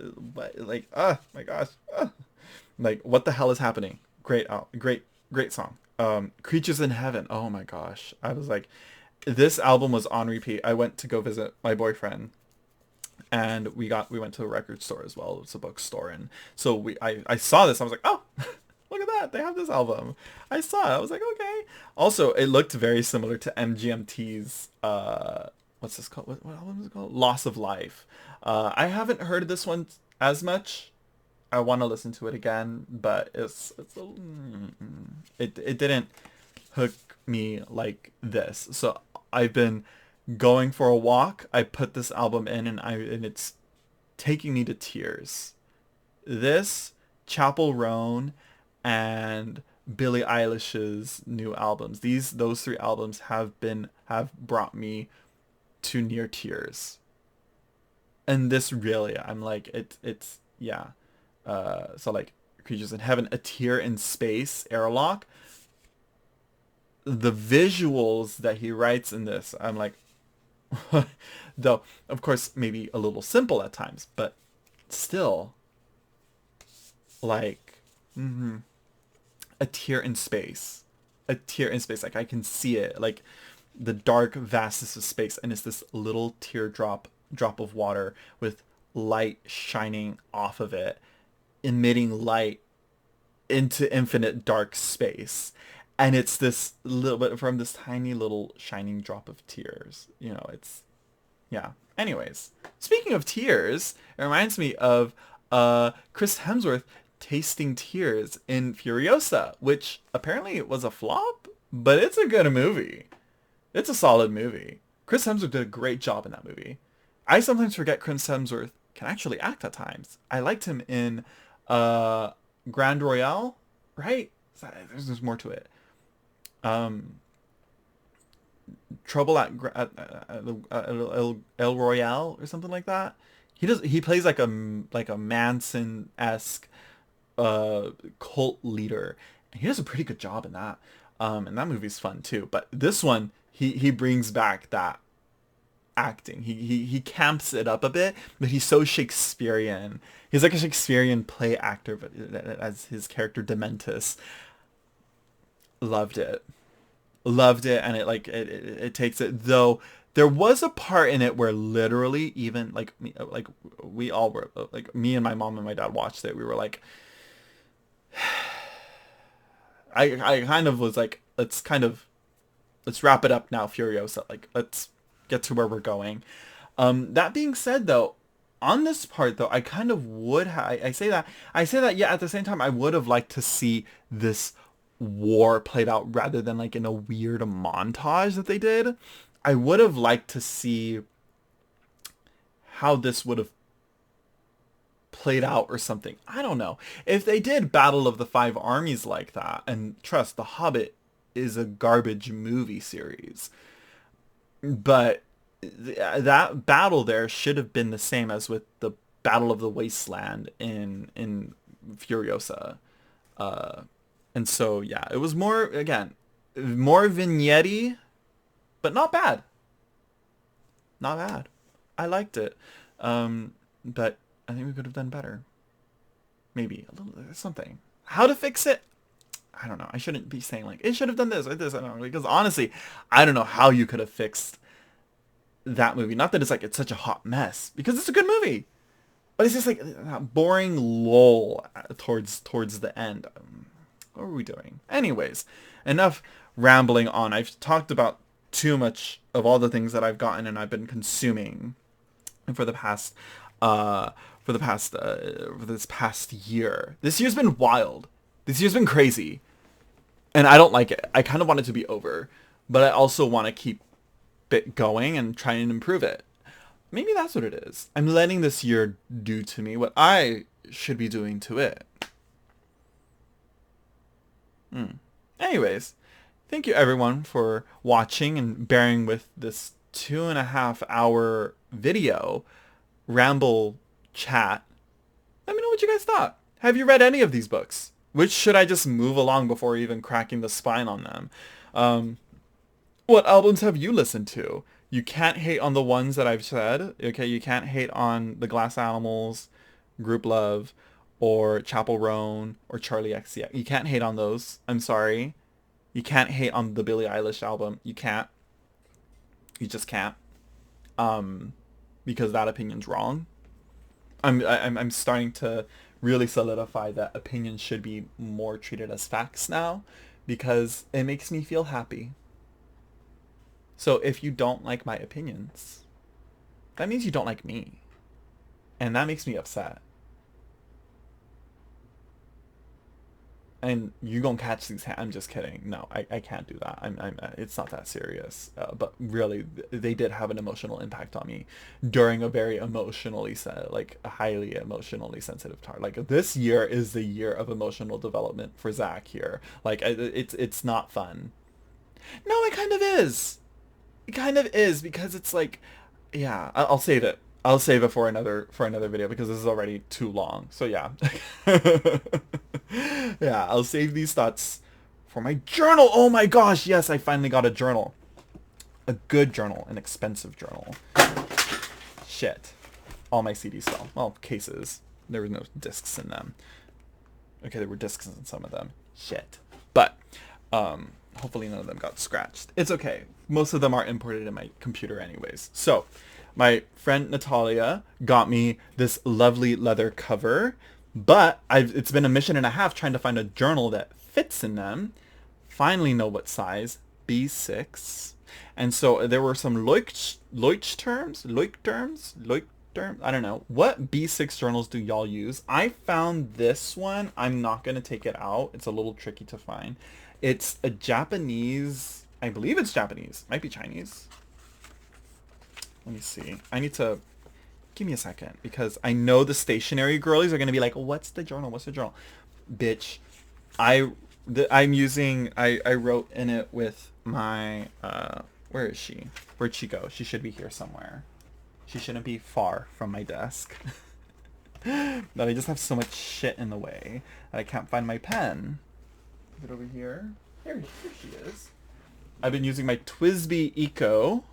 like, what the hell is happening? Great song. Creatures in Heaven. Oh my gosh. I was like, this album was on repeat. I went to go visit my boyfriend, and we went to a record store as well. It's a bookstore, and so I saw this. I was like, oh, look at that. They have this album. I saw it. I was like, okay. Also, it looked very similar to MGMT's what's this called? What album is it called? Loss of Life. I haven't heard this one as much. I want to listen to it again, but it didn't hook me like this. So I've been going for a walk. I put this album in, and it's taking me to tears. This, Chapel Roan, and Billie Eilish's new albums. Those three albums have brought me to near tears. And this really, I'm like, it's yeah. So like Creatures in Heaven, A Tear in Space, Airlock. The visuals that he writes in this, I'm like, though, of course, maybe a little simple at times, but still, like, A Tear in Space. A Tear in Space. Like, I can see it, like the dark vastness of space, and it's this little drop of water with light shining off of it, emitting light into infinite dark space. And it's this little bit from this tiny little shining drop of tears. You know, it's, yeah. Anyways, speaking of tears, it reminds me of Chris Hemsworth tasting tears in Furiosa, which apparently was a flop, but it's a good movie. It's a solid movie. Chris Hemsworth did a great job in that movie. I sometimes forget Chris Hemsworth can actually act at times. I liked him in Grand Royale, right? There's more to it. Trouble at El Royale or something like that. He plays like a Manson-esque cult leader. And he does a pretty good job in that. And that movie's fun too. But this one, he brings back that acting. He camps it up a bit, but he's so Shakespearean. He's like a Shakespearean play actor, but as his character Dementus. Loved it, and it takes it, though. There was a part in it where literally, even like we all were, like me and my mom and my dad watched it. We were like, I kind of was like, let's wrap it up now, Furiosa. Like, let's get to where we're going. That being said, though, on this part, though, I kind of would I say that, yeah, at the same time, I would have liked to see this war played out rather than like in a weird montage that they did. I would have liked to see how this would have played out or something. I don't know. If they did Battle of the Five Armies like that, and trust, The Hobbit is a garbage movie series, but that battle there should have been the same as with the Battle of the Wasteland in Furiosa. And so yeah, it was more, again, more vignette, but not bad. Not bad. I liked it. But I think we could have done better. Maybe a little something. How to fix it? I don't know. I shouldn't be saying like it should have done this or this. I don't know, because honestly, I don't know how you could have fixed that movie. Not that it's like it's such a hot mess, because it's a good movie, but it's just like that boring lull towards the end. What are we doing? Anyways, enough rambling on. I've talked about too much of all the things that I've gotten and I've been consuming for the past for this past year. This year's been wild. This year's been crazy. And I don't like it. I kind of want it to be over, but I also want to keep it going and try and improve it. Maybe that's what it is. I'm letting this year do to me what I should be doing to it. Anyways, thank you everyone for watching and bearing with this 2.5 hour video ramble chat. Let me know what you guys thought. Have you read any of these books? Which should I just move along before even cracking the spine on them? What albums have you listened to? You can't hate on the ones that I've said. Okay, you can't hate on the Glass Animals, Group Love, or Chapel Roan, or Charlie XCX. You can't hate on those. I'm sorry. You can't hate on the Billie Eilish album. You can't. You just can't. Because that opinion's wrong. I'm starting to really solidify that opinions should be more treated as facts now, because it makes me feel happy. So if you don't like my opinions, that means you don't like me. And that makes me upset. And you gonna catch these I'm just kidding. No, I can't do that. It's not that serious. But really, they did have an emotional impact on me during a very emotionally a highly emotionally sensitive time. Like, this year is the year of emotional development for Zach here. Like, it's not fun. No, it kind of is. It kind of is, because it's like, yeah, I'll save it. I'll save it for another video, because this is already too long. So yeah. Yeah, I'll save these thoughts for my journal. Oh my gosh, yes, I finally got a journal. A good journal, an expensive journal. Shit. All my CDs fell. Well, cases. There were no discs in them. Okay, there were discs in some of them. Shit. But hopefully none of them got scratched. It's okay. Most of them are imported in my computer anyways. So, my friend Natalia got me this lovely leather cover, but it's been a mission and a half trying to find a journal that fits in them. Finally know what size, B6. And so there were some Leuchtturms, I don't know. What B6 journals do y'all use? I found this one. I'm not going to take it out. It's a little tricky to find. It's a Japanese, I believe it's Japanese. Might be Chinese. Let me see. I need to... Give me a second, because I know the stationary girlies are going to be like, what's the journal? What's the journal? Bitch. I'm using... I wrote in it with my... where is she? Where'd she go? She should be here somewhere. She shouldn't be far from my desk. But I just have so much shit in the way that I can't find my pen. Is it over here? Here she is. I've been using my Twisby Eco.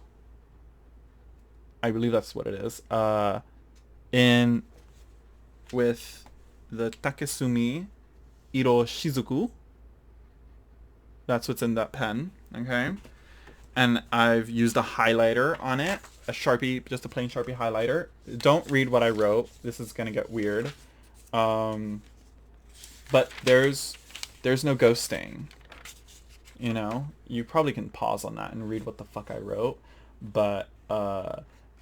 I believe that's what it is. In with the Takesumi Iro Shizuku. That's what's in that pen. Okay. And I've used a highlighter on it. A Sharpie, just a plain Sharpie highlighter. Don't read what I wrote. This is gonna get weird. But there's no ghosting. You know? You probably can pause on that and read what the fuck I wrote. But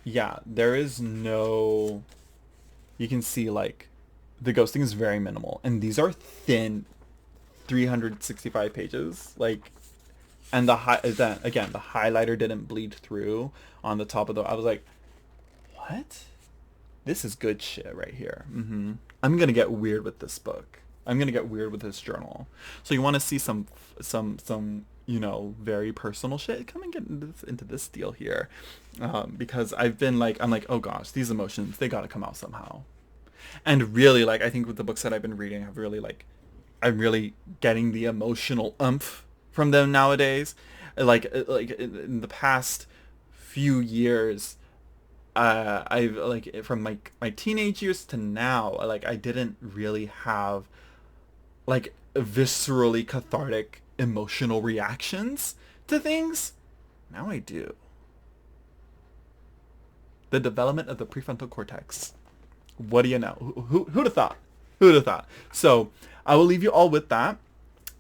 yeah, there is no... You can see, like, the ghosting is very minimal. And these are thin 365 pages. Like, and then, again, the highlighter didn't bleed through on the top of the... I was like, what? This is good shit right here. I'm gonna get weird with this book. I'm gonna get weird with this journal. So you want to see some very personal shit? Come and get into this deal here, because I'm like, oh gosh, these emotions, they gotta come out somehow. And really, like, I think with the books that I've been reading, I'm really getting the emotional oomph from them nowadays. Like in the past few years, I've like from my teenage years to now, like I didn't really have like viscerally cathartic emotional reactions to things. Now I do. The development of the prefrontal cortex. What do you know? Who'd have thought? Who'd have thought? So I will leave you all with that.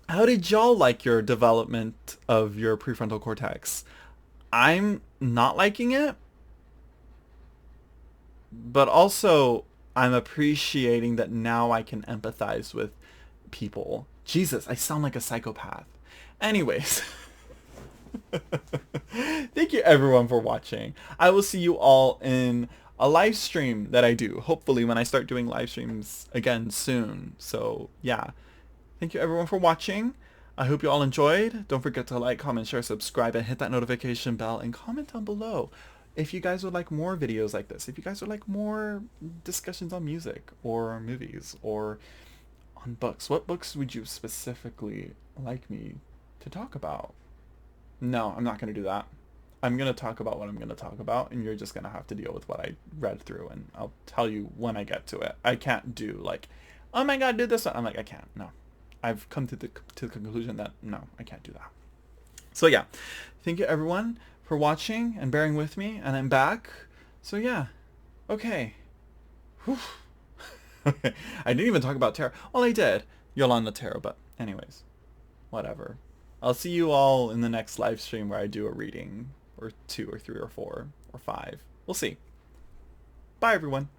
How did y'all like your development of your prefrontal cortex? I'm not liking it, but also I'm appreciating that now I can empathize with people. Jesus, I sound like a psychopath. Anyways, thank you everyone for watching. I will see you all in a live stream that I do, hopefully when I start doing live streams again soon. So yeah, thank you everyone for watching. I hope you all enjoyed. Don't forget to like, comment, share, subscribe, and hit that notification bell, and comment down below if you guys would like more videos like this, if you guys would like more discussions on music or movies or on books. What books would you specifically like me to talk about? No, I'm not going to do that. I'm going to talk about what I'm going to talk about, and you're just going to have to deal with what I read through, and I'll tell you when I get to it. I can't do like, oh my god, do this one. I'm like, I can't. No. I've come to the conclusion that no, I can't do that. So yeah, thank you everyone for watching and bearing with me, and I'm back. So yeah, okay. Whew. Okay. I didn't even talk about tarot. Well, I did. Yolanda Tarot, but anyways, whatever. I'll see you all in the next live stream where I do a reading, or 2 or 3 or 4 or 5. We'll see. Bye everyone.